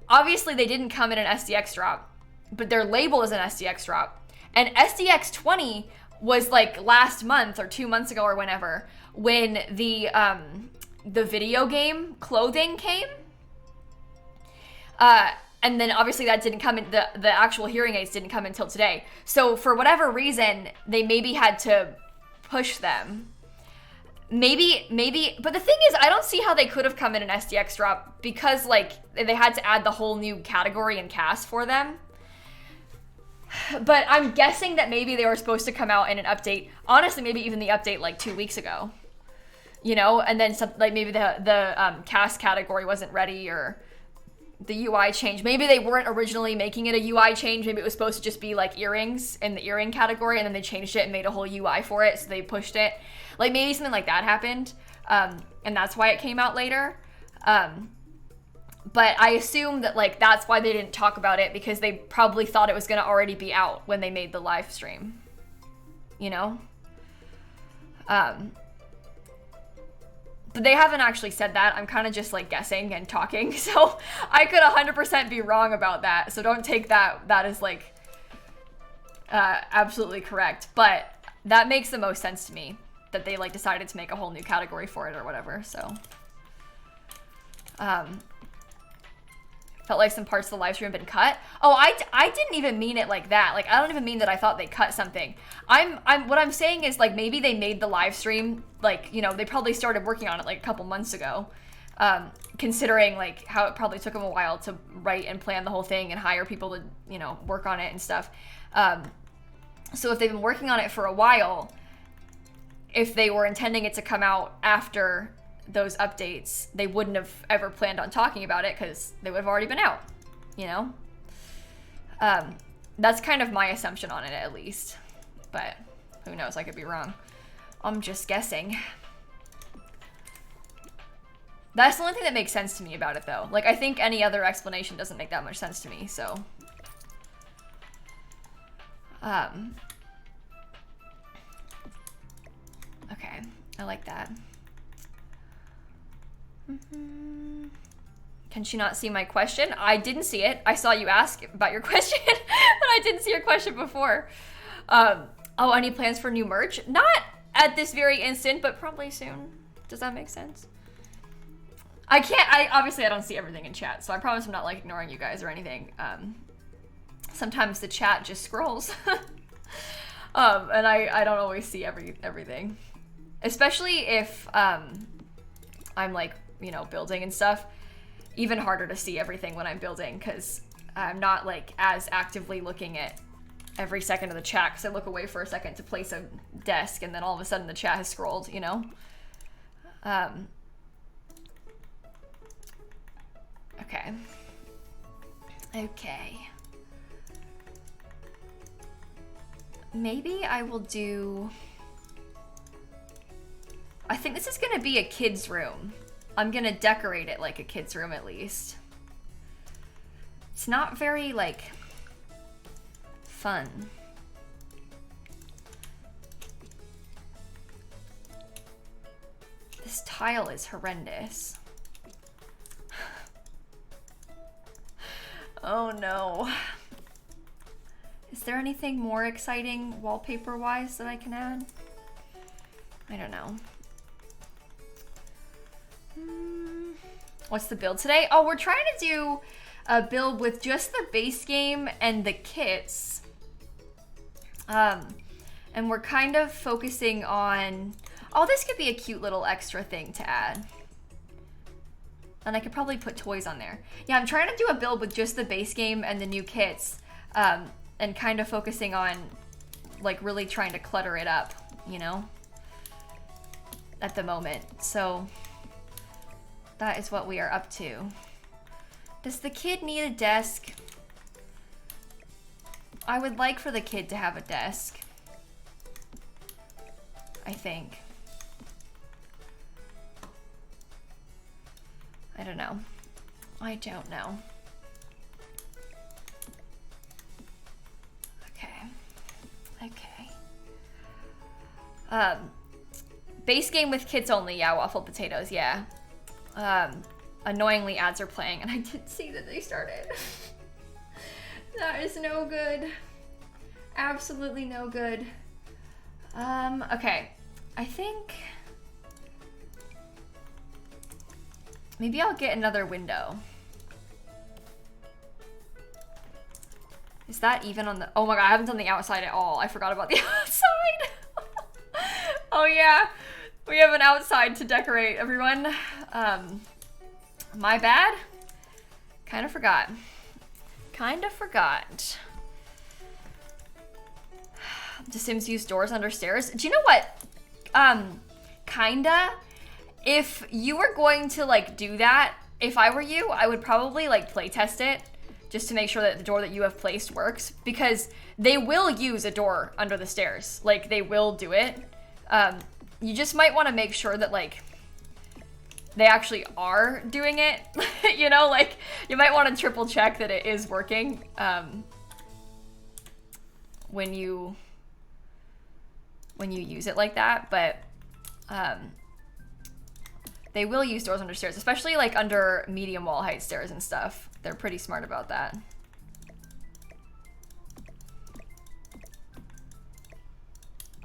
Obviously they didn't come in an SDX drop, but their label is an SDX drop. And SDX 20 was like last month or 2 months ago or whenever, when the video game clothing came. And then obviously that didn't come in, the actual hearing aids didn't come until today. So for whatever reason, they maybe had to push them. Maybe, but the thing is, I don't see how they could have come in an SDX drop because like they had to add the whole new category and cast for them. But I'm guessing that maybe they were supposed to come out in an update. Honestly, maybe even the update like 2 weeks ago, you know, and then some, like maybe the cast category wasn't ready or the UI change. Maybe they weren't originally making it a UI change. Maybe it was supposed to just be like earrings in the earring category, and then they changed it and made a whole UI for it, so they pushed it. Like maybe something like that happened, and that's why it came out later. But I assume that like that's why they didn't talk about it, because they probably thought it was going to already be out when they made the live stream, you know? But they haven't actually said that. I'm kind of just like guessing and talking. So I could 100% be wrong about that. So don't take that as like absolutely correct. But that makes the most sense to me, that they like decided to make a whole new category for it or whatever. So felt like some parts of the live stream have been cut. Oh, I didn't even mean it like that. Like, I don't even mean that I thought they cut something. What I'm saying is like maybe they made the live stream, like, you know, they probably started working on it like a couple months ago, considering like how it probably took them a while to write and plan the whole thing and hire people to, you know, work on it and stuff. So if they've been working on it for a while, if they were intending it to come out after those updates, they wouldn't have ever planned on talking about it because they would have already been out, you know? That's kind of my assumption on it, at least. But who knows, I could be wrong. I'm just guessing. That's the only thing that makes sense to me about it, though. Like, I think any other explanation doesn't make that much sense to me, so. Okay, I like that. Can she not see my question? I didn't see it. I saw you ask about your question, but I didn't see your question before. Oh, any plans for new merch? Not at this very instant, but probably soon. Does that make sense? Obviously I don't see everything in chat, so I promise I'm not like ignoring you guys or anything. Sometimes the chat just scrolls. And I don't always see everything. Especially if I'm like, you know, building and stuff. Even harder to see everything when I'm building, because I'm not like as actively looking at every second of the chat, because I look away for a second to place a desk and then all of a sudden the chat has scrolled, you know? Okay. Maybe I will do... I think this is gonna be a kid's room. I'm gonna decorate it like a kid's room at least. It's not very like fun. This tile is horrendous. Oh no. Is there anything more exciting wallpaper-wise that I can add? I don't know. What's the build today? Oh, we're trying to do a build with just the base game and the kits. And we're kind of focusing on, oh, this could be a cute little extra thing to add. And I could probably put toys on there. Yeah, I'm trying to do a build with just the base game and the new kits, and kind of focusing on like really trying to clutter it up, you know, at the moment. So that is what we are up to. Does the kid need a desk? I would like for the kid to have a desk, I think. I don't know. I don't know. Okay. Okay. Base game with kids only. Yeah, waffle potatoes. Yeah. Annoyingly, ads are playing, and I did see that they started. That is no good. Absolutely no good. Okay. I think maybe I'll get another window. Is that even on the, oh my god, I haven't done the outside at all. I forgot about the outside. Oh yeah, we have an outside to decorate, everyone. My bad. Kind of forgot. Kind of forgot. The Sims use doors under stairs. Do you know what? Kinda. If you were going to like do that, if I were you, I would probably like play test it just to make sure that the door that you have placed works, because they will use a door under the stairs. Like they will do it. You just might want to make sure that like they actually are doing it. You know, like you might want to triple check that it is working when you use it like that. But they will use doors under stairs, especially like under medium wall height stairs and stuff. They're pretty smart about that.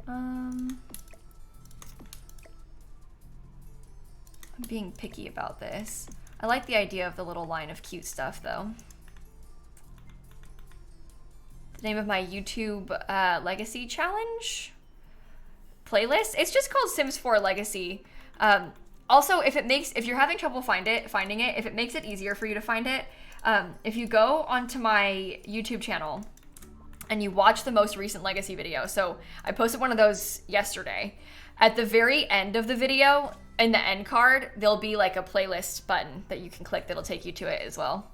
I'm being picky about this. I like the idea of the little line of cute stuff though. The name of my YouTube Legacy Challenge playlist. It's just called Sims 4 Legacy. Also, if you're having trouble finding it, if it makes it easier for you to find it, if you go onto my YouTube channel and you watch the most recent Legacy video, so I posted one of those yesterday, at the very end of the video, in the end card, there'll be like a playlist button that you can click that'll take you to it as well,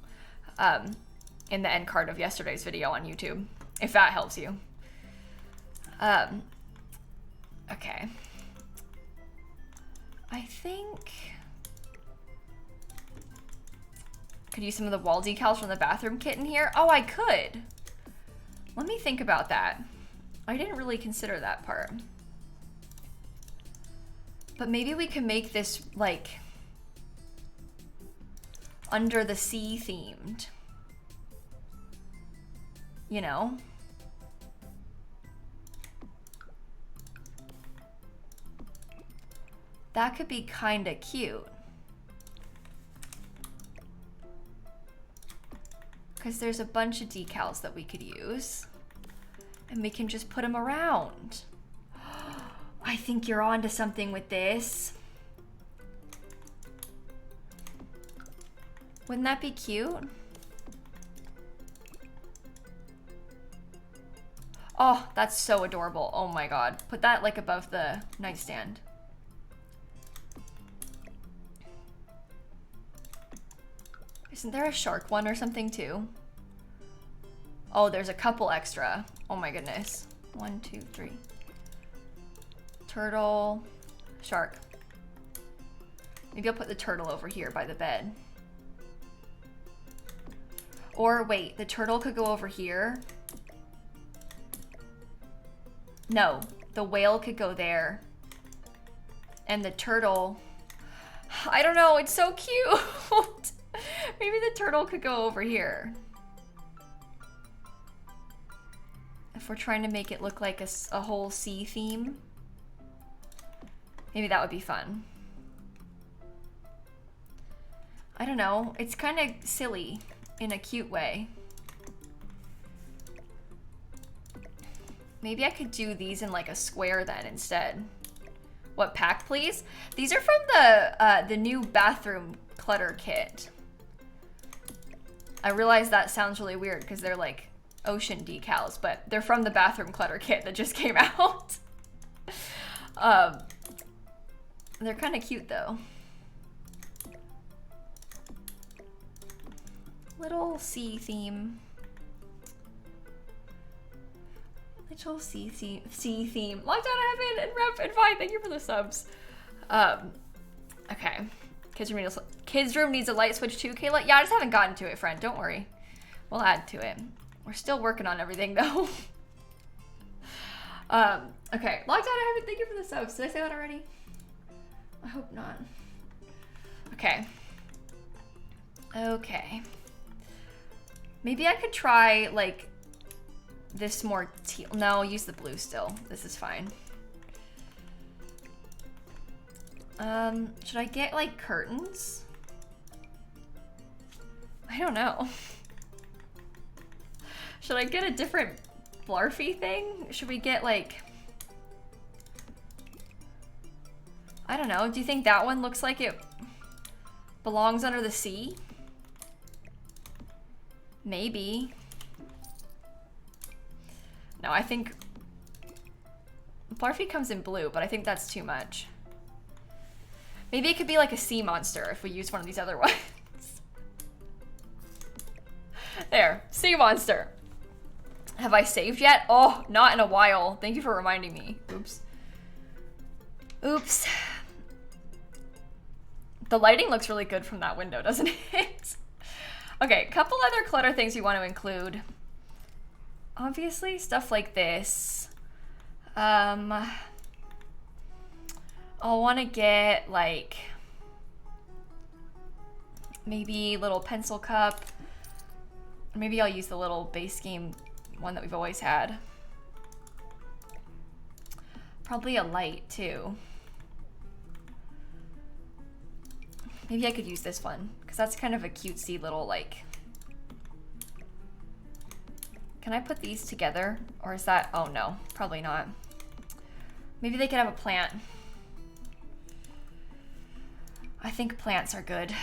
in the end card of yesterday's video on YouTube, if that helps you. Okay. I think could use some of the wall decals from the bathroom kit in here. Oh, I could. Let me think about that. I didn't really consider that part. But maybe we can make this like under the sea themed. You know? That could be kind of cute. Because there's a bunch of decals that we could use. And we can just put them around. I think you're onto something with this. Wouldn't that be cute? Oh, that's so adorable. Oh my god. Put that like above the nightstand. Isn't there a shark one or something too? Oh, there's a couple extra. Oh my goodness. 1, 2, 3. Turtle, shark. Maybe I'll put the turtle over here by the bed. Or wait, the turtle could go over here. No, the whale could go there. And the turtle, I don't know, it's so cute. Maybe the turtle could go over here. If we're trying to make it look like a whole sea theme, maybe that would be fun. I don't know. It's kind of silly in a cute way. Maybe I could do these in like a square then instead. What pack, please? These are from the new bathroom clutter kit. I realize that sounds really weird because they're like ocean decals, but they're from the bathroom clutter kit that just came out. They're kind of cute though. Little sea theme. Little sea theme. Locked out of heaven and rep and fine. Thank you for the subs. Okay. Kids room needs a light switch too, Kayla. Yeah, I just haven't gotten to it, friend. Don't worry. We'll add to it. We're still working on everything though. Okay. Locked out of heaven. Thank you for the subs. Did I say that already? I hope not. Okay. Okay. Maybe I could try like this more teal. No, use the blue still. This is fine. Should I get like curtains? I don't know. Should I get a different blarfy thing? Should we get like, I don't know. Do you think that one looks like it belongs under the sea? Maybe. No, I think Blarfy comes in blue, but I think that's too much. Maybe it could be like a sea monster if we use one of these other ones. There, sea monster. Have I saved yet? Oh, not in a while. Thank you for reminding me. Oops. Oops. The lighting looks really good from that window, doesn't it? Okay, couple other clutter things you want to include. Obviously, stuff like this. I'll want to get like maybe little pencil cup. Maybe I'll use the little base game one that we've always had. Probably a light too. Maybe I could use this one because that's kind of a cutesy little like. Can I put these together or is that, oh no, probably not. Maybe they could have a plant. I think plants are good.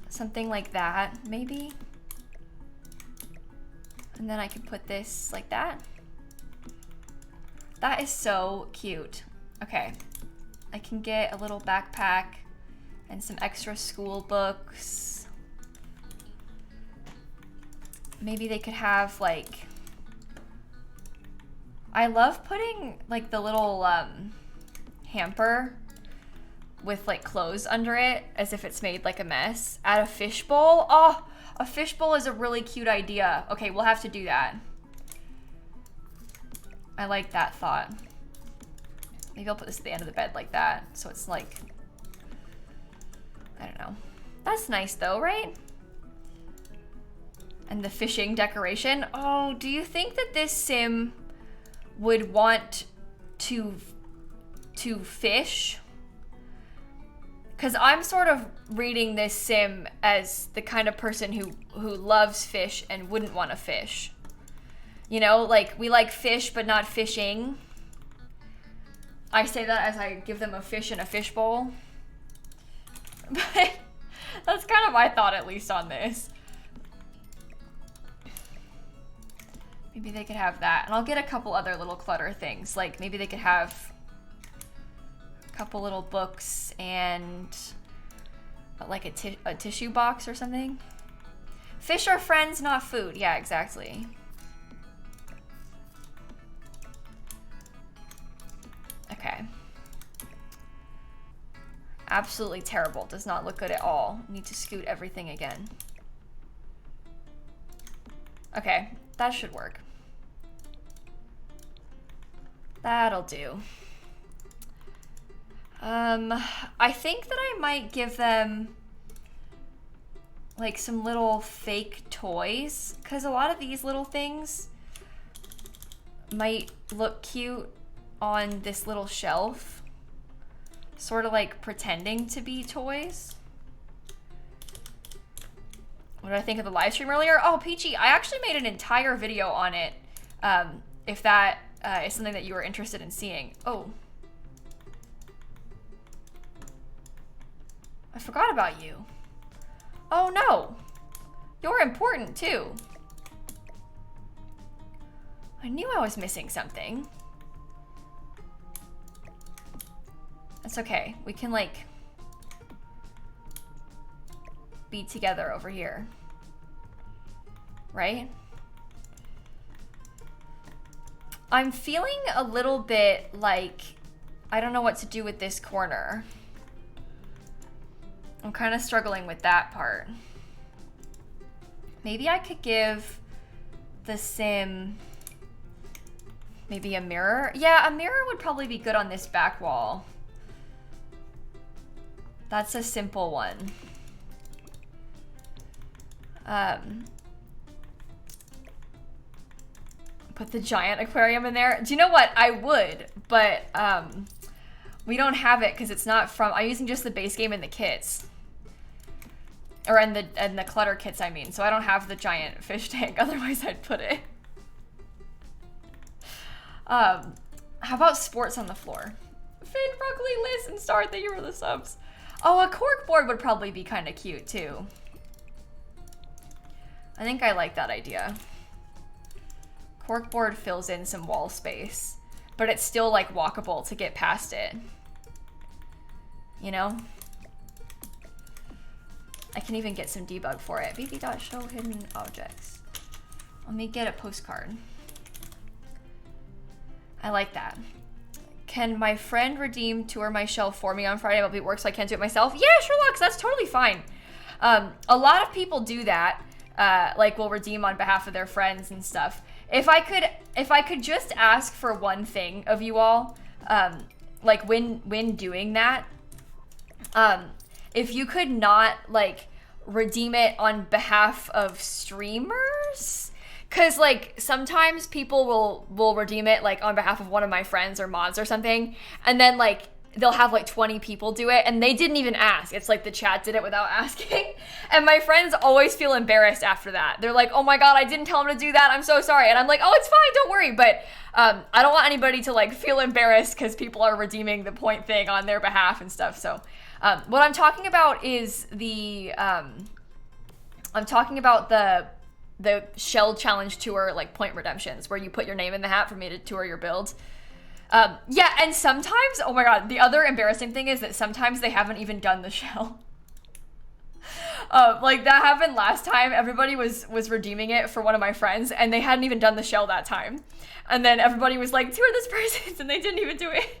Something like that, maybe. And then I could put this like that. That is so cute. Okay, I can get a little backpack and some extra school books. Maybe they could have like, I love putting like the little hamper with like clothes under it as if it's made like a mess. Add a fishbowl. Oh, a fishbowl is a really cute idea. Okay, we'll have to do that. I like that thought. Maybe I'll put this at the end of the bed like that. So it's like, I don't know. That's nice though, right? And the fishing decoration. Oh, do you think that this sim would want to fish? Because I'm sort of reading this sim as the kind of person who loves fish and wouldn't want to fish. You know, like we like fish but not fishing. I say that as I give them a fish in a fishbowl. But that's kind of my thought, at least on this. Maybe they could have that. And I'll get a couple other little clutter things. Like maybe they could have a couple little books and like a tissue box or something. Fish are friends, not food. Yeah, exactly. Okay. Absolutely terrible. Does not look good at all. Need to scoot everything again. Okay, that should work. That'll do. I think that I might give them like some little fake toys, because a lot of these little things might look cute on this little shelf, sort of like pretending to be toys. What did I think of the live stream earlier? Oh, Peachy, I actually made an entire video on it, if that is something that you are interested in seeing. Oh. I forgot about you. Oh no. You're important too. I knew I was missing something. That's okay. We can like be together over here. Right? I'm feeling a little bit like I don't know what to do with this corner. I'm kind of struggling with that part. Maybe I could give the sim maybe a mirror. Yeah, a mirror would probably be good on this back wall. That's a simple one. Put the giant aquarium in there. Do you know what? I would, but we don't have it because it's not from, I'm using just the base game and the kits. Or in the clutter kits, I mean. So I don't have the giant fish tank, otherwise I'd put it. How about sports on the floor? Finn, Broccoli, Liz, and Star, thank you for the subs. Oh, a cork board would probably be kind of cute too. I think I like that idea. Corkboard fills in some wall space, but it's still like walkable to get past it. You know? I can even get some debug for it. bb.show hidden objects. Let me get a postcard. I like that. Can my friend redeem tour my shelf for me on Friday? I'll be at work so I can't do it myself. Yeah, sure, Lux, that's totally fine. A lot of people do that. Like will redeem on behalf of their friends and stuff. If I could just ask for one thing of you all, like when doing that, if you could not like redeem it on behalf of streamers, cause like sometimes people will redeem it like on behalf of one of my friends or mods or something, and then like they'll have like 20 people do it and they didn't even ask. It's like the chat did it without asking. And my friends always feel embarrassed after that. They're like, oh my God, I didn't tell him to do that. I'm so sorry. And I'm like, oh, it's fine. Don't worry. But I don't want anybody to like feel embarrassed because people are redeeming the point thing on their behalf and stuff. So what I'm talking about is the Shell Challenge Tour like point redemptions where you put your name in the hat for me to tour your build. Yeah, and sometimes, oh my God, the other embarrassing thing is that sometimes they haven't even done the shell. Like that happened last time. Everybody was redeeming it for one of my friends and they hadn't even done the shell that time. And then everybody was like, tour this person, and they didn't even do it.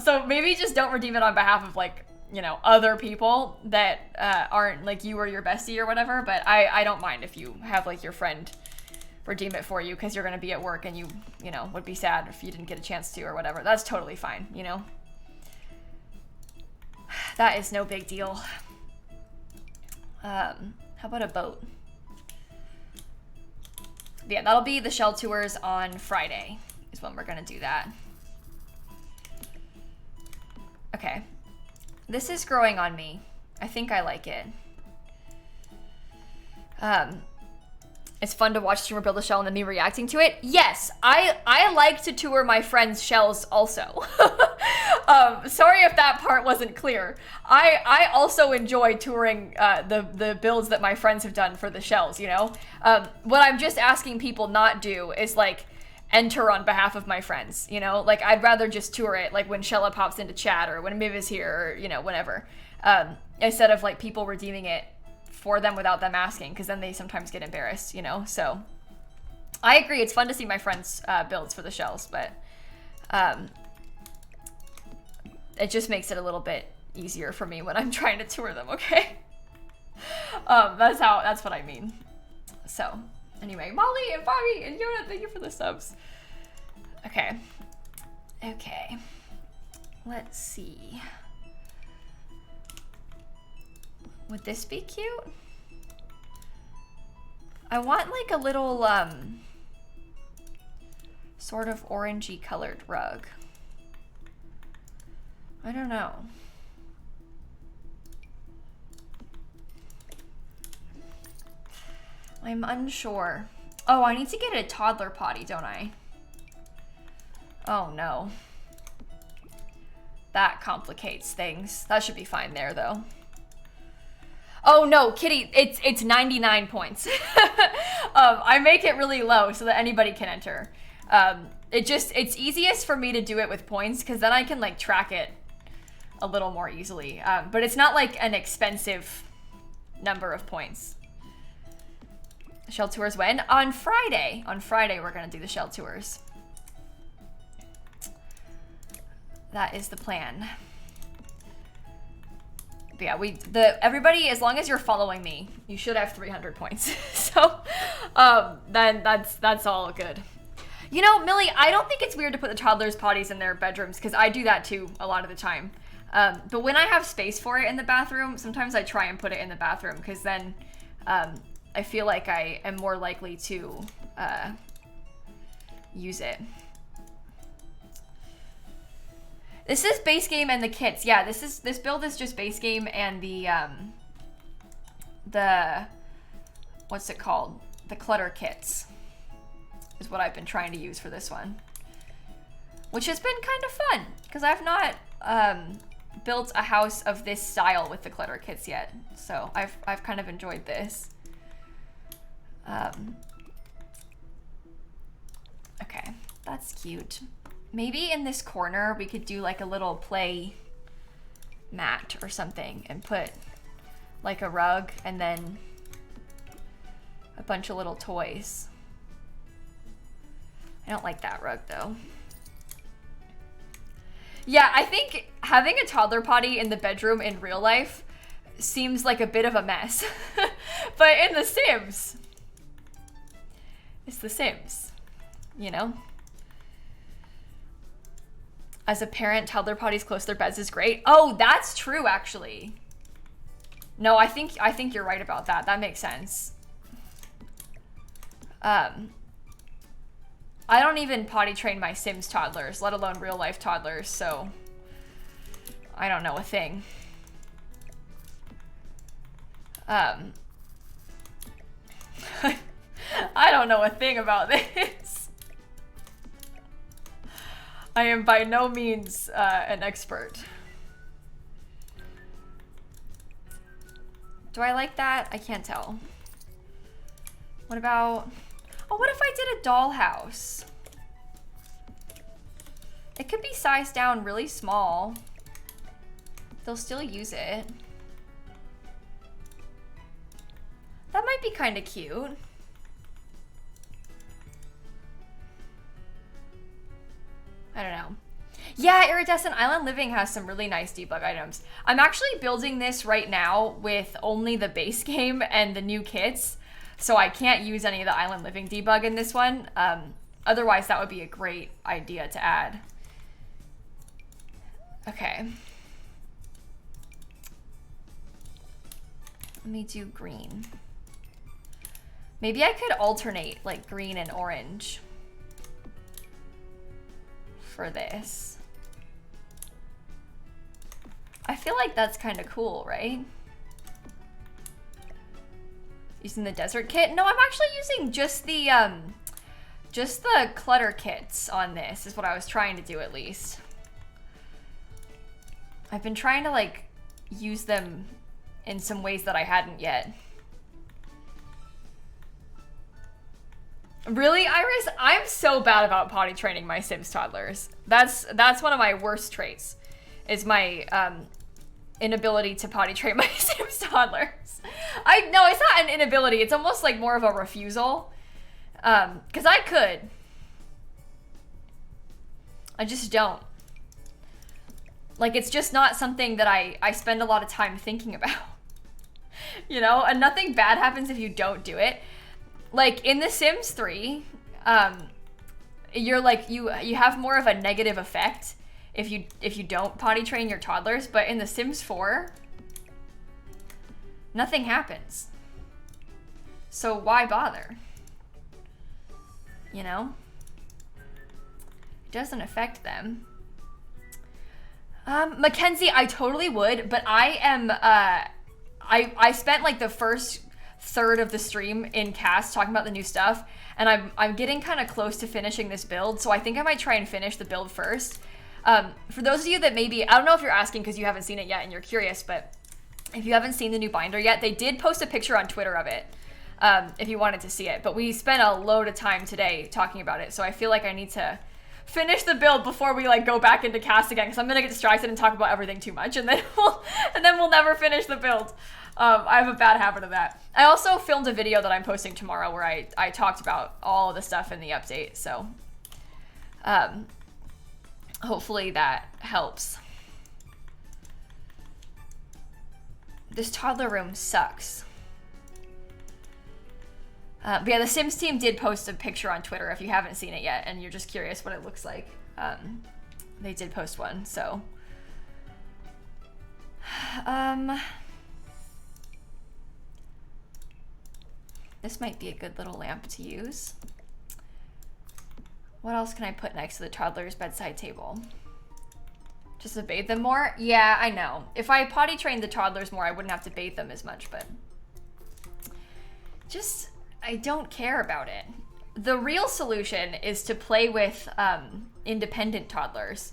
So maybe just don't redeem it on behalf of like, you know, other people that aren't like you or your bestie or whatever, but I don't mind if you have like your friend redeem it for you because you're going to be at work and you know, would be sad if you didn't get a chance to or whatever. That's totally fine, you know? That is no big deal. How about a boat? Yeah, that'll be the shell tours on Friday is when we're going to do that. Okay. This is growing on me. I think I like it. It's fun to watch streamer build a shell and then me reacting to it. Yes, I like to tour my friends' shells also. Sorry if that part wasn't clear. I also enjoy touring the builds that my friends have done for the shells, you know? What I'm just asking people not do is like enter on behalf of my friends, you know? Like I'd rather just tour it like when Shella pops into chat or when Miv is here or, you know, whenever. Instead of like people redeeming it for them without them asking, because then they sometimes get embarrassed, you know? So I agree, it's fun to see my friends' builds for the shells, but it just makes it a little bit easier for me when I'm trying to tour them, okay? That's what I mean. So anyway, Molly and Bobby and Yoda, thank you for the subs. Okay. Let's see. Would this be cute? I want like a little sort of orangey colored rug. I don't know. I'm unsure. Oh, I need to get a toddler potty, don't I? Oh no. That complicates things. That should be fine there though. Oh no, Kitty, it's 99 points. I make it really low so that anybody can enter. It's easiest for me to do it with points because then I can like track it a little more easily. But it's not like an expensive number of points. Shell tours when? On Friday. On Friday we're gonna do the shell tours. That is the plan. But yeah, everybody, as long as you're following me, you should have 300 points. So, then that's all good. You know, Millie, I don't think it's weird to put the toddlers' potties in their bedrooms because I do that too a lot of the time. But when I have space for it in the bathroom, sometimes I try and put it in the bathroom because then I feel like I am more likely to use it. This is base game and the kits. Yeah, this build is just base game and the what's it called? The clutter kits is what I've been trying to use for this one. Which has been kind of fun because I've not built a house of this style with the clutter kits yet. So I've kind of enjoyed this. Okay, that's cute. Maybe in this corner we could do like a little play mat or something and put like a rug and then a bunch of little toys. I don't like that rug though. Yeah, I think having a toddler potty in the bedroom in real life seems like a bit of a mess. But in The Sims, it's The Sims, you know? As a parent, toddler potties close to their beds is great. Oh, that's true, actually. No, I think you're right about that. That makes sense. I don't even potty train my Sims toddlers, let alone real life toddlers, so I don't know a thing. I don't know a thing about this. I am by no means an expert. Do I like that? I can't tell. What about... Oh, what if I did a dollhouse? It could be sized down really small. They'll still use it. That might be kind of cute. I don't know. Yeah, Iridescent Island Living has some really nice debug items. I'm actually building this right now with only the base game and the new kits, so I can't use any of the Island Living debug in this one. Otherwise, that would be a great idea to add. Okay. Let me do green. Maybe I could alternate like green and orange for this. I feel like that's kind of cool, right? Using the desert kit? No, I'm actually using just the clutter kits on this is what I was trying to do at least. I've been trying to like use them in some ways that I hadn't yet. Really, Iris? I'm so bad about potty training my Sims toddlers. That's one of my worst traits, is my inability to potty train my Sims toddlers. No, it's not an inability. It's almost like more of a refusal. Because I could. I just don't. Like, it's just not something that I spend a lot of time thinking about. You know? And nothing bad happens if you don't do it. Like, in The Sims 3, you're like, you have more of a negative effect if you don't potty train your toddlers, but in The Sims 4, nothing happens. So why bother? You know? It doesn't affect them. Mackenzie, I totally would, but I am, I spent like the first third of the stream in cast talking about the new stuff, and I'm getting kind of close to finishing this build, so I think I might try and finish the build first. For those of you that maybe, I don't know if you're asking because you haven't seen it yet and you're curious, but if you haven't seen the new binder yet, they did post a picture on Twitter of it, if you wanted to see it, but we spent a load of time today talking about it, so I feel like I need to finish the build before we like go back into cast again, because I'm gonna get distracted and talk about everything too much, and then we'll never finish the build. I have a bad habit of that. I also filmed a video that I'm posting tomorrow where I talked about all of the stuff in the update, so hopefully that helps. This toddler room sucks. But yeah, the Sims team did post a picture on Twitter if you haven't seen it yet and you're just curious what it looks like. They did post one, so. This might be a good little lamp to use. What else can I put next to the toddler's bedside table? Just to bathe them more? Yeah, I know. If I potty trained the toddlers more, I wouldn't have to bathe them as much, but just, I don't care about it. The real solution is to play with independent toddlers,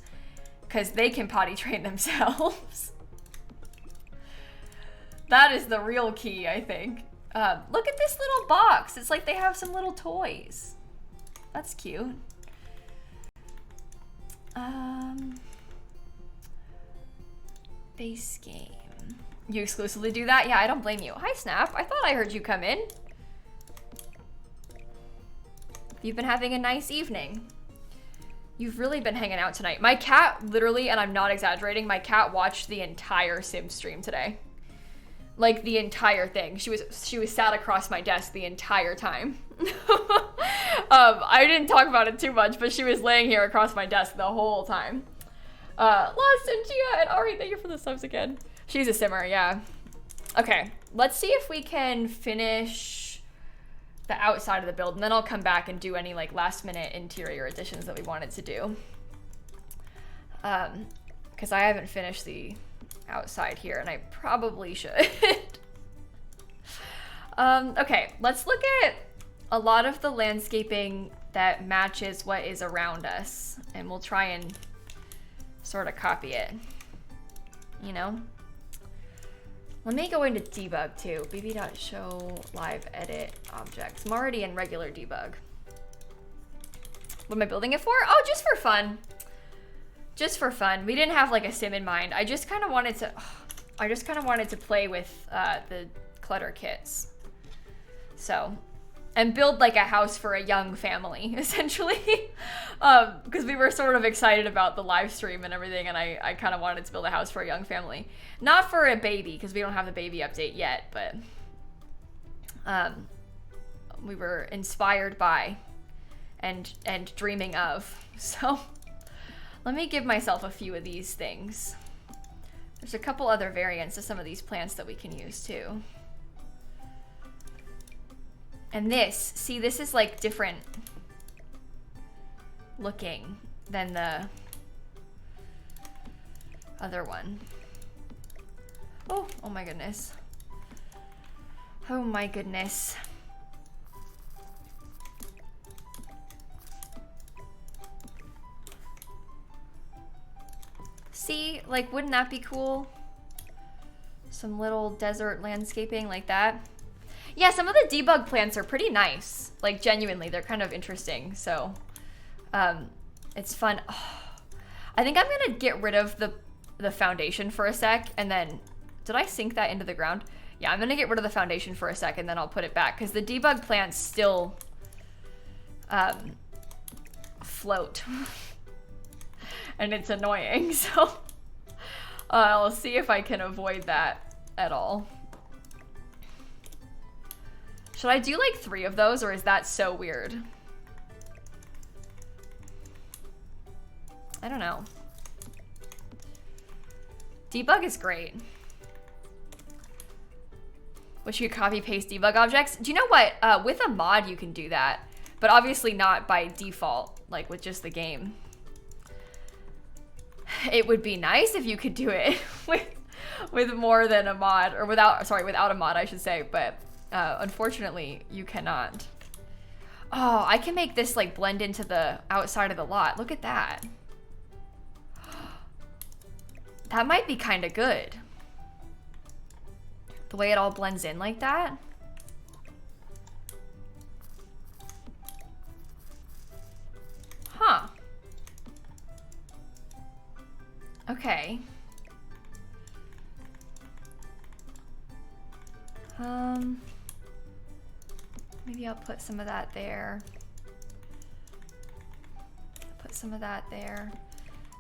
because they can potty train themselves. That is the real key, I think. Look at this little box. It's like they have some little toys. That's cute. Base game. You exclusively do that? Yeah, I don't blame you. Hi, Snap. I thought I heard you come in. You've been having a nice evening. You've really been hanging out tonight. My cat, literally, and I'm not exaggerating, my cat watched the entire Sim stream today. Like, the entire thing. She was sat across my desk the entire time. I didn't talk about it too much, but she was laying here across my desk the whole time. Lost and Gia and Ari, thank you for the subs again. She's a simmer, yeah. Okay, let's see if we can finish the outside of the build, and then I'll come back and do any like last minute interior additions that we wanted to do. Because I haven't finished the outside here, and I probably should. Okay, let's look at a lot of the landscaping that matches what is around us, and we'll try and sort of copy it, you know? Let me go into debug too. bb.show live edit objects. I'm already in regular debug. What am I building it for? Oh, just for fun. Just for fun. We didn't have like a sim in mind. I just kind of wanted to play with the clutter kits. So, and build like a house for a young family, essentially. Because we were sort of excited about the live stream and everything, and I kind of wanted to build a house for a young family. Not for a baby, because we don't have the baby update yet, but we were inspired by and dreaming of. So let me give myself a few of these things. There's a couple other variants of some of these plants that we can use too. And this, see, this is like different looking than the other one. Oh my goodness. Oh my goodness. See, like, wouldn't that be cool? Some little desert landscaping like that. Yeah, some of the debug plants are pretty nice. Like, genuinely, they're kind of interesting. So, it's fun. Oh, I think I'm gonna get rid of the foundation for a sec, and then, did I sink that into the ground? Yeah, I'm gonna get rid of the foundation for a sec, and then I'll put it back, because the debug plants still float. And it's annoying, so I'll see if I can avoid that at all. Should I do like 3 of those, or is that so weird? I don't know. Debug is great. which you could copy paste debug objects. Do you know what? With a mod, you can do that, but obviously not by default, like with just the game. It would be nice if you could do it with more than a mod, or without a mod, I should say, but unfortunately you cannot. Oh, I can make this like blend into the outside of the lot. Look at that. That might be kind of good. The way it all blends in like that. Huh. Okay. Maybe I'll put some of that there. Put some of that there.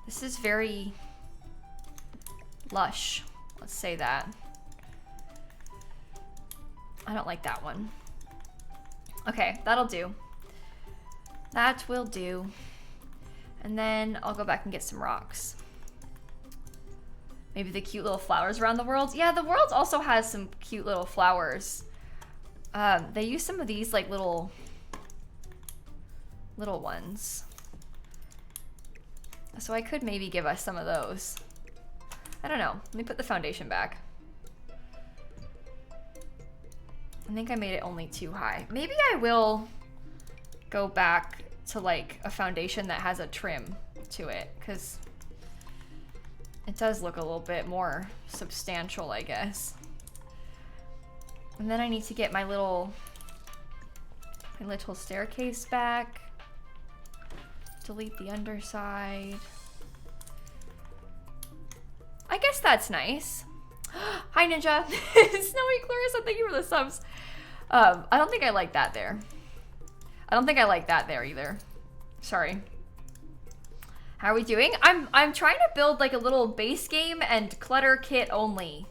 This is very lush. Let's say that. I don't like that one. Okay, that'll do. That will do. And then I'll go back and get some rocks. Maybe the cute little flowers around the world. Yeah, the world also has some cute little flowers. They use some of these like little ones. So I could maybe give us some of those. I don't know. Let me put the foundation back. I think I made it only too high. Maybe I will go back to like a foundation that has a trim to it, because it does look a little bit more substantial, I guess. And then I need to get my little staircase back. Delete the underside. I guess that's nice. Hi, Ninja. Snowy Clarissa, thank you for the subs. I don't think I like that there. I don't think I like that there either. Sorry. How are we doing? I'm trying to build like a little base game and clutter kit only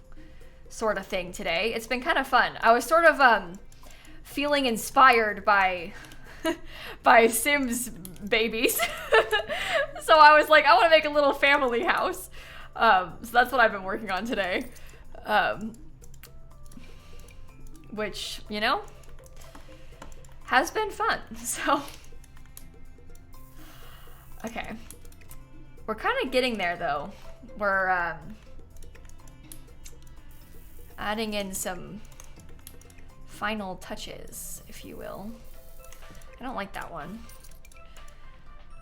sort of thing today. It's been kind of fun. I was sort of feeling inspired by by Sims babies. So I was like, I want to make a little family house. So that's what I've been working on today. Which, you know, has been fun. So okay. We're kind of getting there though. We're adding in some final touches, if you will. I don't like that one.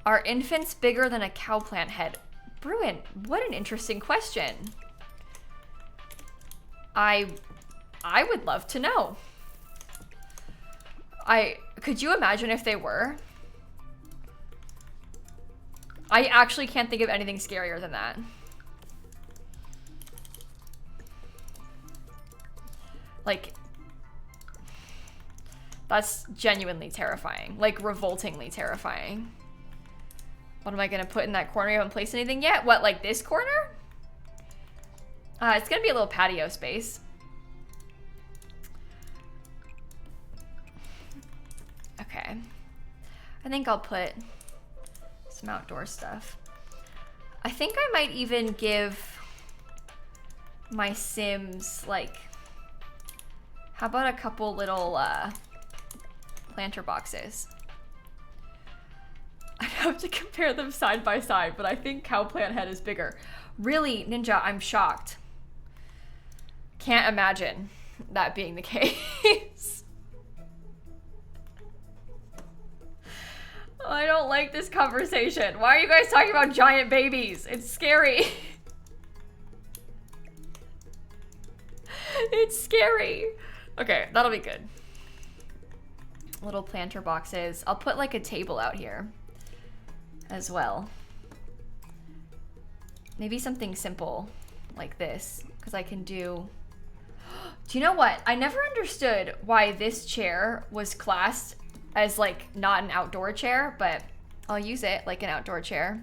Are infants bigger than a cowplant head? Bruin, what an interesting question. I would love to know. Could you imagine if they were? I actually can't think of anything scarier than that. Like, that's genuinely terrifying. Like, revoltingly terrifying. What am I gonna put in that corner? I haven't placed anything yet. What, like this corner? It's gonna be a little patio space. Okay. I think I'll put some outdoor stuff. I think I might even give my Sims, like, how about a couple little planter boxes? I'd have to compare them side by side, but I think cowplant head is bigger. Really, Ninja, I'm shocked. Can't imagine that being the case. I don't like this conversation. Why are you guys talking about giant babies? It's scary. It's scary. Okay, that'll be good. Little planter boxes. I'll put like a table out here as well. Maybe something simple like this, because I can do... Do you know what? I never understood why this chair was classed as like not an outdoor chair, but I'll use it like an outdoor chair.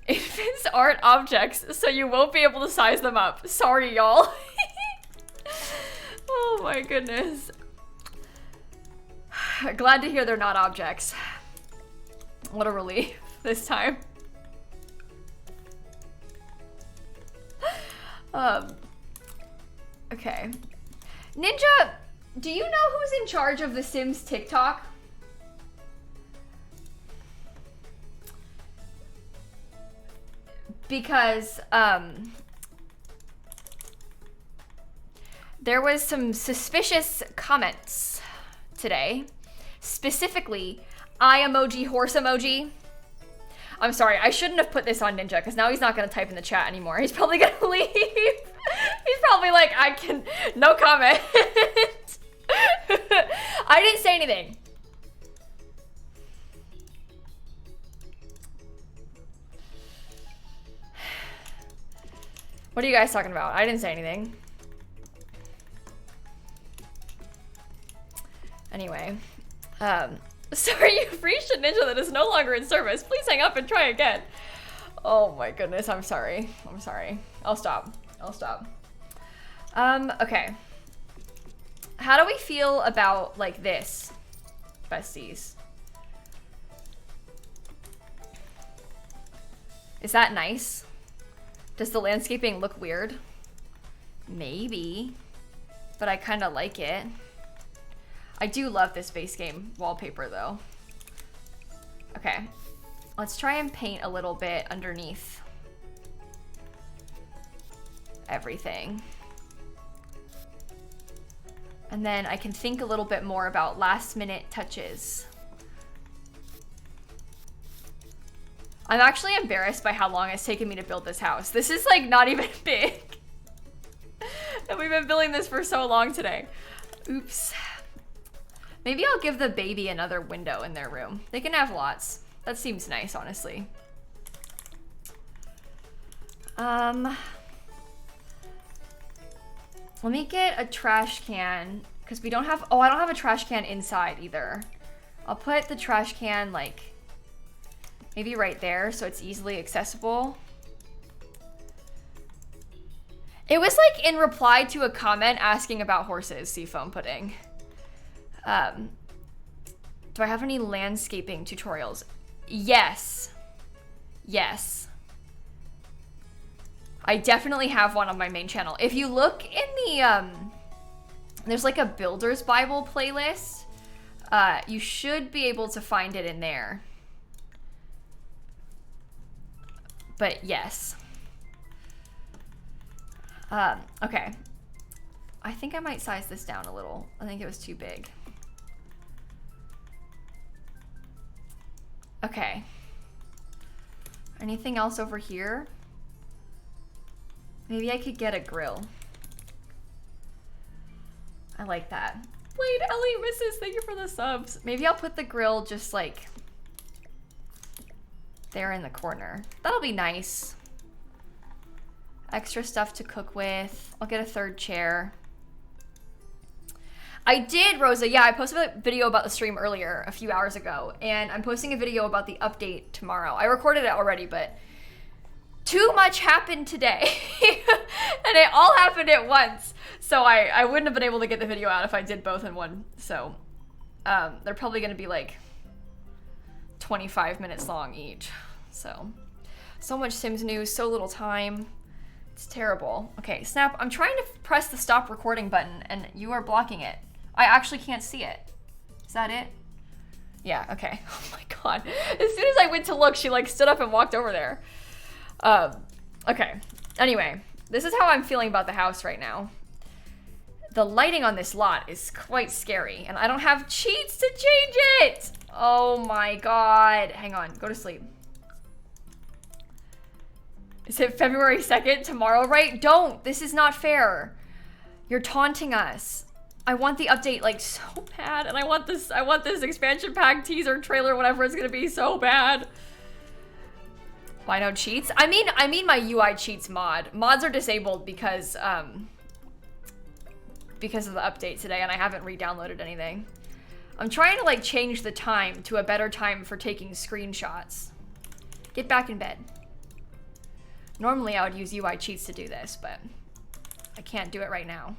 Infants aren't objects, so you won't be able to size them up. Sorry, y'all. Oh my goodness. Glad to hear they're not objects. What a relief this time. Okay. Ninja, do you know who's in charge of The Sims TikTok? Because, there was some suspicious comments today. Specifically, eye emoji, horse emoji. I'm sorry, I shouldn't have put this on Ninja because now he's not gonna type in the chat anymore. He's probably gonna leave. He's probably like, no comment. I didn't say anything. What are you guys talking about? I didn't say anything. Anyway, sorry, you've reached a Ninja that is no longer in service. Please hang up and try again. Oh my goodness, I'm sorry. I'm sorry. I'll stop. I'll stop. Okay. How do we feel about, like, this, besties? Is that nice? Does the landscaping look weird? Maybe, but I kind of like it. I do love this base game wallpaper though. Okay, let's try and paint a little bit underneath everything. And then I can think a little bit more about last minute touches. I'm actually embarrassed by how long it's taken me to build this house. This is like not even big. And we've been building this for so long today. Oops. Maybe I'll give the baby another window in their room. They can have lots. That seems nice, honestly. Let me get a trash can because we don't have, oh, I don't have a trash can inside either. I'll put the trash can like maybe right there so it's easily accessible. It was like in reply to a comment asking about horses, Seafoam Pudding. Do I have any landscaping tutorials? Yes. Yes. I definitely have one on my main channel. If you look in the, there's like a Builder's Bible playlist. You should be able to find it in there. But yes. Okay. I think I might size this down a little. I think it was too big. Okay. Anything else over here? Maybe I could get a grill. I like that. Blade Ellie misses, thank you for the subs. Maybe I'll put the grill just like there in the corner. That'll be nice. Extra stuff to cook with. I'll get a third chair. I did, Rosa. Yeah, I posted a video about the stream earlier, a few hours ago, and I'm posting a video about the update tomorrow. I recorded it already, but too much happened today. And it all happened at once. So I wouldn't have been able to get the video out if I did both in one. So they're probably going to be like 25 minutes long each. So much Sims news, so little time. It's terrible. Okay, Snap, I'm trying to press the stop recording button and you are blocking it. I actually can't see it. Is that it? Yeah, okay. Oh my god. As soon as I went to look, she like stood up and walked over there. Okay. Anyway, this is how I'm feeling about the house right now. The lighting on this lot is quite scary and I don't have cheats to change it. Oh my god. Hang on, go to sleep. Is it February 2nd tomorrow, right? Don't, this is not fair. You're taunting us. I want the update like so bad and I want this expansion pack teaser trailer, whatever it's gonna be, so bad. Why no cheats? I mean my UI cheats mod. Mods are disabled because of the update today and I haven't re-downloaded anything. I'm trying to like change the time to a better time for taking screenshots. Get back in bed. Normally I would use UI cheats to do this, but I can't do it right now.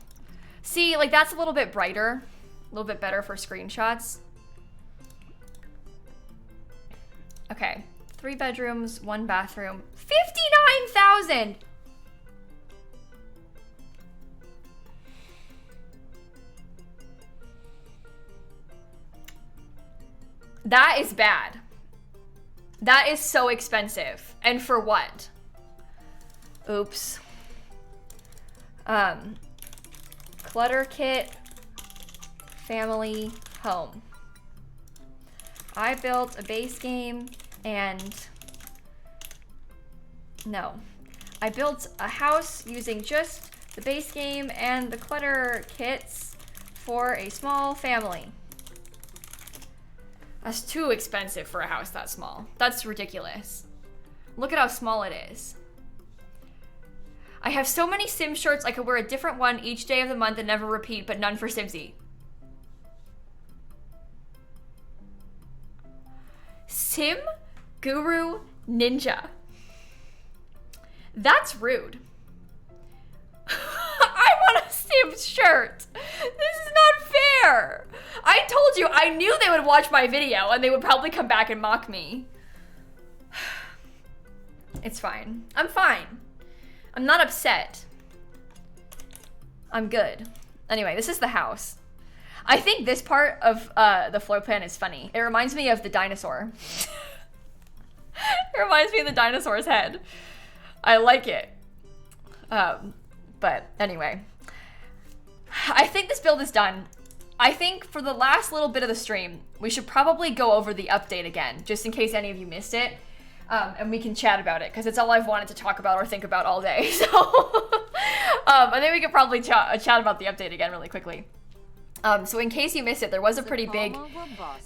See, like that's a little bit brighter, a little bit better for screenshots. Okay, 3 bedrooms, 1 bathroom, 59,000. That is bad. That is so expensive. And for what? Oops. Clutter kit, family, home. I built a base game and no. I built a house using just the base game and the clutter kits for a small family. That's too expensive for a house that small. That's ridiculous. Look at how small it is. I have so many Sims shirts, I could wear a different one each day of the month and never repeat, but none for Simsie. Sim Guru Ninja. That's rude. I want a Sims shirt. This is not fair. I told you, I knew they would watch my video and they would probably come back and mock me. It's fine. I'm fine. I'm not upset. I'm good. Anyway, this is the house. I think this part of the floor plan is funny. It reminds me of the dinosaur. It reminds me of the dinosaur's head. I like it. But anyway, I think this build is done. I think for the last little bit of the stream, we should probably go over the update again, just in case any of you missed it. And we can chat about it, because it's all I've wanted to talk about or think about all day. So I think we could probably chat about the update again really quickly. So in case you missed it, there was a pretty big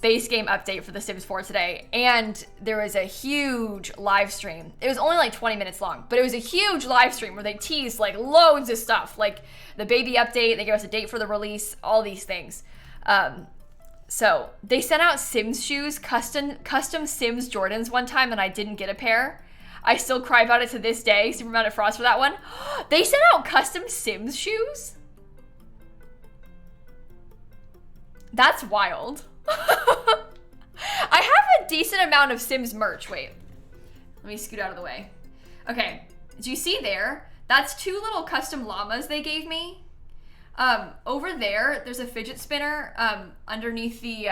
base game update for The Sims 4 today, and there was a huge live stream. It was only like 20 minutes long, but it was a huge live stream where they teased like loads of stuff, like the baby update, they gave us a date for the release, all these things. So they sent out Sims shoes, custom Sims Jordans one time, and I didn't get a pair. I still cry about it to this day, super mad at Frost for that one. They sent out custom Sims shoes? That's wild. I have a decent amount of Sims merch. Wait, let me scoot out of the way. Okay, do you see there? That's 2 little custom llamas they gave me. Over there's a fidget spinner underneath the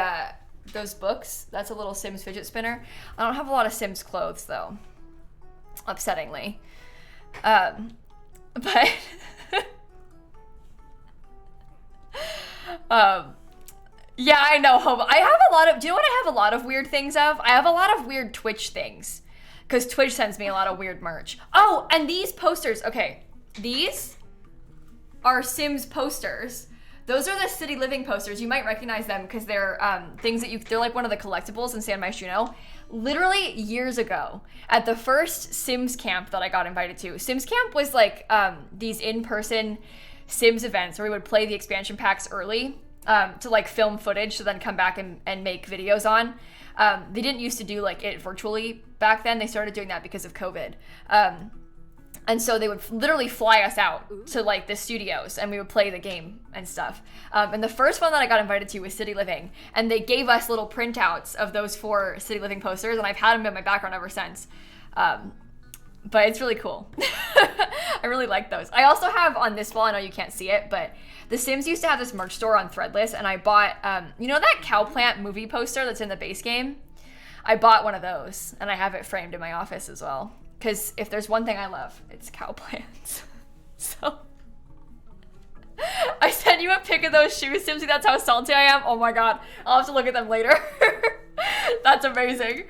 those books. That's a little Sims fidget spinner. I don't have a lot of Sims clothes though, upsettingly. But yeah, I know, Hobo. I have a lot of, do you know what I have a lot of weird things of? I have a lot of weird Twitch things, because Twitch sends me a lot of weird merch. Oh, and these posters, okay, these are Sims posters. Those are the City Living posters. You might recognize them because they're things that they're like one of the collectibles in San Maestruno. Literally years ago, at the first Sims camp that I got invited to. Sims camp was like these in-person Sims events where we would play the expansion packs early to like film footage to then come back and make videos on. They didn't used to do like it virtually back then. They started doing that because of COVID. And so they would literally fly us out to like the studios and we would play the game and stuff. And the first one that I got invited to was City Living. And they gave us little printouts of those 4 City Living posters and I've had them in my background ever since. But it's really cool. I really like those. I also have on this wall, I know you can't see it, but The Sims used to have this merch store on Threadless and I bought, you know that cow plant movie poster that's in the base game? I bought one of those and I have it framed in my office as well. Because if there's one thing I love, it's cow plants. So I sent you a pic of those shoes, Simsy. That's how salty I am. Oh my god. I'll have to look at them later. That's amazing.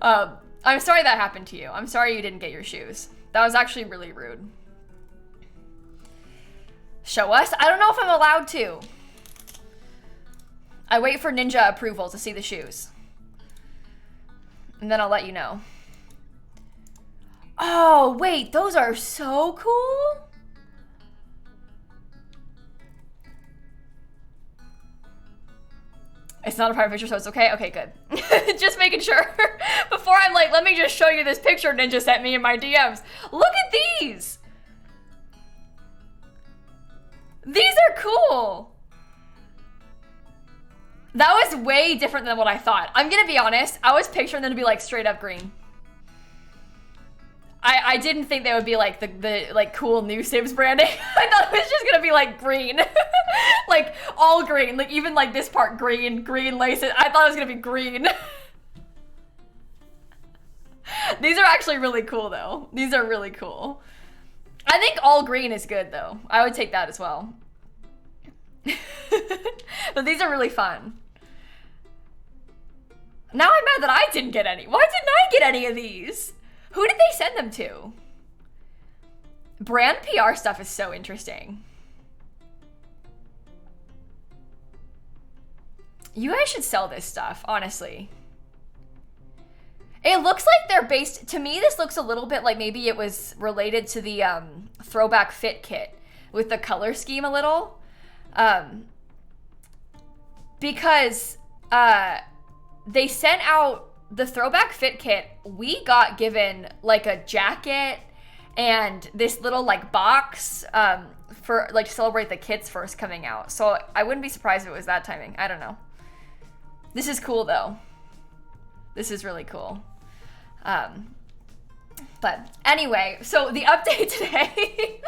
I'm sorry that happened to you. I'm sorry you didn't get your shoes. That was actually really rude. Show us? I don't know if I'm allowed to. I wait for Ninja approval to see the shoes. And then I'll let you know. Oh, wait, those are so cool. It's not a private picture, so it's okay? Okay, good. Just making sure. Before I'm like, let me just show you this picture Ninja sent me in my DMs. Look at these. These are cool. That was way different than what I thought. I'm gonna be honest, I was picturing them to be like straight up green. I didn't think they would be like the like cool new Sims branding. I thought it was just gonna be like green. Like all green, like even like this part green laces. I thought it was gonna be green. These are actually really cool, though. These are really cool. I think all green is good, though. I would take that as well. But these are really fun. Now I'm mad that I didn't get any. Why didn't I get any of these? Who did they send them to? Brand PR stuff is so interesting. You guys should sell this stuff, honestly. It looks like they're based, to me this looks a little bit like maybe it was related to the throwback fit kit with the color scheme a little. Because they sent out the throwback fit kit. We got given like a jacket and this little like box for like to celebrate the kit's first coming out. So I wouldn't be surprised if it was that timing. I don't know. This is cool though. This is really cool. But anyway, so the update today,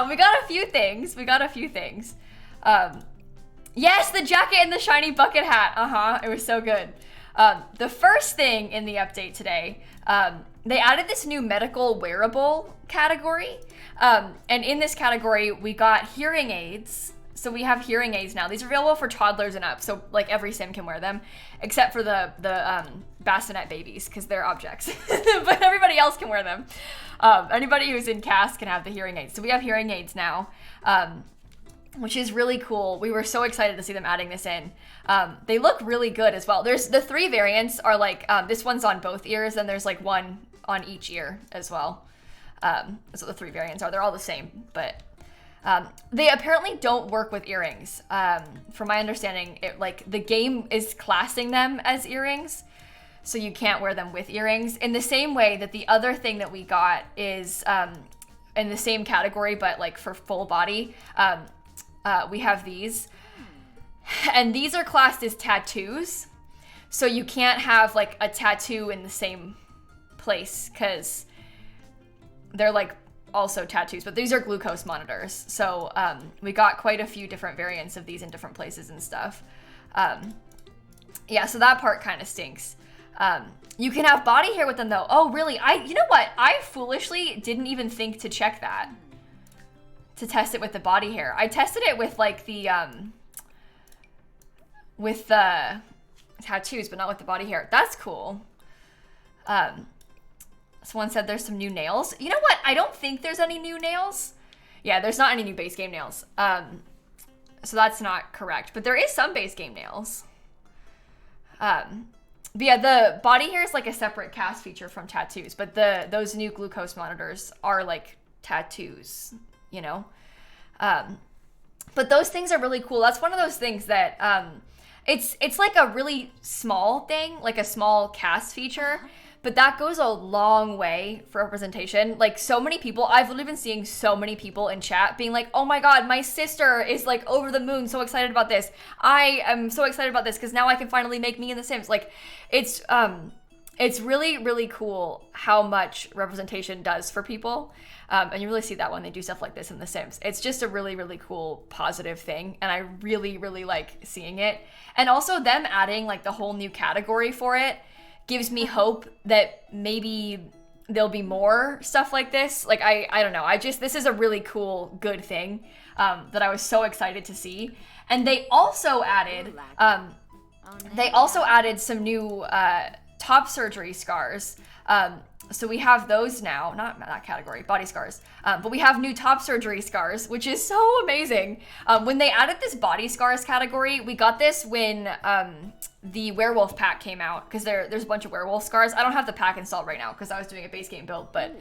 we got a few things. Yes, the jacket and the shiny bucket hat. It was so good. The first thing in the update today, they added this new medical wearable category. And in this category, we got hearing aids. So we have hearing aids now. These are available for toddlers and up. So like every sim can wear them, except for the bassinet babies because they're objects. But everybody else can wear them. Anybody who's in cast can have the hearing aids. So we have hearing aids now, which is really cool. We were so excited to see them adding this in. They look really good as well. There's the 3 variants are like, this one's on both ears and there's like one on each ear as well. That's what the 3 variants are. They're all the same, but they apparently don't work with earrings. From my understanding, like the game is classing them as earrings, so you can't wear them with earrings. In the same way that the other thing that we got is in the same category, but like for full body, we have these. And these are classed as tattoos, so you can't have like a tattoo in the same place because they're like also tattoos, but these are glucose monitors. So we got quite a few different variants of these in different places and stuff. Yeah, so that part kind of stinks. You can have body hair with them though. Oh, really? You know what? I foolishly didn't even think to check that, to test it with the body hair. I tested it with like the tattoos, but not with the body hair. That's cool. Someone said there's some new nails. You know what? I don't think there's any new nails. Yeah, there's not any new base game nails. So that's not correct, but there is some base game nails. But yeah, the body hair is like a separate cast feature from tattoos, but those new glucose monitors are like tattoos, you know? But those things are really cool. That's one of those things that, it's like a really small thing, like a small cast feature, but that goes a long way for representation. Like so many people, I've literally been seeing so many people in chat being like, oh my God, my sister is like over the moon, so excited about this. I am so excited about this because now I can finally make me in The Sims. Like it's really, really cool how much representation does for people. And you really see that when they do stuff like this in The Sims. It's just a really, really cool, positive thing. And I really, really like seeing it. And also them adding like the whole new category for it gives me hope that maybe there'll be more stuff like this. Like, I don't know. This is a really cool, good thing that I was so excited to see. And they also added some new top surgery scars. So we have those now, not that category, body scars, but we have new top surgery scars, which is so amazing. When they added this body scars category, we got this when the werewolf pack came out, because there's a bunch of werewolf scars. I don't have the pack installed right now because I was doing a base game build, but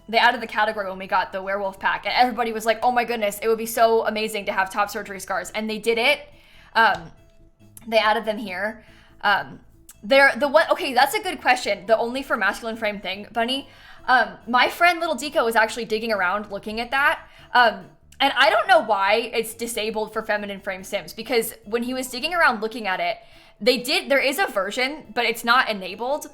they added the category when we got the werewolf pack, and everybody was like, oh my goodness, it would be so amazing to have top surgery scars, and they did it. They added them here. Okay, that's a good question. The only for masculine frame thing, Bunny. My friend Little Deco was actually digging around looking at that. And I don't know why it's disabled for feminine frame Sims, because when he was digging around looking at it, there is a version, but it's not enabled.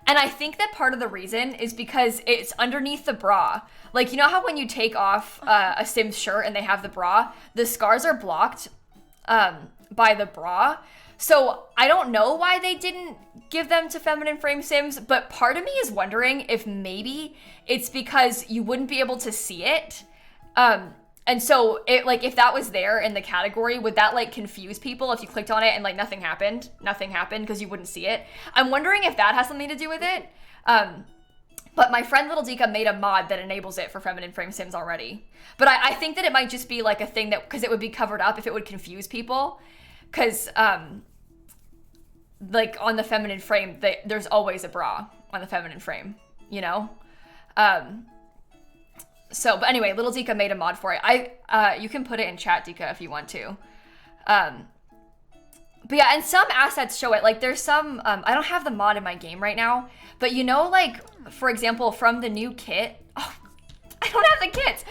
And I think that part of the reason is because it's underneath the bra. Like, you know how when you take off a Sim's shirt and they have the bra, the scars are blocked by the bra. So I don't know why they didn't give them to feminine frame sims, but part of me is wondering if maybe it's because you wouldn't be able to see it. And so it, like, if that was there in the category, would that like confuse people if you clicked on it and like nothing happened because you wouldn't see it? I'm wondering if that has something to do with it. But my friend Little Dika made a mod that enables it for feminine frame sims already. But I think that it might just be like a thing that, because it would be covered up if it would confuse people. Because like on the feminine frame, there's always a bra on the feminine frame, you know? So, but anyway, Little Dika made a mod for it. You can put it in chat, Dika, if you want to. But yeah, and some assets show it. Like there's some, I don't have the mod in my game right now, but you know, like, for example, from the new kit, oh, I don't have the kits.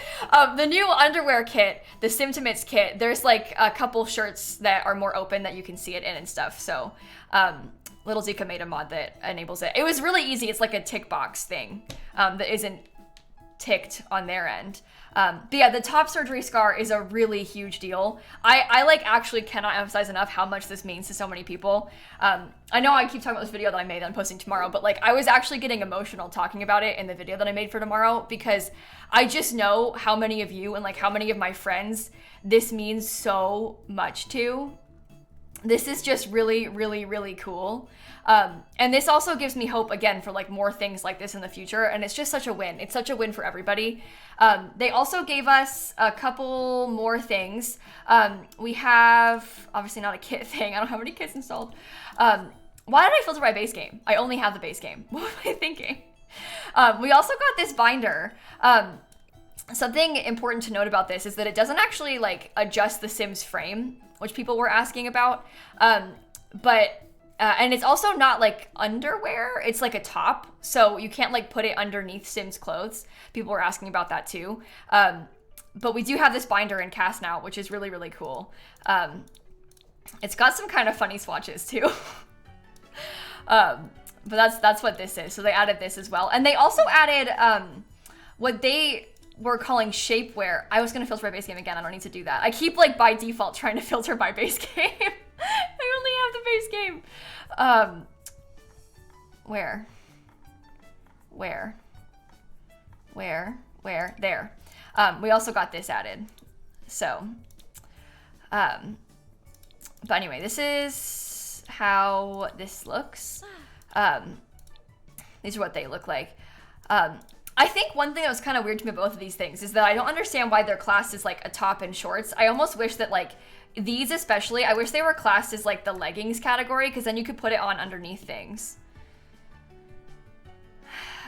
The new underwear kit, the Simtimates kit, there's like a couple shirts that are more open that you can see it in and stuff. So, Little Zika made a mod that enables it. It was really easy. It's like a tick box thing that isn't ticked on their end. But yeah, the top surgery scar is a really huge deal. I like actually cannot emphasize enough how much this means to so many people. I know I keep talking about this video that I made that I'm posting tomorrow, but like I was actually getting emotional talking about it in the video that I made for tomorrow, because I just know how many of you and like how many of my friends this means so much to. This is just really, really, really cool. And this also gives me hope, again, for like more things like this in the future. And it's just such a win. It's such a win for everybody. They also gave us a couple more things. We have, obviously not a kit thing. I don't have any kits installed. Why did I filter by base game? I only have the base game. What was I thinking? We also got this binder. Something important to note about this is that it doesn't actually like adjust the Sims frame, which people were asking about. And it's also not like underwear, it's like a top. So you can't like put it underneath Sims clothes. People were asking about that too. But we do have this binder in cast now, which is really, really cool. It's got some kind of funny swatches too. But that's what this is. So they added this as well. And they also added what they were calling shapewear. I was gonna filter by base game again. I don't need to do that. I keep like by default trying to filter by base game. I only have the base game. Where? There. We also got this added. So, but anyway, this is how this looks. These are what they look like. I think one thing that was kind of weird to me about both of these things is that I don't understand why they're classed as like a top and shorts. I almost wish that like these especially, I wish they were classed as like the leggings category, because then you could put it on underneath things.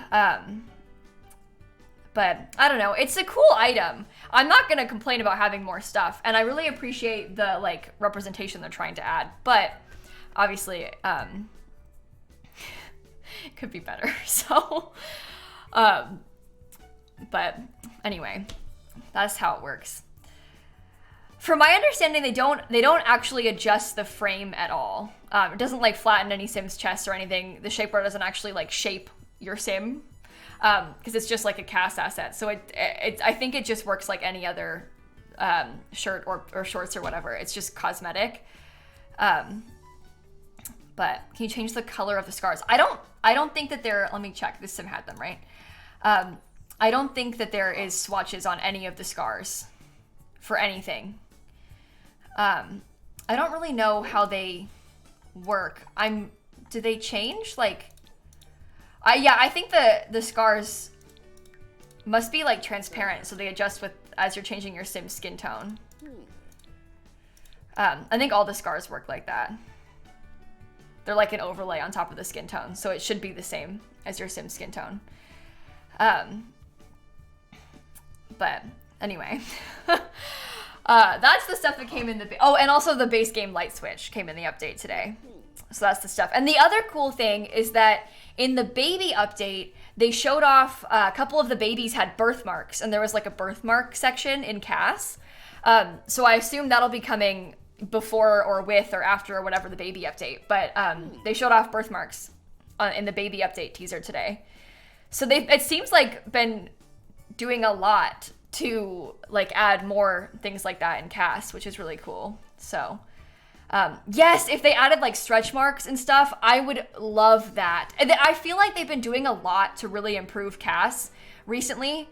But I don't know, it's a cool item. I'm not gonna complain about having more stuff, and I really appreciate the like representation they're trying to add, but obviously it could be better. So but anyway, that's how it works. From my understanding, they don't actually adjust the frame at all. It doesn't like flatten any Sim's chest or anything. The shapewear doesn't actually like shape your Sim, because it's just like a cast asset. So I think it just works like any other shirt or shorts or whatever. It's just cosmetic. But can you change the color of the scars? I don't think that they're, let me check. This Sim had them, right? I don't think that there is swatches on any of the scars for anything. I don't really know how they work. Do they change? Like, yeah, I think the scars must be like transparent, so they adjust with as you're changing your Sim's skin tone. I think all the scars work like that. They're like an overlay on top of the skin tone, so it should be the same as your Sim's skin tone. But anyway, that's the stuff that came in the, oh, and also the base game light switch came in the update today. So that's the stuff. And the other cool thing is that in the baby update, they showed off a couple of the babies had birthmarks, and there was like a birthmark section in CAS. So I assume that'll be coming before or with or after or whatever the baby update. But they showed off birthmarks in the baby update teaser today. So it seems like been doing a lot to like add more things like that in CAS, which is really cool. So Yes, if they added like stretch marks and stuff, I would love that. And I feel like they've been doing a lot to really improve casts recently.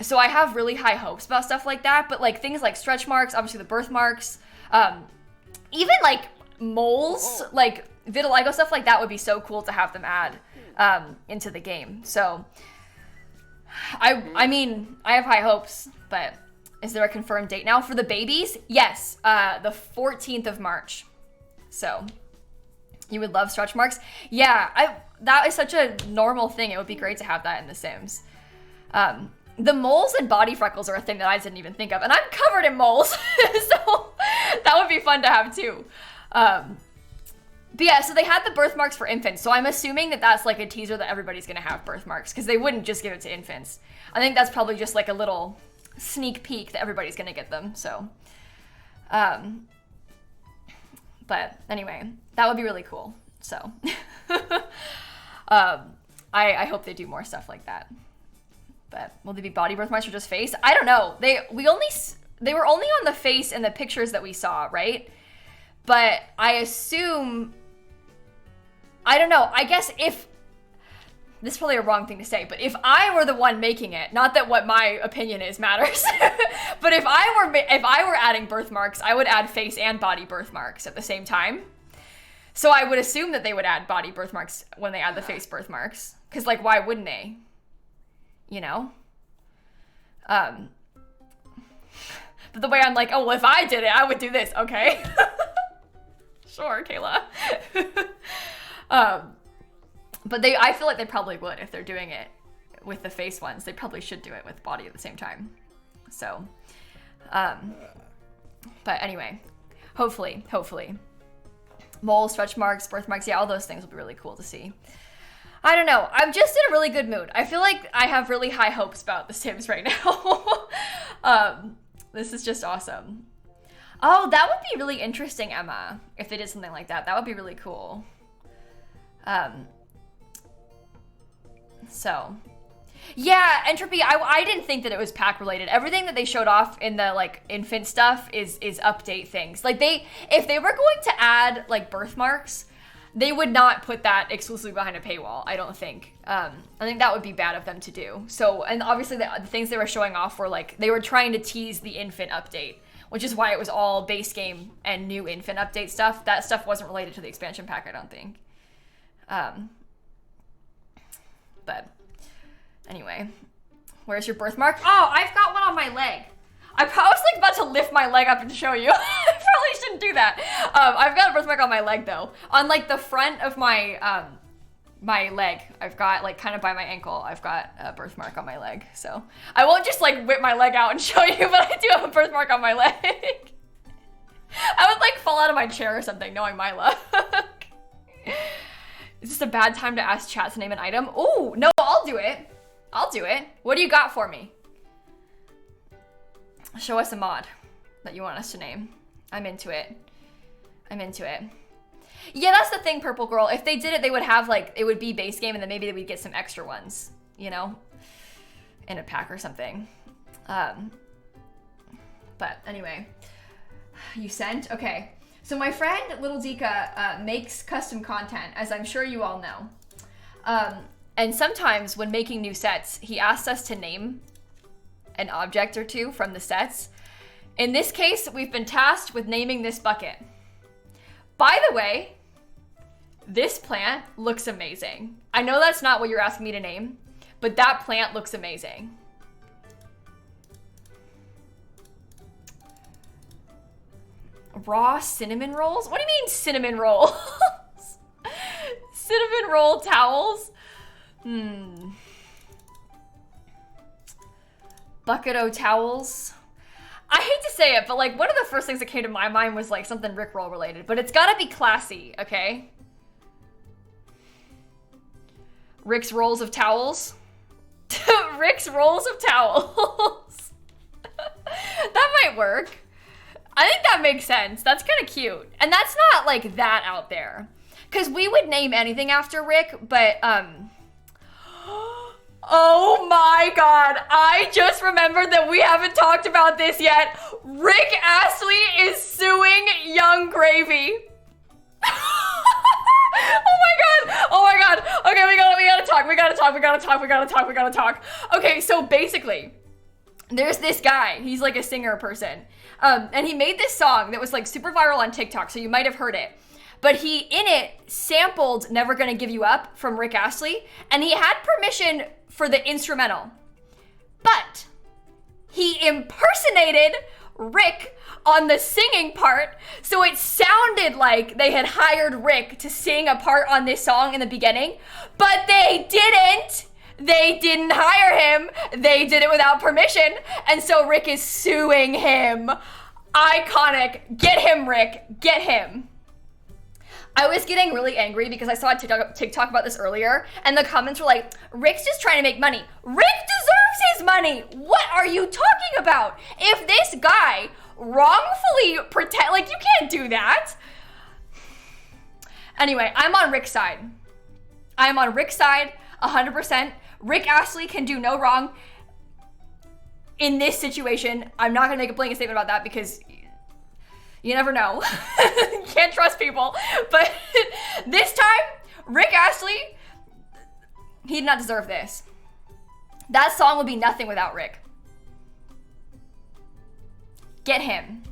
So I have really high hopes about stuff like that. But like things like stretch marks, obviously the birthmarks, even like moles, like vitiligo, stuff like that would be so cool to have them add into the game. So I mean, I have high hopes, but is there a confirmed date now for the babies? Yes, the 14th of March. So you would love stretch marks? Yeah, that is such a normal thing. It would be great to have that in The Sims. The moles and body freckles are a thing that I didn't even think of, and I'm covered in moles, so that would be fun to have too. But yeah, so they had the birthmarks for infants, so I'm assuming that that's like a teaser that everybody's gonna have birthmarks, because they wouldn't just give it to infants. I think that's probably just like a little sneak peek that everybody's gonna get them, so. But anyway, that would be really cool, so. I hope they do more stuff like that. But will they be body birthmarks or just face? I don't know. They were only on the face in the pictures that we saw, right? But I assume, I don't know. I guess if, this is probably a wrong thing to say, but if I were the one making it, not that what my opinion is matters, but if I were adding birthmarks, I would add face and body birthmarks at the same time. So I would assume that they would add body birthmarks when they add the face birthmarks, because like why wouldn't they? You know? But the way I'm like, oh, well, if I did it, I would do this. Okay. Sure, Kayla. But I feel like they probably would if they're doing it with the face ones. They probably should do it with body at the same time. So, but anyway, hopefully. Moles, stretch marks, birthmarks, yeah, all those things will be really cool to see. I don't know. I'm just in a really good mood. I feel like I have really high hopes about The Sims right now. This is just awesome. Oh, that would be really interesting, Emma, if they did something like that. That would be really cool. So, yeah, Entropy, I didn't think that it was pack related. Everything that they showed off in the, like, infant stuff is update things. Like, if they were going to add, like, birthmarks, they would not put that exclusively behind a paywall, I don't think. I think that would be bad of them to do. So, and obviously the things they were showing off were like, they were trying to tease the infant update, which is why it was all base game and new infant update stuff. That stuff wasn't related to the expansion pack, I don't think. But anyway, where's your birthmark? Oh, I've got one on my leg. I was like about to lift my leg up and show you. I probably shouldn't do that. I've got a birthmark on my leg though. On like the front of my my leg, I've got like kind of by my ankle, I've got a birthmark on my leg. So I won't just like whip my leg out and show you, but I do have a birthmark on my leg. I would like fall out of my chair or something knowing my luck. Is this a bad time to ask chat to name an item? Oh, no, I'll do it. What do you got for me? Show us a mod that you want us to name. I'm into it. Yeah, that's the thing, Purple Girl. If they did it, they would have like, it would be base game and then maybe we'd get some extra ones, you know, in a pack or something. But anyway, you sent? Okay. So my friend Little Dika makes custom content, as I'm sure you all know. And sometimes when making new sets, he asks us to name an object or two from the sets. In this case, we've been tasked with naming this bucket. By the way, this plant looks amazing. I know that's not what you're asking me to name, but that plant looks amazing. Raw cinnamon rolls? What do you mean cinnamon rolls? Cinnamon roll towels? Bucket-o towels. I hate to say it, but like one of the first things that came to my mind was like something Rickroll related, but it's gotta be classy, okay? Rick's rolls of towels. Rick's rolls of towels. That might work. I think that makes sense. That's kind of cute. And that's not like that out there. Because we would name anything after Rick, but Oh my god, I just remembered that we haven't talked about this yet. Rick Astley is suing Young Gravy. Oh my god. Okay, we gotta talk. Okay, so basically, there's this guy, he's like a singer person, and he made this song that was like super viral on TikTok, so you might have heard it. But he, in it, sampled Never Gonna Give You Up from Rick Astley, and he had permission for the instrumental. But he impersonated Rick on the singing part, so it sounded like they had hired Rick to sing a part on this song in the beginning, but they didn't. They didn't hire him. They did it without permission, and so Rick is suing him. Iconic. Get him, Rick. Get him. I was getting really angry because I saw a TikTok about this earlier, and the comments were like, Rick's just trying to make money. Rick deserves his money. What are you talking about? If this guy wrongfully like, you can't do that. Anyway, I'm on Rick's side. I'm on Rick's side 100%. Rick Astley can do no wrong in this situation. I'm not gonna make a blanket statement about that because you never know. Can't trust people. But this time, Rick Astley, he did not deserve this. That song would be nothing without Rick. Get him.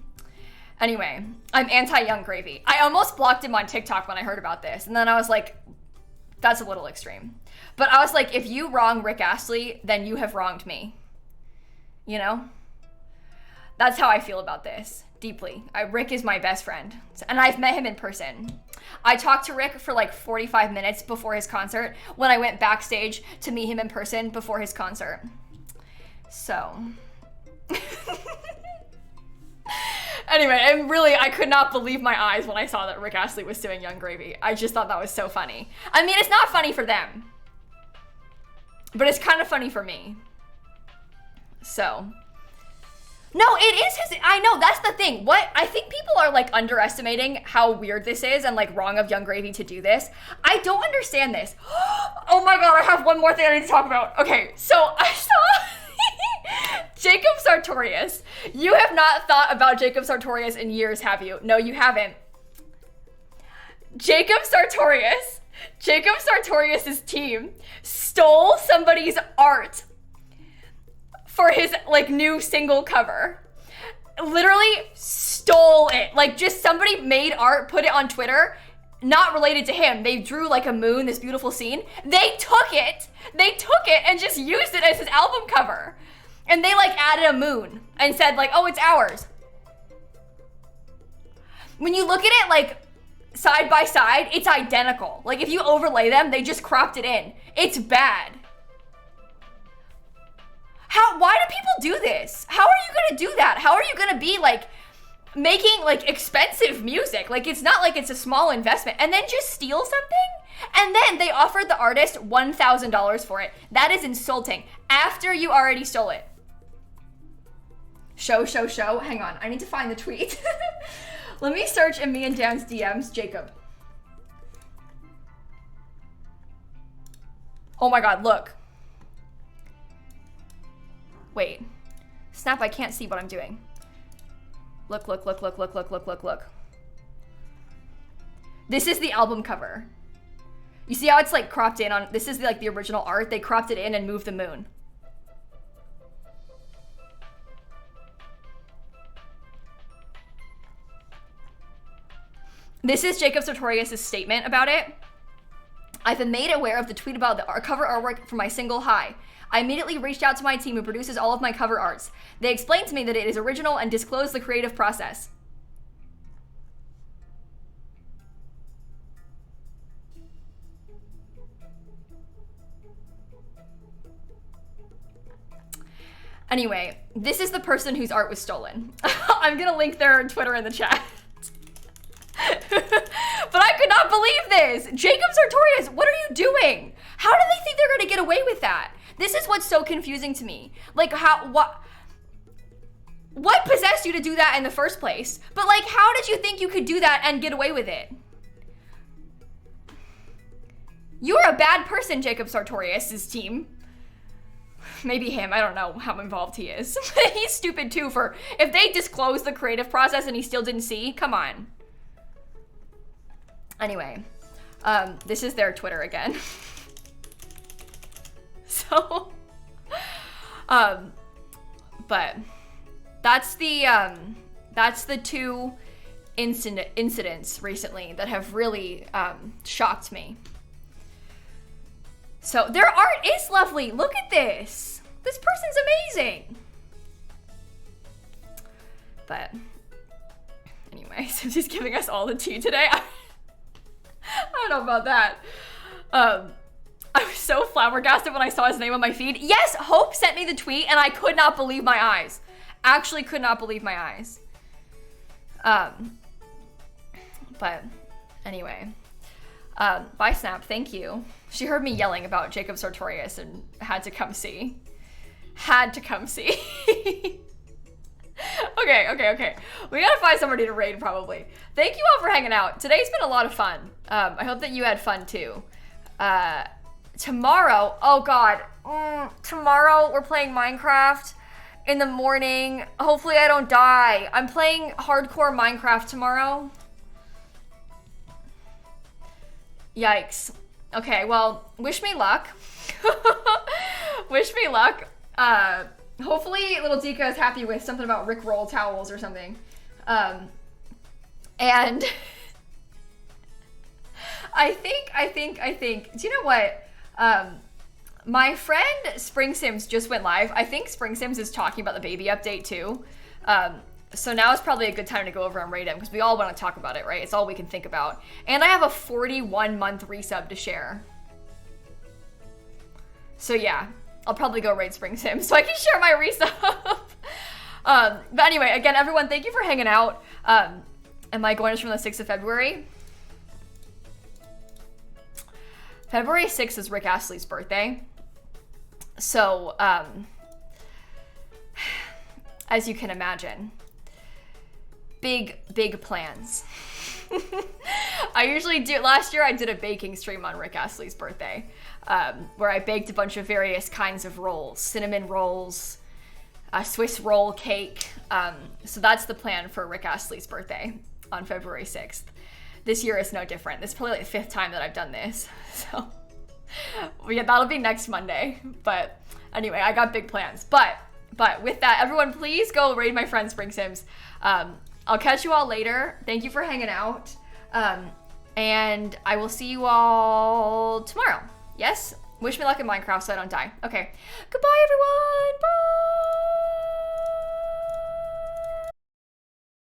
Anyway, I'm anti-Young Gravy. I almost blocked him on TikTok when I heard about this. And then I was like, that's a little extreme. But I was like, if you wrong Rick Astley, then you have wronged me. You know? That's how I feel about this. Deeply. Rick is my best friend, and I've met him in person. I talked to Rick for like 45 minutes before his concert when I went backstage to meet him in person before his concert. So. Anyway, and really, I could not believe my eyes when I saw that Rick Astley was suing Young Gravy. I just thought that was so funny. I mean, it's not funny for them, but it's kind of funny for me. So. No, it is his, I know, that's the thing. I think people are like underestimating how weird this is and like wrong of Young Gravy to do this. I don't understand this. Oh my god, I have one more thing I need to talk about. Okay, so I saw Jacob Sartorius. You have not thought about Jacob Sartorius in years, have you? No, you haven't. Jacob Sartorius's team stole somebody's art for his like new single cover. Literally stole it. Like just somebody made art, put it on Twitter, not related to him. They drew like a moon, this beautiful scene. They took it and just used it as his album cover. And they like added a moon and said like, oh, it's ours. When you look at it like side by side, it's identical. Like if you overlay them, they just cropped it in. It's bad. Why do people do this? How are you gonna do that? How are you gonna be like making like expensive music? Like it's not like it's a small investment and then just steal something? And then they offered the artist $1,000 for it. That is insulting after you already stole it. Show. Hang on, I need to find the tweet. Let me search in me and Dan's DMs, Jacob. Oh my god, look. Wait. Snap, I can't see what I'm doing. Look. This is the album cover. You see how it's like cropped in on, this is like the original art. They cropped it in and moved the moon. This is Jacob Sartorius' statement about it. I've been made aware of the tweet about the cover artwork for my single High. I immediately reached out to my team who produces all of my cover arts. They explained to me that it is original and disclosed the creative process. Anyway, this is the person whose art was stolen. I'm gonna link their Twitter in the chat. But I could not believe this. Jacob Sartorius, what are you doing? How do they think they're gonna get away with that? This is what's so confusing to me. Like what possessed you to do that in the first place? But like, how did you think you could do that and get away with it? You're a bad person, Jacob Sartorius' team. maybe him. I don't know how involved he is. He's stupid too for, if they disclose the creative process and he still didn't see, come on. Anyway, this is their Twitter again. So, but that's the two incidents recently that have really shocked me. So their art is lovely. Look at this. This person's amazing. But anyway, since he's giving us all the tea today, I don't know about that. I was so flabbergasted when I saw his name on my feed. Yes, Hope sent me the tweet and I could not believe my eyes. Actually could not believe my eyes. But anyway, bye Snap, thank you. She heard me yelling about Jacob Sartorius and had to come see. Had to come see. Okay. We gotta find somebody to raid probably. Thank you all for hanging out. Today's been a lot of fun. I hope that you had fun too. Tomorrow, oh God. Tomorrow we're playing Minecraft in the morning. Hopefully I don't die. I'm playing hardcore Minecraft tomorrow. Yikes. Okay, well, wish me luck. Wish me luck. Hopefully Little Dika is happy with something about Rickroll towels or something. And I think, do you know what? My friend Spring Sims just went live. I think Spring Sims is talking about the baby update too. So now is probably a good time to go over and rate him because we all want to talk about it, right? It's all we can think about. And I have a 41-month resub to share. So yeah, I'll probably go raid Spring Sims so I can share my resub. But anyway, again, everyone, thank you for hanging out. Am I going from the 6th of February? February 6th is Rick Astley's birthday. So, as you can imagine, big plans. I usually do, last year I did a baking stream on Rick Astley's birthday, where I baked a bunch of various kinds of rolls, cinnamon rolls, a Swiss roll cake. So that's the plan for Rick Astley's birthday on February 6th. This year is no different. This is probably like the 5th time that I've done this. So yeah, that'll be next Monday. But anyway, I got big plans. But with that, everyone, please go raid my friend Spring Sims. I'll catch you all later. Thank you for hanging out. And I will see you all tomorrow. Yes? Wish me luck in Minecraft so I don't die. Okay. Goodbye, everyone. Bye.